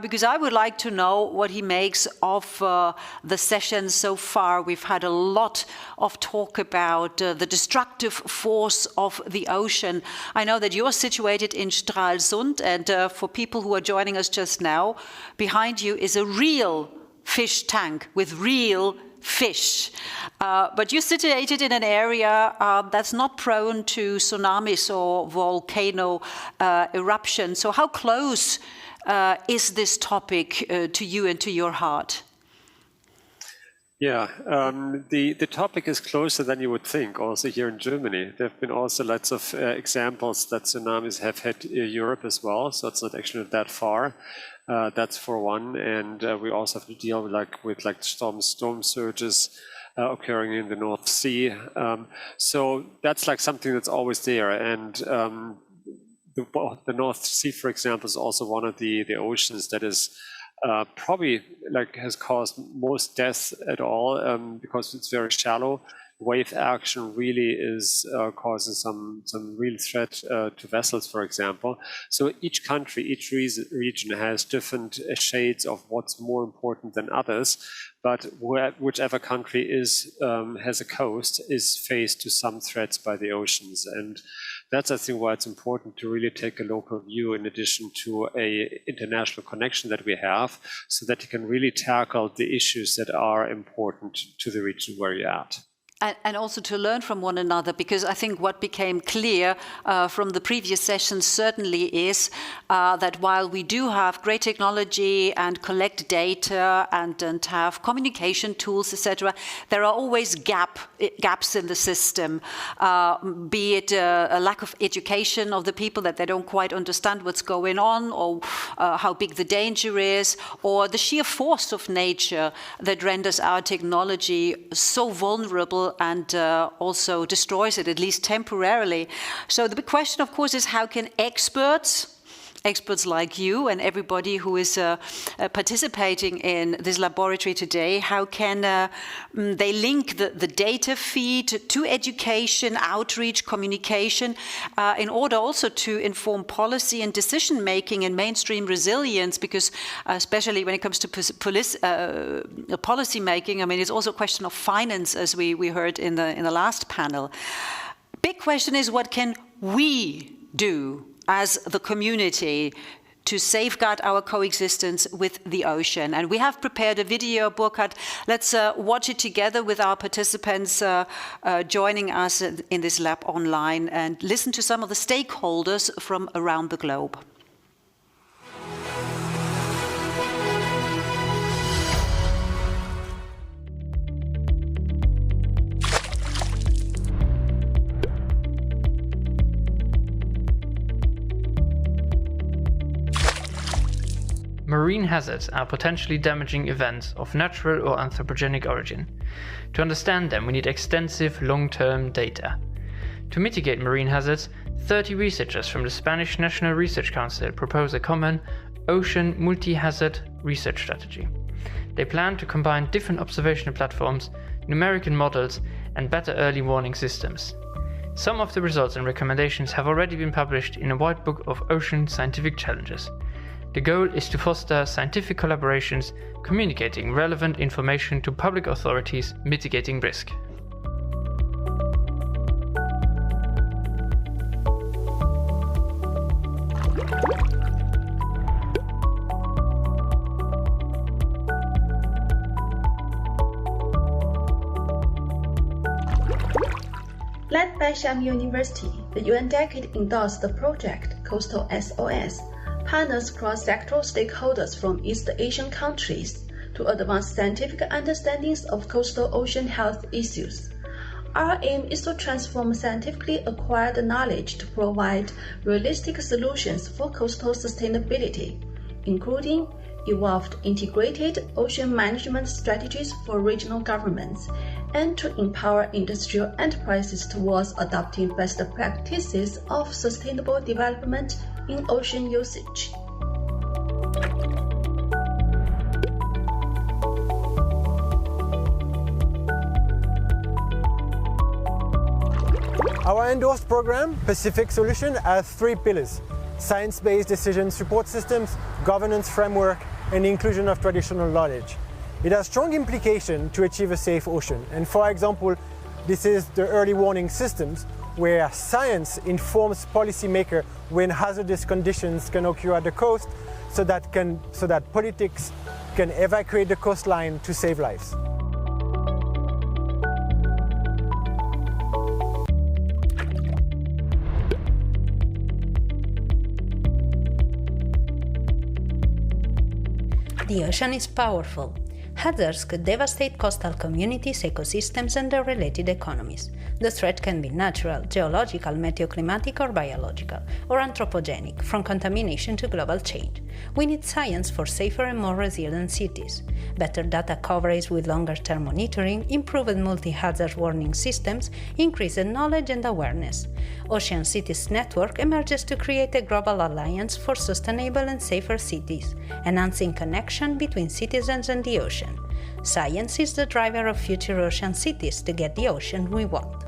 because I would like to know what he makes of the sessions so far. We've had a lot of talk about the destructive force of the ocean. I know that you're situated in Stralsund, and for people who are joining us just now, behind you is a real fish tank with real fish. But you're situated in an area that's not prone to tsunamis or volcano eruption. So how close is this topic to you and to your heart? Yeah, the topic is closer than you would think, also here in Germany. There have been also lots of examples that tsunamis have hit Europe as well, so it's not actually that far. That's for one, and we also have to deal with storm surges occurring in the North Sea. So that's like something that's always there, and the North Sea, for example, is also one of the oceans that is probably has caused most deaths at all because it's very shallow. Wave action really is causing some real threat to vessels, for example. So each country, each region has different shades of what's more important than others. But whichever country has a coast is faced to some threats by the oceans. And that's, I think, why it's important to really take a local view in addition to an international connection that we have, so that you can really tackle the issues that are important to the region where you're at. And also to learn from one another, because I think what became clear from the previous sessions certainly is that while we do have great technology and collect data and have communication tools, etc., there are always gaps in the system, be it a lack of education of the people, that they don't quite understand what's going on, or how big the danger is, or the sheer force of nature that renders our technology so vulnerable and also destroys it, at least temporarily. So the big question, of course, is how can experts like you and everybody who is participating in this laboratory today, how can they link the data feed to education, outreach, communication, in order also to inform policy and decision making and mainstream resilience, because especially when it comes to policy making, I mean, it's also a question of finance, as we heard in the last panel. Big question is, what can we do as the community to safeguard our coexistence with the ocean? And we have prepared a video, Burkhard. Let's watch it together with our participants joining us in this lab online, and listen to some of the stakeholders from around the globe. Marine hazards are potentially damaging events of natural or anthropogenic origin. To understand them, we need extensive long-term data. To mitigate marine hazards, 30 researchers from the Spanish National Research Council propose a common ocean multi-hazard research strategy. They plan to combine different observational platforms, numerical models, and better early warning systems. Some of the results and recommendations have already been published in a white book of ocean scientific challenges. The goal is to foster scientific collaborations, communicating relevant information to public authorities, mitigating risk. Led by Xiamen University, the UN Decade endorsed the project Coastal SOS, partners cross-sectoral stakeholders from East Asian countries to advance scientific understandings of coastal ocean health issues. Our aim is to transform scientifically acquired knowledge to provide realistic solutions for coastal sustainability, including evolved integrated ocean management strategies for regional governments, and to empower industrial enterprises towards adopting best practices of sustainable development in ocean usage. Our endorsed program, Pacific Solution, has 3 pillars: science-based decision support systems, governance framework, and inclusion of traditional knowledge. It has strong implication to achieve a safe ocean. And for example, this is the early warning systems where science informs policymakers when hazardous conditions can occur at the coast so that politics can evacuate the coastline to save lives. The ocean is powerful. Hazards could devastate coastal communities, ecosystems, and their related economies. The threat can be natural, geological, meteoclimatic, or biological, or anthropogenic, from contamination to global change. We need science for safer and more resilient cities. Better data coverage with longer-term monitoring, improved multi-hazard warning systems, increased knowledge and awareness. Ocean Cities Network emerges to create a global alliance for sustainable and safer cities, enhancing connection between citizens and the ocean. Science is the driver of future ocean cities to get the ocean we want.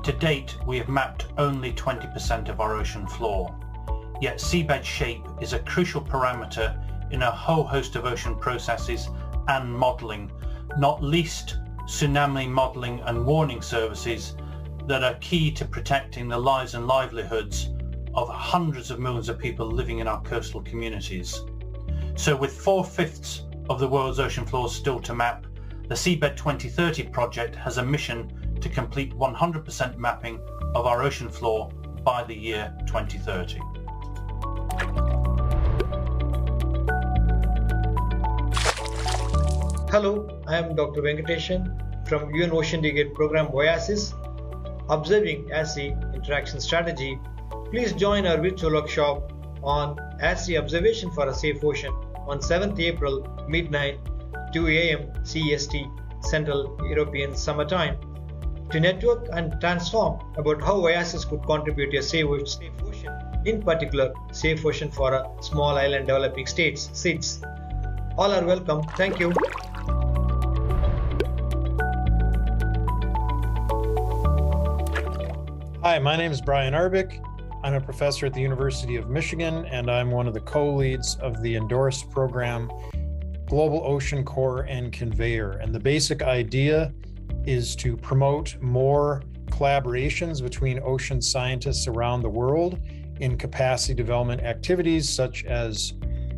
To date, we have mapped only 20% of our ocean floor. Yet seabed shape is a crucial parameter in a whole host of ocean processes and modelling, not least tsunami modelling and warning services that are key to protecting the lives and livelihoods of hundreds of millions of people living in our coastal communities. So with 4/5 of the world's ocean floor still to map, the Seabed 2030 project has a mission to complete 100% mapping of our ocean floor by the year 2030. Hello, I am Dr. Venkateshan from UN Ocean Decade Program OASIS, observing ASSI Interaction Strategy. Please join our virtual workshop on ASSI Observation for a Safe Ocean on 7th April, midnight, 2 a.m. CEST, Central European Summer Time, to network and transform about how OASIS could contribute to a safe ocean, in particular, safe ocean for a small island developing states, SIDS. All are welcome. Thank you. Hi, my name is Brian Arbick. I'm a professor at the University of Michigan, and I'm one of the co-leads of the endorsed program, Global Ocean Core and Conveyor. And the basic idea is to promote more collaborations between ocean scientists around the world in capacity development activities such as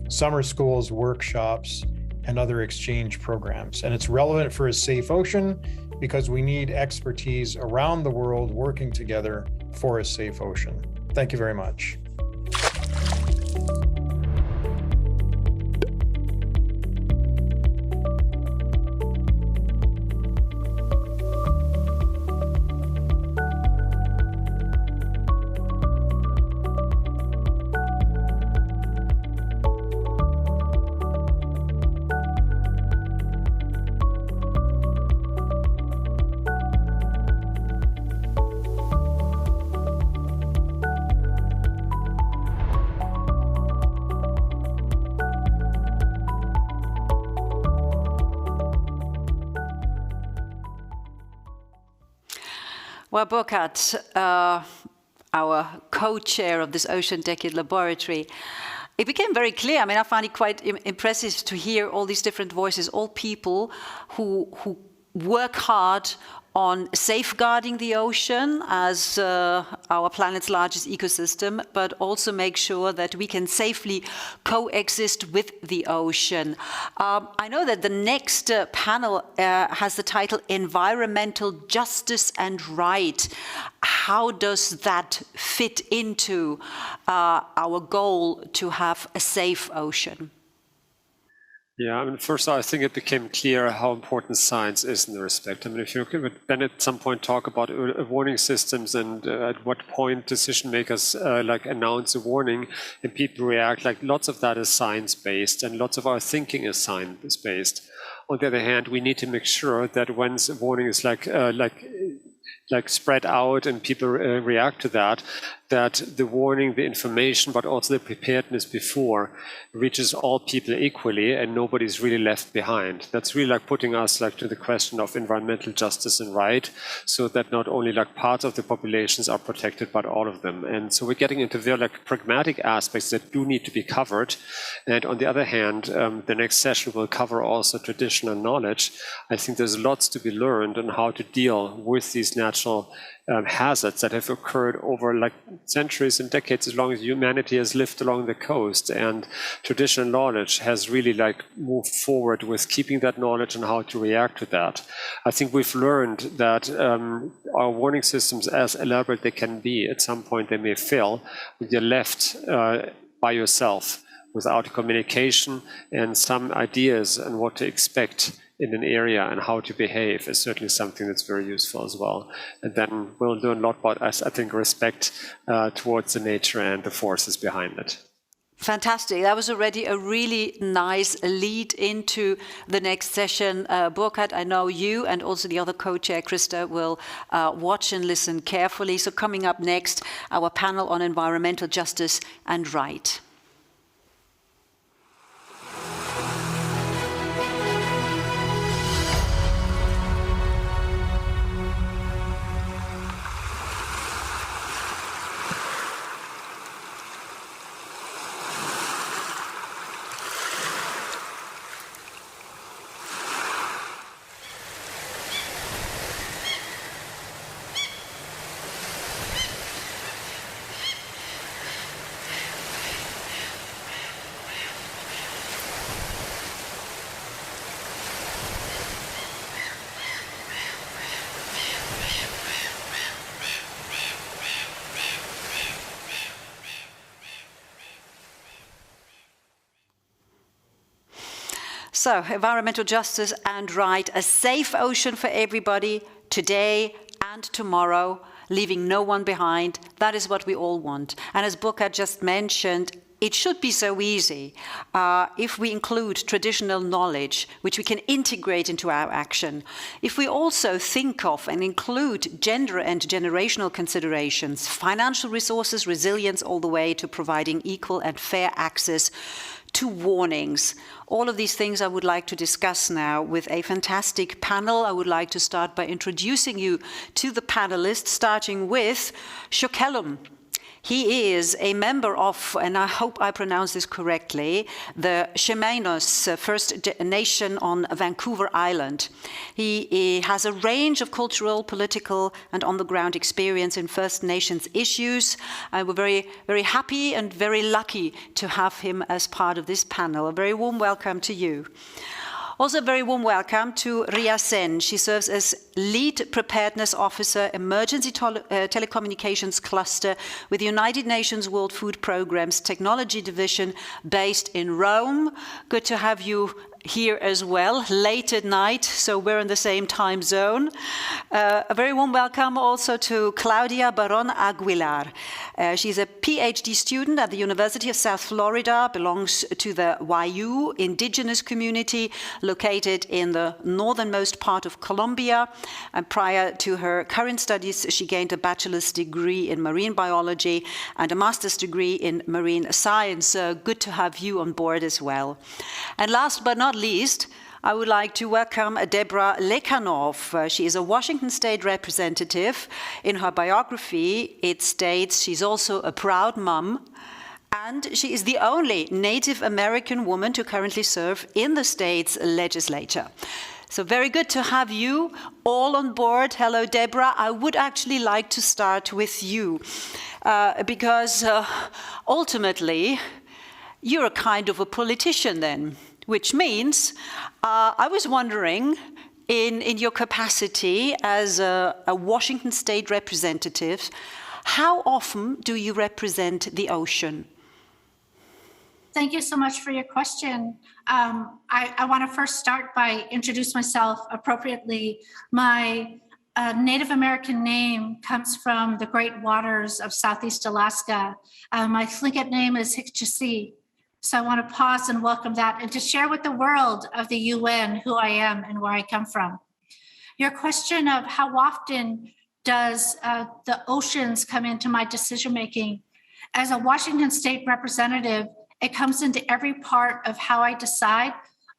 summer schools, workshops, and other exchange programs. And it's relevant for a safe ocean because we need expertise around the world working together for a safe ocean. Thank you very much. Well, Burkhard, our co-chair of this Ocean Decade Laboratory, it became very clear. I mean, I found it quite impressive to hear all these different voices, all people who work hard on safeguarding the ocean as our planet's largest ecosystem, but also make sure that we can safely coexist with the ocean. I know that the next panel has the title Environmental Justice and Right. How does that fit into our goal to have a safe ocean? Yeah, I mean, first I think it became clear how important science is in the respect. I mean, if you could then at some point talk about warning systems and at what point decision makers like announce a warning and people react, like lots of that is science-based and lots of our thinking is science-based. On the other hand, we need to make sure that when a warning is like spread out and people react to that, that the warning, the information, but also the preparedness before reaches all people equally and nobody's really left behind. That's really like putting us like to the question of environmental justice and right, so that not only like parts of the populations are protected, but all of them. And so we're getting into very like pragmatic aspects that do need to be covered. And on the other hand, the next session will cover also traditional knowledge. I think there's lots to be learned on how to deal with these natural hazards that have occurred over like centuries and decades, as long as humanity has lived along the coast, and traditional knowledge has really like moved forward with keeping that knowledge and how to react to that. I think we've learned that our warning systems, as elaborate they can be, at some point they may fail when you're left by yourself without communication and some ideas on what to expect in an area and how to behave is certainly something that's very useful as well. And then we'll learn a lot about, I think, respect towards the nature and the forces behind it. Fantastic. That was already a really nice lead into the next session. Burkhard, I know you and also the other co-chair, Krista, will watch and listen carefully. So coming up next, our panel on environmental justice and right. So, environmental justice and right, a safe ocean for everybody, today and tomorrow, leaving no one behind. That is what we all want. And as Burkhard just mentioned, it should be so easy if we include traditional knowledge, which we can integrate into our action. If we also think of and include gender and generational considerations, financial resources, resilience, all the way to providing equal and fair access to warnings. All of these things I would like to discuss now with a fantastic panel. I would like to start by introducing you to the panelists, starting with Shokellum. He is a member of, and I hope I pronounce this correctly, the Chemanos First Nation on Vancouver Island. He has a range of cultural, political, and on-the-ground experience in First Nations issues. We're very, very happy and very lucky to have him as part of this panel. A very warm welcome to you. Also, a very warm welcome to Ria Sen. She serves as Lead Preparedness Officer, Emergency Telecommunications Cluster with the United Nations World Food Programme's Technology Division based in Rome. Good to have you here as well, late at night, so we're in the same time zone. A very warm welcome also to Claudia Baron Aguilar. She's a PhD student at the University of South Florida, belongs to the Wayuu indigenous community located in the northernmost part of Colombia. And prior to her current studies, she gained a bachelor's degree in marine biology and a master's degree in marine science. Good to have you on board as well. And last but not least, I would like to welcome Deborah Lekhanov. She is a Washington State representative. In her biography, it states she's also a proud mom, and she is the only Native American woman to currently serve in the state's legislature. So very good to have you all on board. Hello, Deborah. I would actually like to start with you because ultimately, you're a kind of a politician then. Which means, I was wondering, in your capacity as a Washington State representative, how often do you represent the ocean? Thank you so much for your question. I want to first start by introduce myself appropriately. My Native American name comes from the great waters of Southeast Alaska. My Tlingit name is Hikchasi. So I want to pause and welcome that and to share with the world of the UN who I am and where I come from. Your question of how often does the oceans come into my decision-making? As a Washington State representative, it comes into every part of how I decide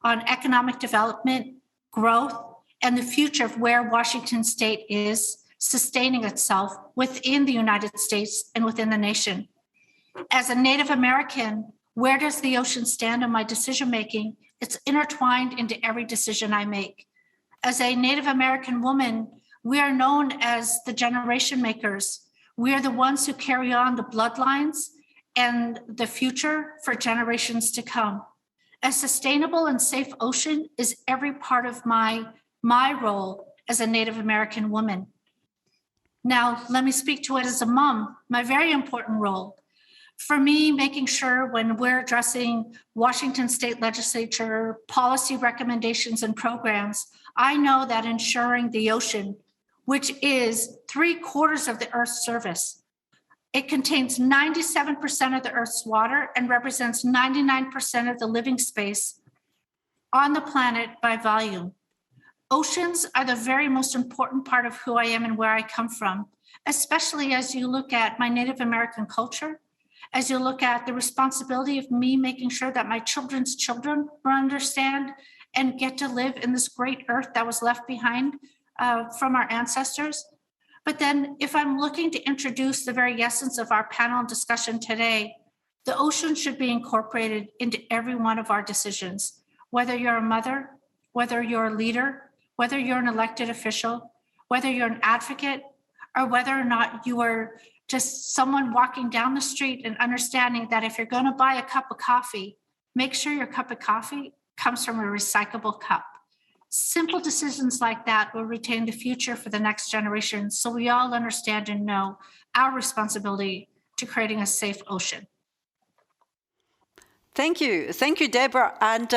on economic development, growth, and the future of where Washington State is sustaining itself within the United States and within the nation. As a Native American, where does the ocean stand in my decision-making? It's intertwined into every decision I make. As a Native American woman, we are known as the generation makers. We are the ones who carry on the bloodlines and the future for generations to come. A sustainable and safe ocean is every part of my role as a Native American woman. Now, let me speak to it as a mom, my very important role. For me, making sure when we're addressing Washington State Legislature policy recommendations and programs, I know that ensuring the ocean, which is 3/4 of the Earth's surface, it contains 97% of the Earth's water and represents 99% of the living space on the planet by volume. Oceans are the very most important part of who I am and where I come from, especially as you look at my Native American culture, as you look at the responsibility of me making sure that my children's children will understand and get to live in this great earth that was left behind from our ancestors. But then if I'm looking to introduce the very essence of our panel discussion today, the ocean should be incorporated into every one of our decisions, whether you're a mother, whether you're a leader, whether you're an elected official, whether you're an advocate, or whether or not you are just someone walking down the street and understanding that if you're going to buy a cup of coffee, make sure your cup of coffee comes from a recyclable cup. Simple decisions like that will retain the future for the next generation, so we all understand and know our responsibility to creating a safe ocean. Thank you, Deborah. And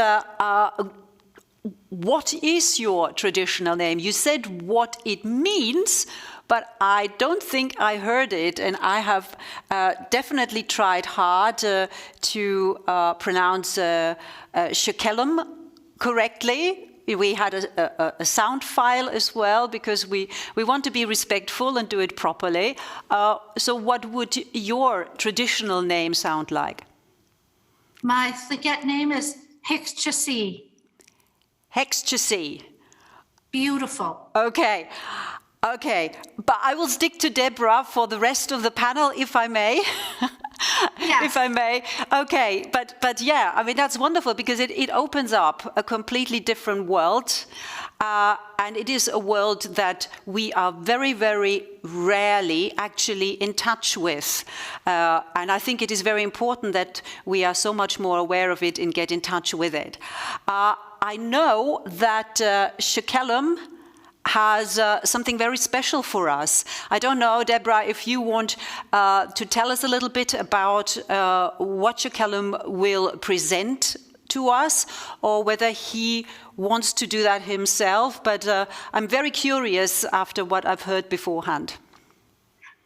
what is your traditional name? You said what it means, but I don't think I heard it, and I have definitely tried hard to pronounce Shekelem correctly. We had a sound file as well, because we want to be respectful and do it properly. So what would your traditional name sound like? My Tlingit name is Hikchasi. Hikchasi. Beautiful. Okay, but I will stick to Deborah for the rest of the panel, if I may. Yes. If I may. Okay, but yeah, I mean, that's wonderful, because it opens up a completely different world. And it is a world that we are very, very rarely actually in touch with. And I think it is very important that we are so much more aware of it and get in touch with it. I know that Shekelem has something very special for us. I don't know, Deborah, if you want to tell us a little bit about what Shekelem will present to us, or whether he wants to do that himself, but I'm very curious after what I've heard beforehand.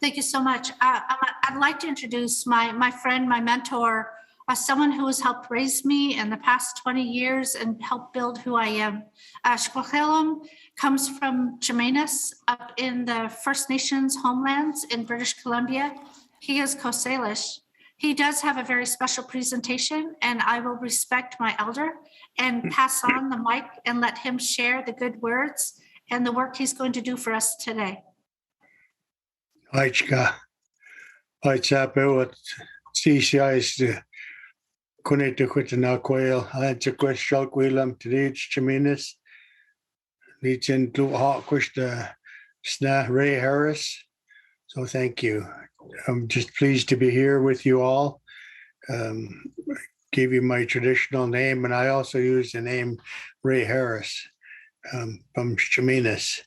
Thank you so much. I'd like to introduce my friend, my mentor, someone who has helped raise me in the past 20 years and helped build who I am. Shekelem comes from Jimenez up in the First Nations homelands in British Columbia. He is Coast Salish. He does have a very special presentation, and I will respect my elder and pass on the mic and let him share the good words and the work he's going to do for us today. Aichka, Aichapewat, CCI's Kunita Kutana Quail, Aichakwas Shalkwilam to reach Jimenez. Lichin Blue Hawk the Sna Ray Harris. So thank you. I'm just pleased to be here with you all. Give you my traditional name, and I also use the name Ray Harris from Jimenez.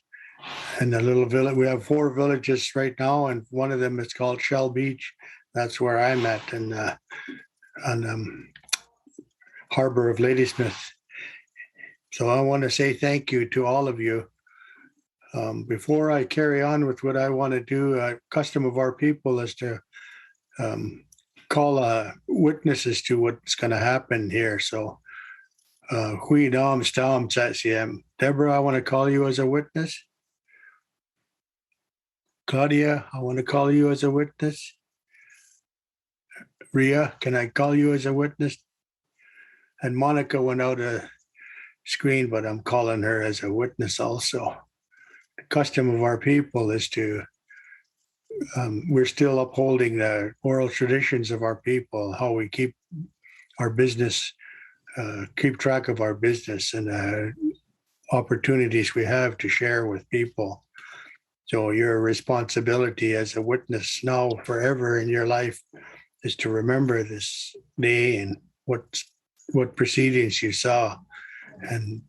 And the little village, we have 4 villages right now, and one of them is called Shell Beach. That's where I'm at. And harbor of Ladysmith. So I want to say thank you to all of you. Before I carry on with what I want to do, a custom of our people is to call witnesses to what's going to happen here. So, Hui Dom Stom Tsatsiem. Deborah, I want to call you as a witness. Claudia, I want to call you as a witness. Ria, can I call you as a witness? And Monica went out a screen, but I'm calling her as a witness also. The custom of our people is to, we're still upholding the oral traditions of our people, how we keep our business, keep track of our business and opportunities we have to share with people. So your responsibility as a witness now forever in your life is to remember this day and what proceedings you saw. And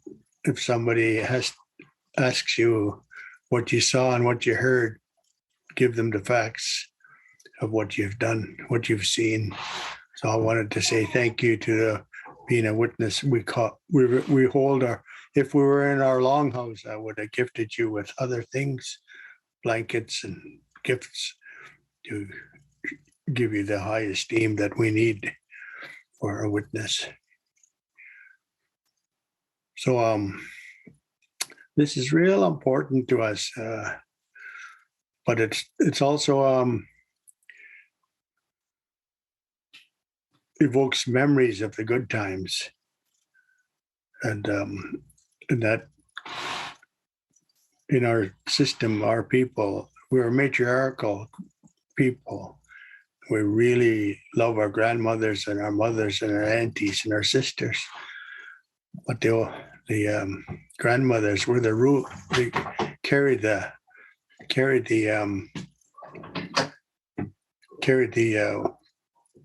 if somebody asks you what you saw and what you heard, give them the facts of what you've done, what you've seen. So I wanted to say thank you to being a witness. We hold our, if we were in our longhouse, I would have gifted you with other things, blankets and gifts to give you the high esteem that we need for a witness. So this is real important to us, but it's also evokes memories of the good times, and that in our system, our people, we're a matriarchal people. We really love our grandmothers and our mothers and our aunties and our sisters. But the grandmothers were the root. They carried the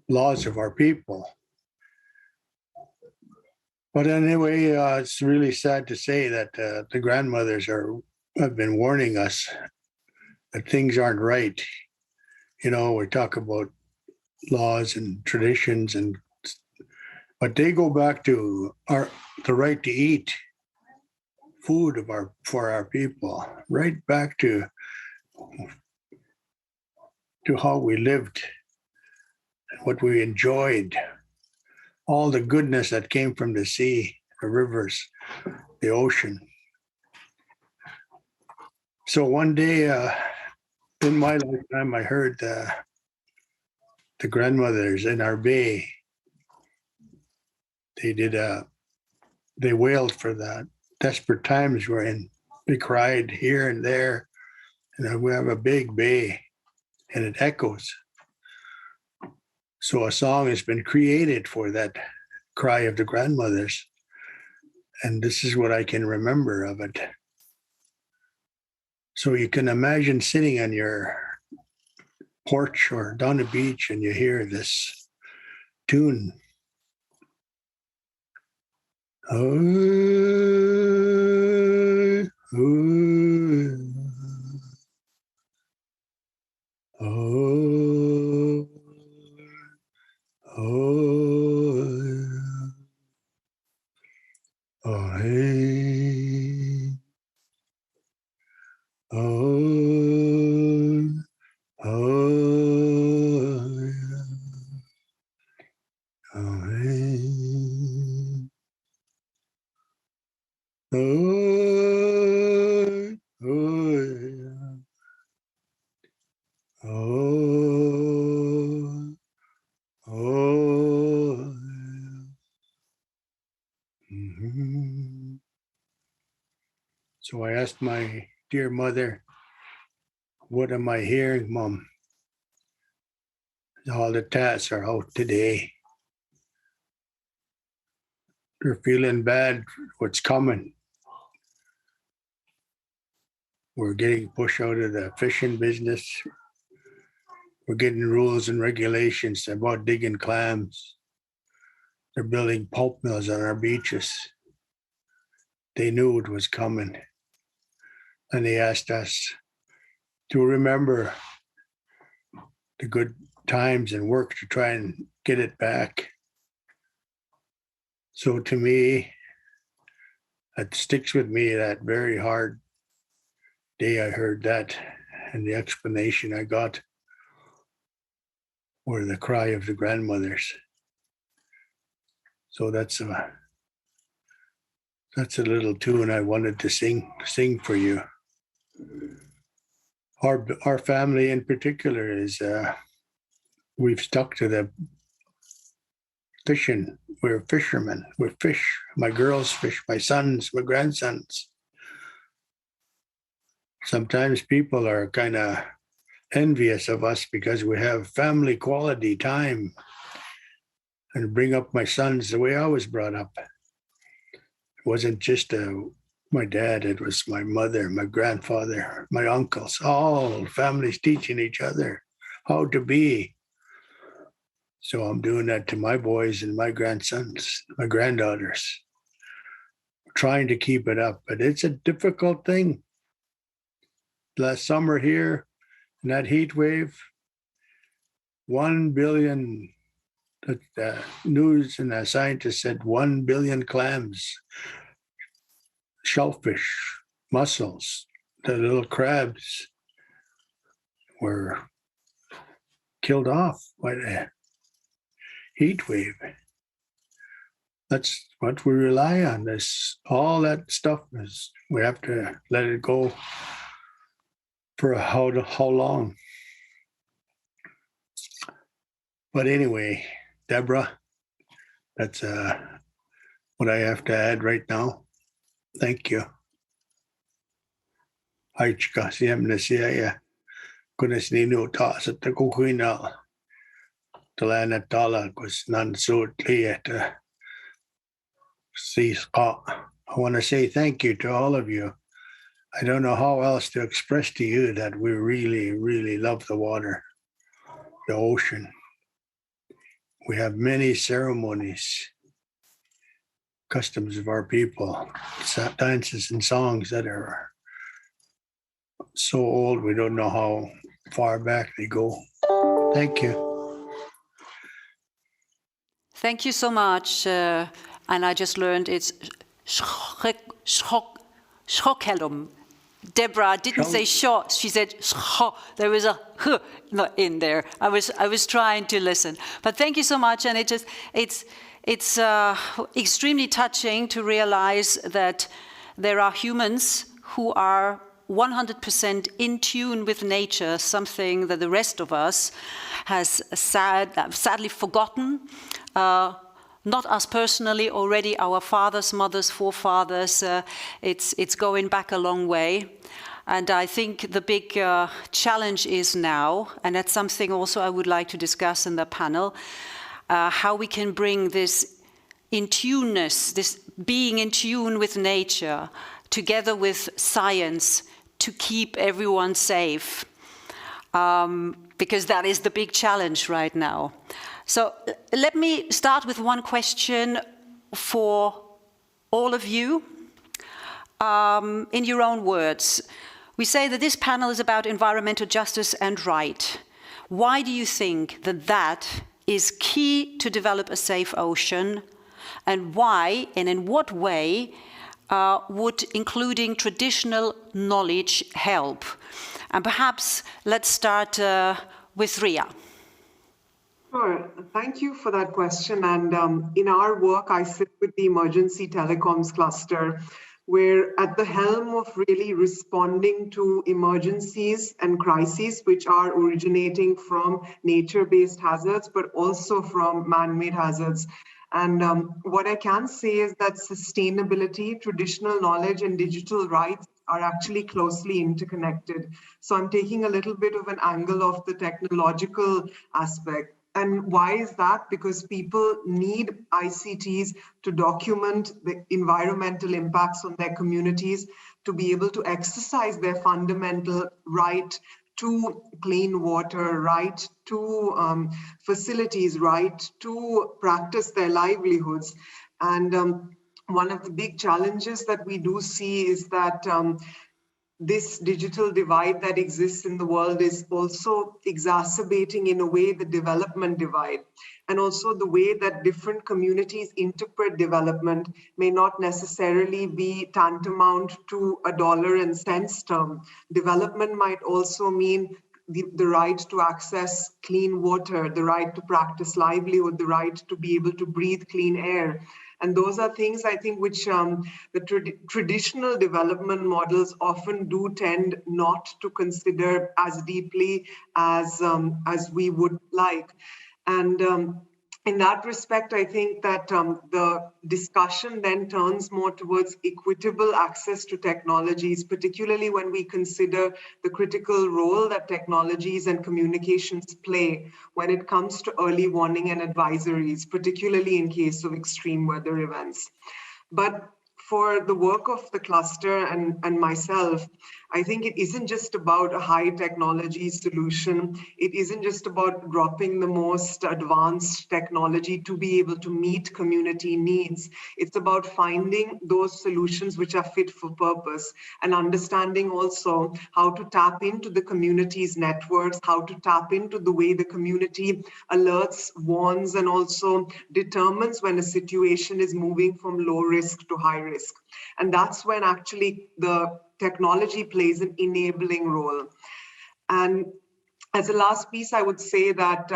laws of our people. But anyway, it's really sad to say that the grandmothers have been warning us that things aren't right. You know, we talk about laws and traditions, but they go back to the right to eat food for our people, right back to how we lived, what we enjoyed, all the goodness that came from the sea, the rivers, the ocean. So one day in my lifetime, I heard the grandmothers in our bay, they wailed for that desperate times we're in. They cried here and there, and we have a big bay, and it echoes. So a song has been created for that cry of the grandmothers, and this is what I can remember of it. So you can imagine sitting on your porch or down the beach and you hear this tune. Oh, oh, oh, oh, oh, hey, oh, oh, oh, hey. Oh, oh, oh, oh. Mm-hmm. So I asked my dear mother, what am I hearing, Mom? All the tats are out today. They're feeling bad, what's coming. We're getting pushed out of the fishing business. We're getting rules and regulations about digging clams. They're building pulp mills on our beaches. They knew it was coming. And they asked us to remember the good times and work to try and get it back. So to me, it sticks with me that very hard day I heard that, and the explanation I got were the cry of the grandmothers. So that's a little tune I wanted to sing for you. Our family in particular is we've stuck to the fishing. We're fishermen. We fish. My girls fish. My sons, my grandsons. Sometimes people are kind of envious of us because we have family quality time, and bring up my sons the way I was brought up. It wasn't just my dad, it was my mother, my grandfather, my uncles, all families teaching each other how to be. So I'm doing that to my boys and my grandsons, my granddaughters, trying to keep it up, but it's a difficult thing. Last summer here, in that heat wave, 1 billion, the news and the scientists said 1 billion clams, shellfish, mussels, the little crabs were killed off by the heat wave. That's what we rely on. This, all that stuff is, we have to let it go for how long. But anyway, Deborah, that's what I have to add right now. Thank you. Aichka siemne siya kunis nino ta sa takukuina talana tala kus nan so clear see. I want to say thank you to all of you. I don't know how else to express to you that we really, really love the water, the ocean. We have many ceremonies, customs of our people, dances and songs that are so old we don't know how far back they go. Thank you. Thank you so much. And I just learned it's Schokkelum. Deborah didn't say shot, she said shok. There was a h in there. I was trying to listen. But thank you so much, and it's extremely touching to realize that there are humans who are 100% in tune with nature, something that the rest of us has sadly forgotten. Not us personally, already our fathers, mothers, forefathers, it's going back a long way. And I think the big challenge is now, and that's something also I would like to discuss in the panel, how we can bring this in-tuneness, this being in tune with nature, together with science, to keep everyone safe. Because that is the big challenge right now. So let me start with one question for all of you. In your own words, we say that this panel is about environmental justice and right. Why do you think that that is key to develop a safe ocean? And why, and in what way, would including traditional knowledge help? And perhaps let's start with Ria. Sure. Thank you for that question. And in our work, I sit with the Emergency Telecoms Cluster. We're at the helm of really responding to emergencies and crises, which are originating from nature-based hazards, but also from man-made hazards. And what I can say is that sustainability, traditional knowledge, and digital rights are actually closely interconnected. So I'm taking a little bit of an angle of the technological aspect. And why is that? Because people need ICTs to document the environmental impacts on their communities, to be able to exercise their fundamental right to clean water, right to facilities, right to practice their livelihoods. And one of the big challenges that we do see is that this digital divide that exists in the world is also exacerbating, in a way, the development divide, and also the way that different communities interpret development may not necessarily be tantamount to a dollar and cents term. Development might also mean the right to access clean water, the right to practice livelihood, the right to be able to breathe clean air. And those are things, I think, which the traditional development models often do tend not to consider as deeply as we would like. And in that respect, I think that the discussion then turns more towards equitable access to technologies, particularly when we consider the critical role that technologies and communications play when it comes to early warning and advisories, particularly in case of extreme weather events. But for the work of the cluster and myself, I think it isn't just about a high technology solution. It isn't just about dropping the most advanced technology to be able to meet community needs. It's about finding those solutions which are fit for purpose and understanding also how to tap into the community's networks, how to tap into the way the community alerts, warns, and also determines when a situation is moving from low risk to high risk. And that's when actually the technology plays an enabling role. And as a last piece, I would say that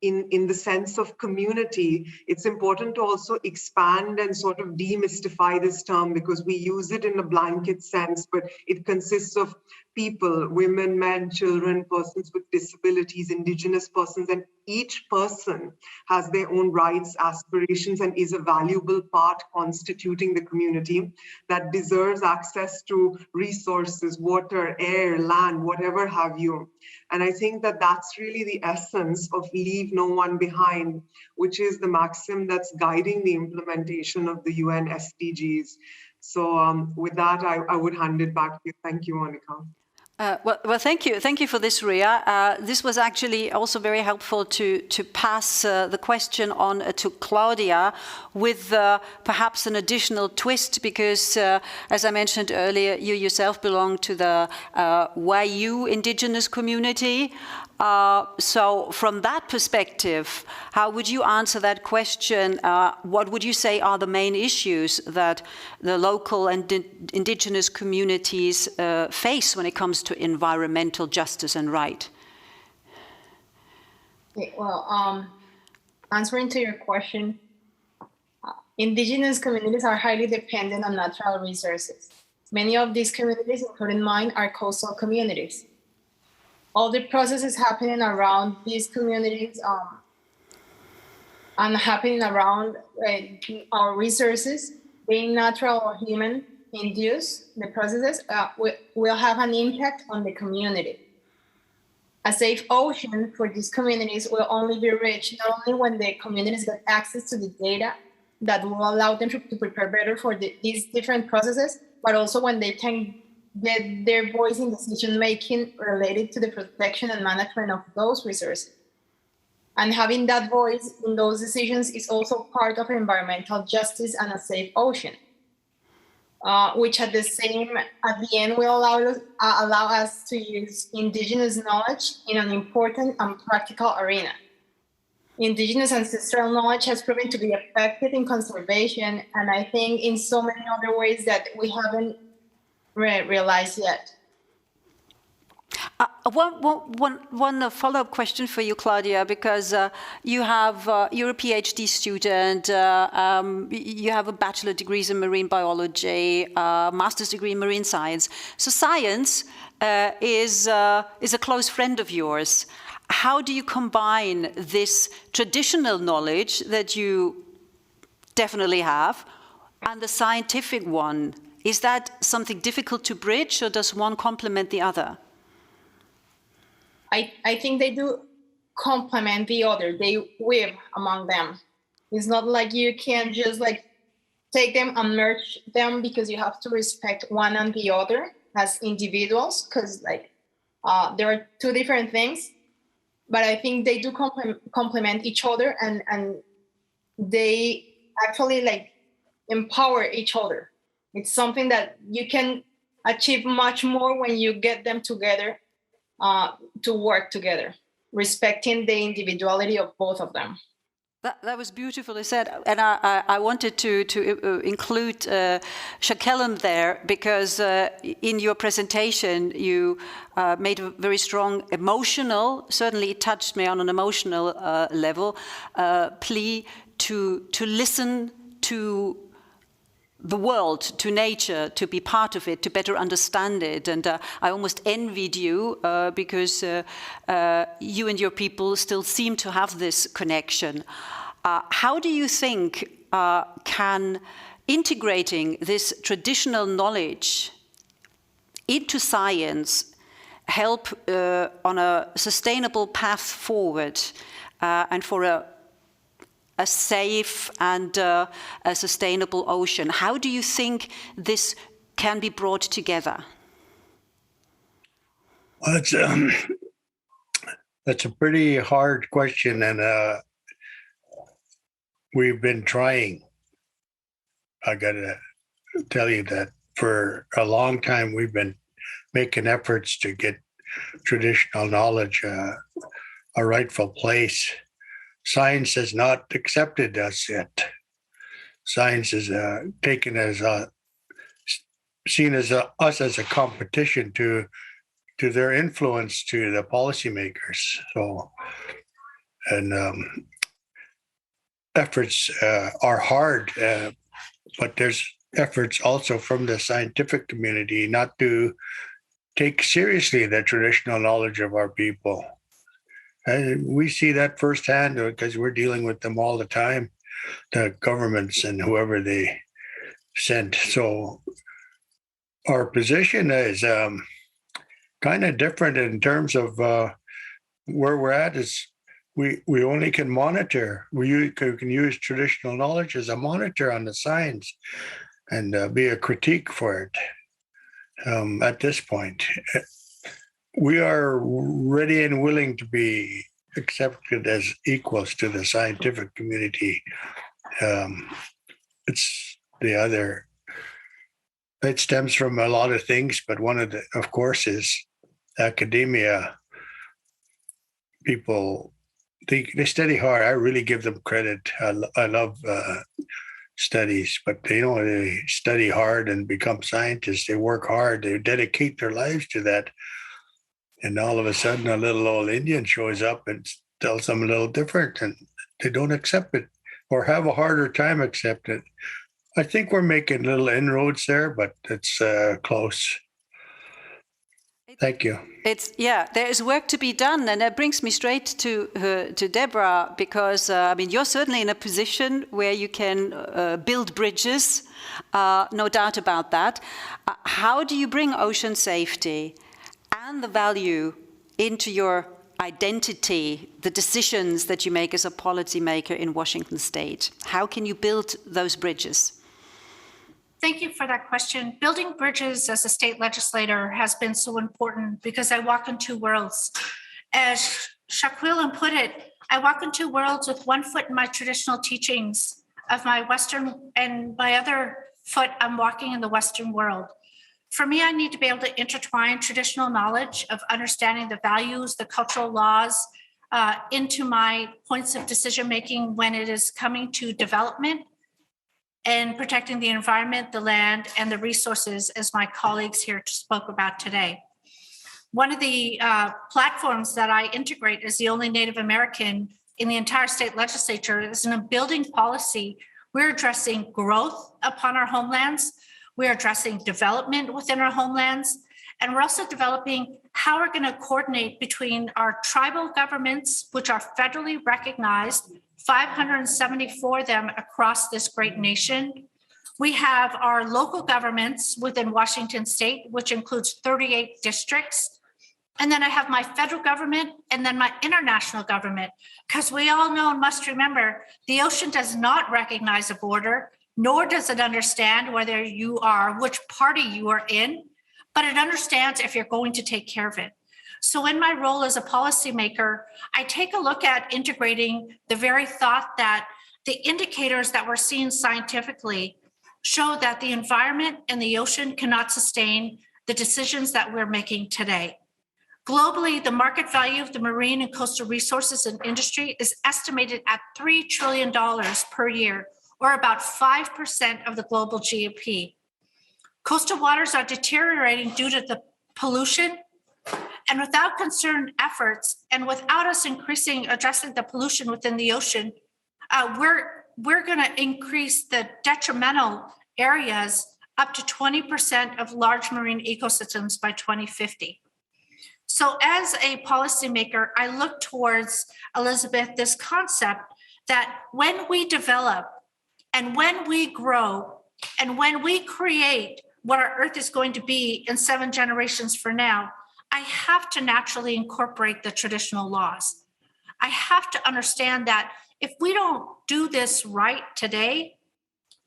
in the sense of community, it's important to also expand and sort of demystify this term, because we use it in a blanket sense, but it consists of people, women, men, children, persons with disabilities, indigenous persons, and each person has their own rights, aspirations, and is a valuable part constituting the community that deserves access to resources, water, air, land, whatever have you. And I think that that's really the essence of leave no one behind, which is the maxim that's guiding the implementation of the UN SDGs. So with that, I would hand it back to you. Thank you, Monica. Well, thank you. Thank you for this, Ria. This was actually also very helpful to pass the question on to Claudia with perhaps an additional twist, because as I mentioned earlier, you yourself belong to the Waiyu indigenous community. So from that perspective, how would you answer that question? What would you say are the main issues that the local and indigenous communities face when it comes to environmental justice and right? Okay, well, answering to your question, indigenous communities are highly dependent on natural resources. Many of these communities, including mine, are coastal communities. All the processes happening around these communities and happening around our resources, being natural or human induced, the processes will have an impact on the community. A safe ocean for these communities will only be reached not only when the communities get access to the data that will allow them to prepare better for these different processes, but also when they can get their voice in decision-making related to the protection and management of those resources. And having that voice in those decisions is also part of environmental justice and a safe ocean, which at the end will allow us to use indigenous knowledge in an important and practical arena. Indigenous ancestral knowledge has proven to be effective in conservation, and I think in so many other ways that we haven't realized yet. One follow-up question for you, Claudia, because you're a PhD student, you have a bachelor degrees in marine biology, master's degree in marine science. So science is a close friend of yours. How do you combine this traditional knowledge that you definitely have and the scientific one? Is that something difficult to bridge, or does one complement the other? I think they do complement the other. They weave among them. It's not like you can just take them and merge them, because you have to respect one and the other as individuals, because there are two different things. But I think they do complement each other, and they actually empower each other. It's something that you can achieve much more when you get them together to work together, respecting the individuality of both of them. That was beautifully said, and I wanted to include Jacqueline there, because in your presentation you made a very strong emotional, certainly it touched me on an emotional level, plea to listen to the world, to nature, to be part of it, to better understand it. And I almost envied you because you and your people still seem to have this connection. How do you think can integrating this traditional knowledge into science help on a sustainable path forward and for a safe and a sustainable ocean? How do you think this can be brought together? Well, that's a pretty hard question, and we've been trying. I gotta tell you that for a long time we've been making efforts to get traditional knowledge a rightful place. Science has not accepted us yet. Science is taken as seen as us as a competition to their influence to the policymakers. So, and efforts are hard, but there's efforts also from the scientific community not to take seriously the traditional knowledge of our people. And we see that firsthand because we're dealing with them all the time, the governments and whoever they send. So our position is kind of different in terms of where we're at is we only can monitor. We can use traditional knowledge as a monitor on the science and be a critique for it at this point. We are ready and willing to be accepted as equals to the scientific community. It's the other. It stems from a lot of things, but one of the, of course, is academia. People, they study hard. I really give them credit. I love studies, but they study hard and become scientists. They work hard. They dedicate their lives to that. And all of a sudden, a little old Indian shows up and tells them a little different, and they don't accept it or have a harder time accepting it. I think we're making little inroads there, but it's close. Thank you. There is work to be done, and that brings me straight to Deborah, because you're certainly in a position where you can build bridges, no doubt about that. How do you bring ocean safety and the value into your identity, the decisions that you make as a policymaker in Washington State? How can you build those bridges? Thank you for that question. Building bridges as a state legislator has been so important because I walk in two worlds. As Jacqueline put it, I walk in two worlds with one foot in my traditional teachings of my Western, and my other foot, I'm walking in the Western world. For me, I need to be able to intertwine traditional knowledge of understanding the values, the cultural laws, into my points of decision-making when it is coming to development and protecting the environment, the land, and the resources, as my colleagues here spoke about today. One of the platforms that I integrate as the only Native American in the entire state legislature is in a building policy. We're addressing growth upon our homelands. We're addressing development within our homelands. And we're also developing how we're going to coordinate between our tribal governments, which are federally recognized, 574 of them across this great nation. We have our local governments within Washington State, which includes 38 districts. And then I have my federal government and then my international government, because we all know and must remember, the ocean does not recognize a border, nor does it understand whether you are, which party you are in, but it understands if you're going to take care of it. So in my role as a policymaker, I take a look at integrating the very thought that the indicators that we're seeing scientifically show that the environment and the ocean cannot sustain the decisions that we're making today. Globally, the market value of the marine and coastal resources and industry is estimated at $3 trillion per year, or about 5% of the global GDP. Coastal waters are deteriorating due to the pollution, and without concerted efforts and without us addressing the pollution within the ocean, we're going to increase the detrimental areas up to 20% of large marine ecosystems by 2050. So as a policymaker, I look towards, Elizabeth, this concept that when we develop and when we grow and when we create what our Earth is going to be in 7 generations from now, I have to naturally incorporate the traditional laws. I have to understand that if we don't do this right today,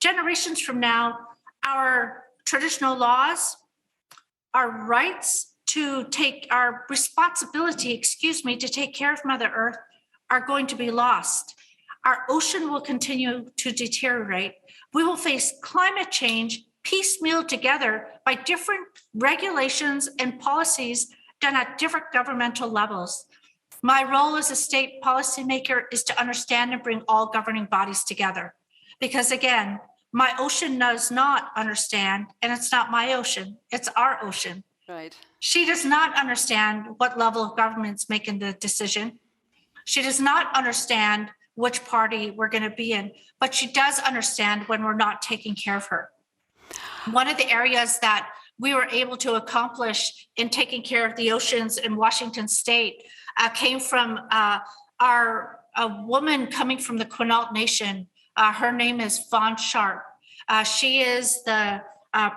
generations from now, our traditional laws, our rights to take, our responsibility, to take care of Mother Earth are going to be lost. Our ocean will continue to deteriorate. We will face climate change piecemeal together by different regulations and policies done at different governmental levels. My role as a state policymaker is to understand and bring all governing bodies together. Because again, my ocean does not understand, and it's not my ocean, it's our ocean. Right. She does not understand what level of government's making the decision. She does not understand which party we're going to be in, but she does understand when we're not taking care of her. One of the areas that we were able to accomplish in taking care of the oceans in Washington State came from a woman coming from the Quinault Nation. Her name is Fawn Sharp. She is the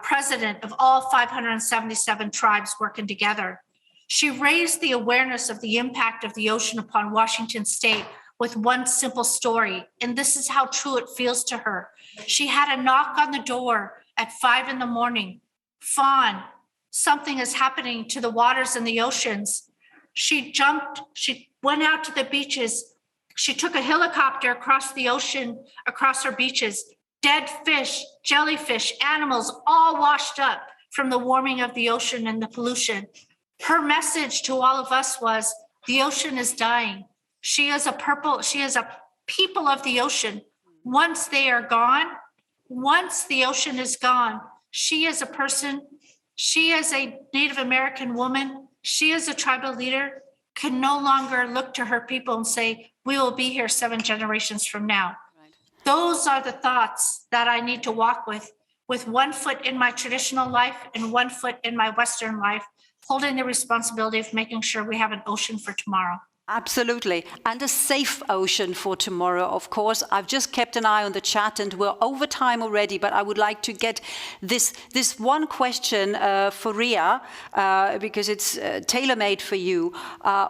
president of all 577 tribes working together. She raised the awareness of the impact of the ocean upon Washington State with one simple story, and this is how true it feels to her. She had a knock on the door at 5 a.m. Fawn, something is happening to the waters and the oceans. She jumped, she went out to the beaches. She took a helicopter across the ocean, across her beaches. Dead fish, jellyfish, animals, all washed up from the warming of the ocean and the pollution. Her message to all of us was, the ocean is dying. She is a people of the ocean. Once they are gone, once the ocean is gone, she is a person, she is a Native American woman, she is a tribal leader, can no longer look to her people and say, we will be here 7 generations from now. Right. Those are the thoughts that I need to walk with 1 foot in my traditional life and 1 foot in my Western life, holding the responsibility of making sure we have an ocean for tomorrow. Absolutely. And a safe ocean for tomorrow, of course. I've just kept an eye on the chat and we're over time already, but I would like to get this one question for Ria, because it's tailor-made for you.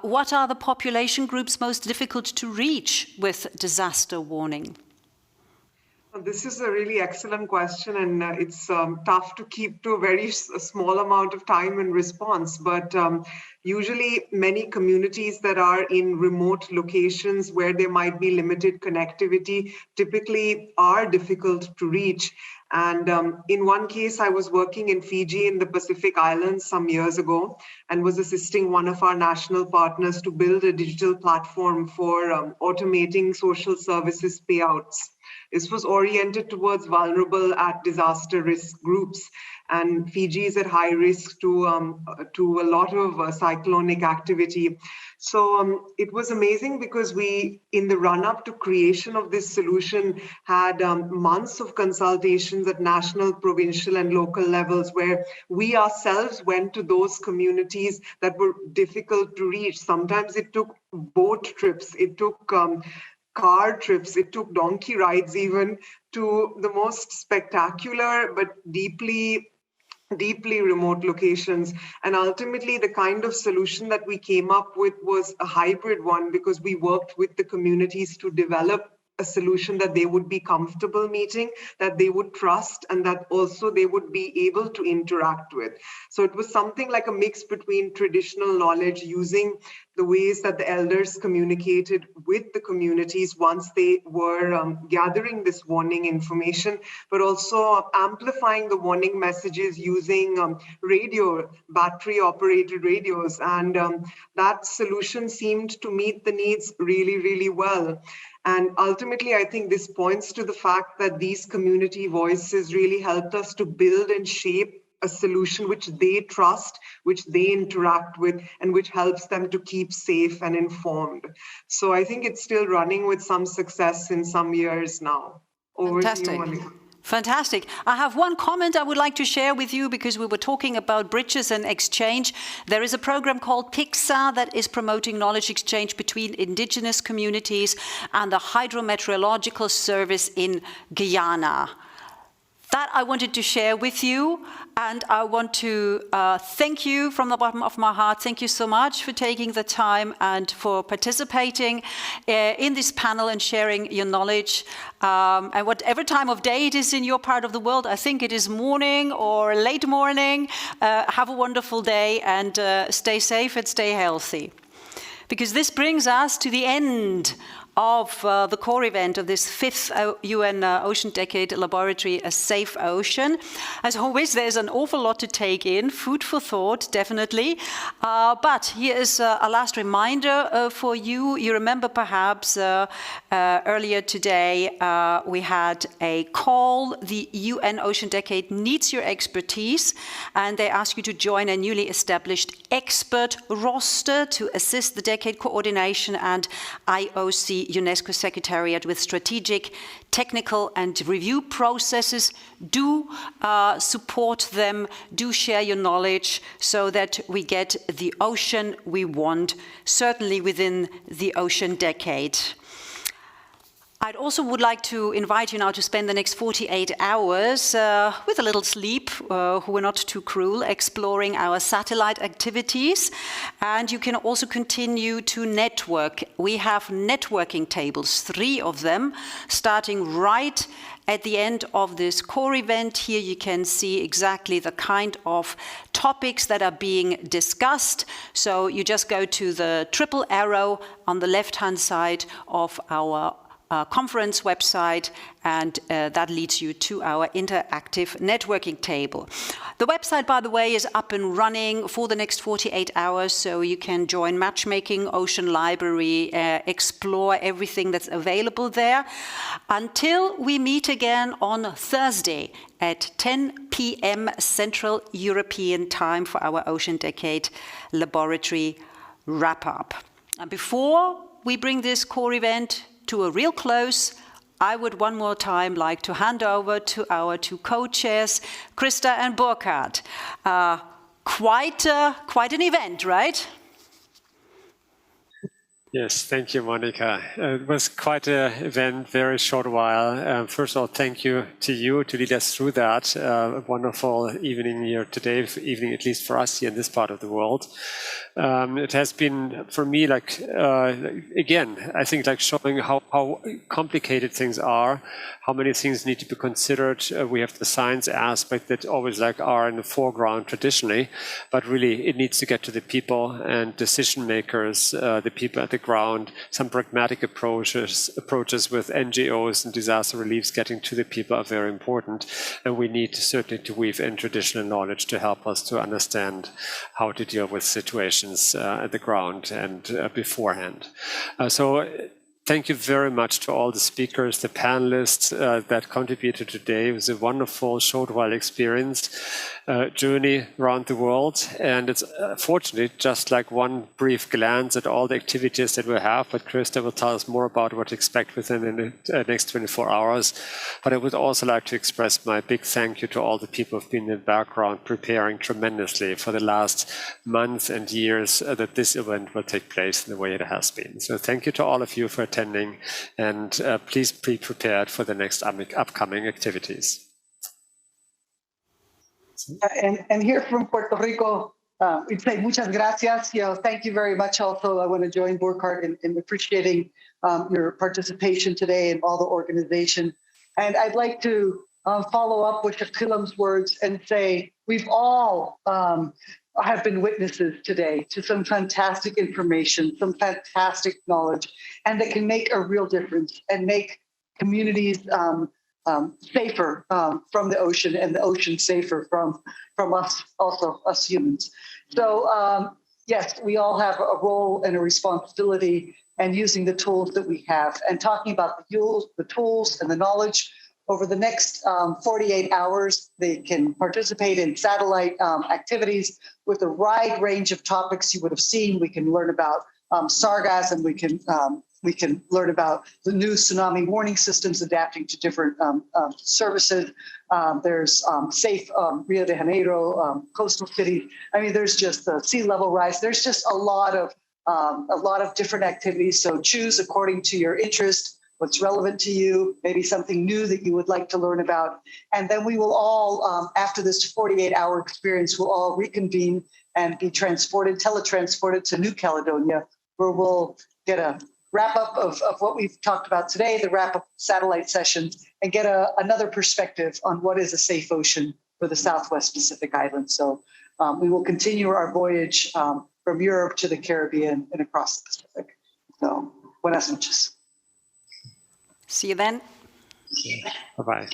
What are the population groups most difficult to reach with disaster warning? This is a really excellent question, and it's tough to keep to a very small amount of time in response. But usually many communities that are in remote locations where there might be limited connectivity typically are difficult to reach. And in one case, I was working in Fiji in the Pacific Islands some years ago and was assisting one of our national partners to build a digital platform for automating social services payouts. This was oriented towards vulnerable at disaster risk groups, and Fiji is at high risk to a lot of cyclonic activity. So it was amazing because we, in the run-up to creation of this solution, had months of consultations at national, provincial, and local levels where we ourselves went to those communities that were difficult to reach. Sometimes it took boat trips, it took car trips, it took donkey rides even, to the most spectacular but deeply remote locations. And ultimately, the kind of solution that we came up with was a hybrid one, because we worked with the communities to develop a solution that they would be comfortable meeting, that they would trust, and that also they would be able to interact with. So it was something like a mix between traditional knowledge, using the ways that the elders communicated with the communities once they were gathering this warning information, but also amplifying the warning messages using radio, battery-operated radios. And that solution seemed to meet the needs really, really well. And ultimately, I think this points to the fact that these community voices really helped us to build and shape a solution which they trust, which they interact with, and which helps them to keep safe and informed. So I think it's still running with some success in some years now. Over to you, Monica. Fantastic. I have one comment I would like to share with you, because we were talking about bridges and exchange. There is a program called PIXA that is promoting knowledge exchange between indigenous communities and the Hydrometeorological Service in Guyana. That I wanted to share with you, and I want to thank you from the bottom of my heart. Thank you so much for taking the time and for participating in this panel and sharing your knowledge. And whatever time of day it is in your part of the world, I think it is morning or late morning, have a wonderful day, and stay safe and stay healthy. Because this brings us to the end of the core event of this 5th UN Ocean Decade Laboratory, A Safe Ocean. As always, there's an awful lot to take in, food for thought, definitely. But here is a last reminder for you. You remember perhaps earlier today we had a call. The UN Ocean Decade needs your expertise, and they ask you to join a newly established expert roster to assist the decade coordination and IOC-UNESCO Secretariat with strategic, technical and review processes. Do support them, do share your knowledge so that we get the ocean we want, certainly within the Ocean Decade. I'd also would like to invite you now to spend the next 48 hours with a little sleep, who are not too cruel, exploring our satellite activities. And you can also continue to network. We have networking tables, 3 of them, starting right at the end of this core event. Here you can see exactly the kind of topics that are being discussed. So you just go to the triple arrow on the left-hand side of our conference website, and that leads you to our interactive networking table. The website, by the way, is up and running for the next 48 hours, so you can join matchmaking, Ocean Library, explore everything that's available there. Until we meet again on Thursday at 10 p.m. Central European Time for our Ocean Decade Laboratory wrap-up. And before we bring this core event to a real close, I would one more time like to hand over to our 2 co-chairs, Krista and Burkhard. Quite an event, right? Yes, thank you, Monica. It was quite an event, very short while. First of all, thank you to lead us through that. A wonderful evening here today, evening at least for us here in this part of the world. It has been, for me, like, again, I think like showing how complicated things are, how many things need to be considered. We have the science aspect that always like are in the foreground traditionally, but really it needs to get to the people and decision makers, the people at the ground, some pragmatic approaches with NGOs and disaster reliefs getting to the people are very important. And we need certainly to weave in traditional knowledge to help us to understand how to deal with situations at the ground and beforehand. So thank you very much to all the speakers, the panelists that contributed today. It was a wonderful short while experience, journey around the world. And it's fortunately just like one brief glance at all the activities that we have, but Krista will tell us more about what to expect within the next 24 hours. But I would also like to express my big thank you to all the people who've been in the background preparing tremendously for the last months and years that this event will take place in the way it has been. So thank you to all of you for attending, and please be prepared for the next upcoming activities. And here from Puerto Rico, we'd say muchas gracias. Thank you very much. Also, I want to join Burkhard in appreciating your participation today and all the organization. And I'd like to follow up with Shakilam's words and say we've all have been witnesses today to some fantastic information, some fantastic knowledge, and that can make a real difference and make communities safer from the ocean, and the ocean safer from us, also us humans. So yes, we all have a role and a responsibility, and using the tools that we have, and talking about the tools and the knowledge. Over the next 48 hours, they can participate in satellite activities with a wide range of topics you would have seen. We can learn about sargassum, we can learn about the new tsunami warning systems adapting to different services. There's safe Rio de Janeiro, coastal cities. I mean, there's just the sea level rise. There's just a lot of different activities. So choose according to your interest, what's relevant to you, maybe something new that you would like to learn about. And then we will all, after this 48-hour experience, we'll all reconvene and be teletransported to New Caledonia, where we'll get a wrap up of what we've talked about today, the wrap up satellite sessions, and get another perspective on what is a safe ocean for the Southwest Pacific Islands. So we will continue our voyage from Europe to the Caribbean and across the Pacific. So buenas noches. See you then. Bye-bye.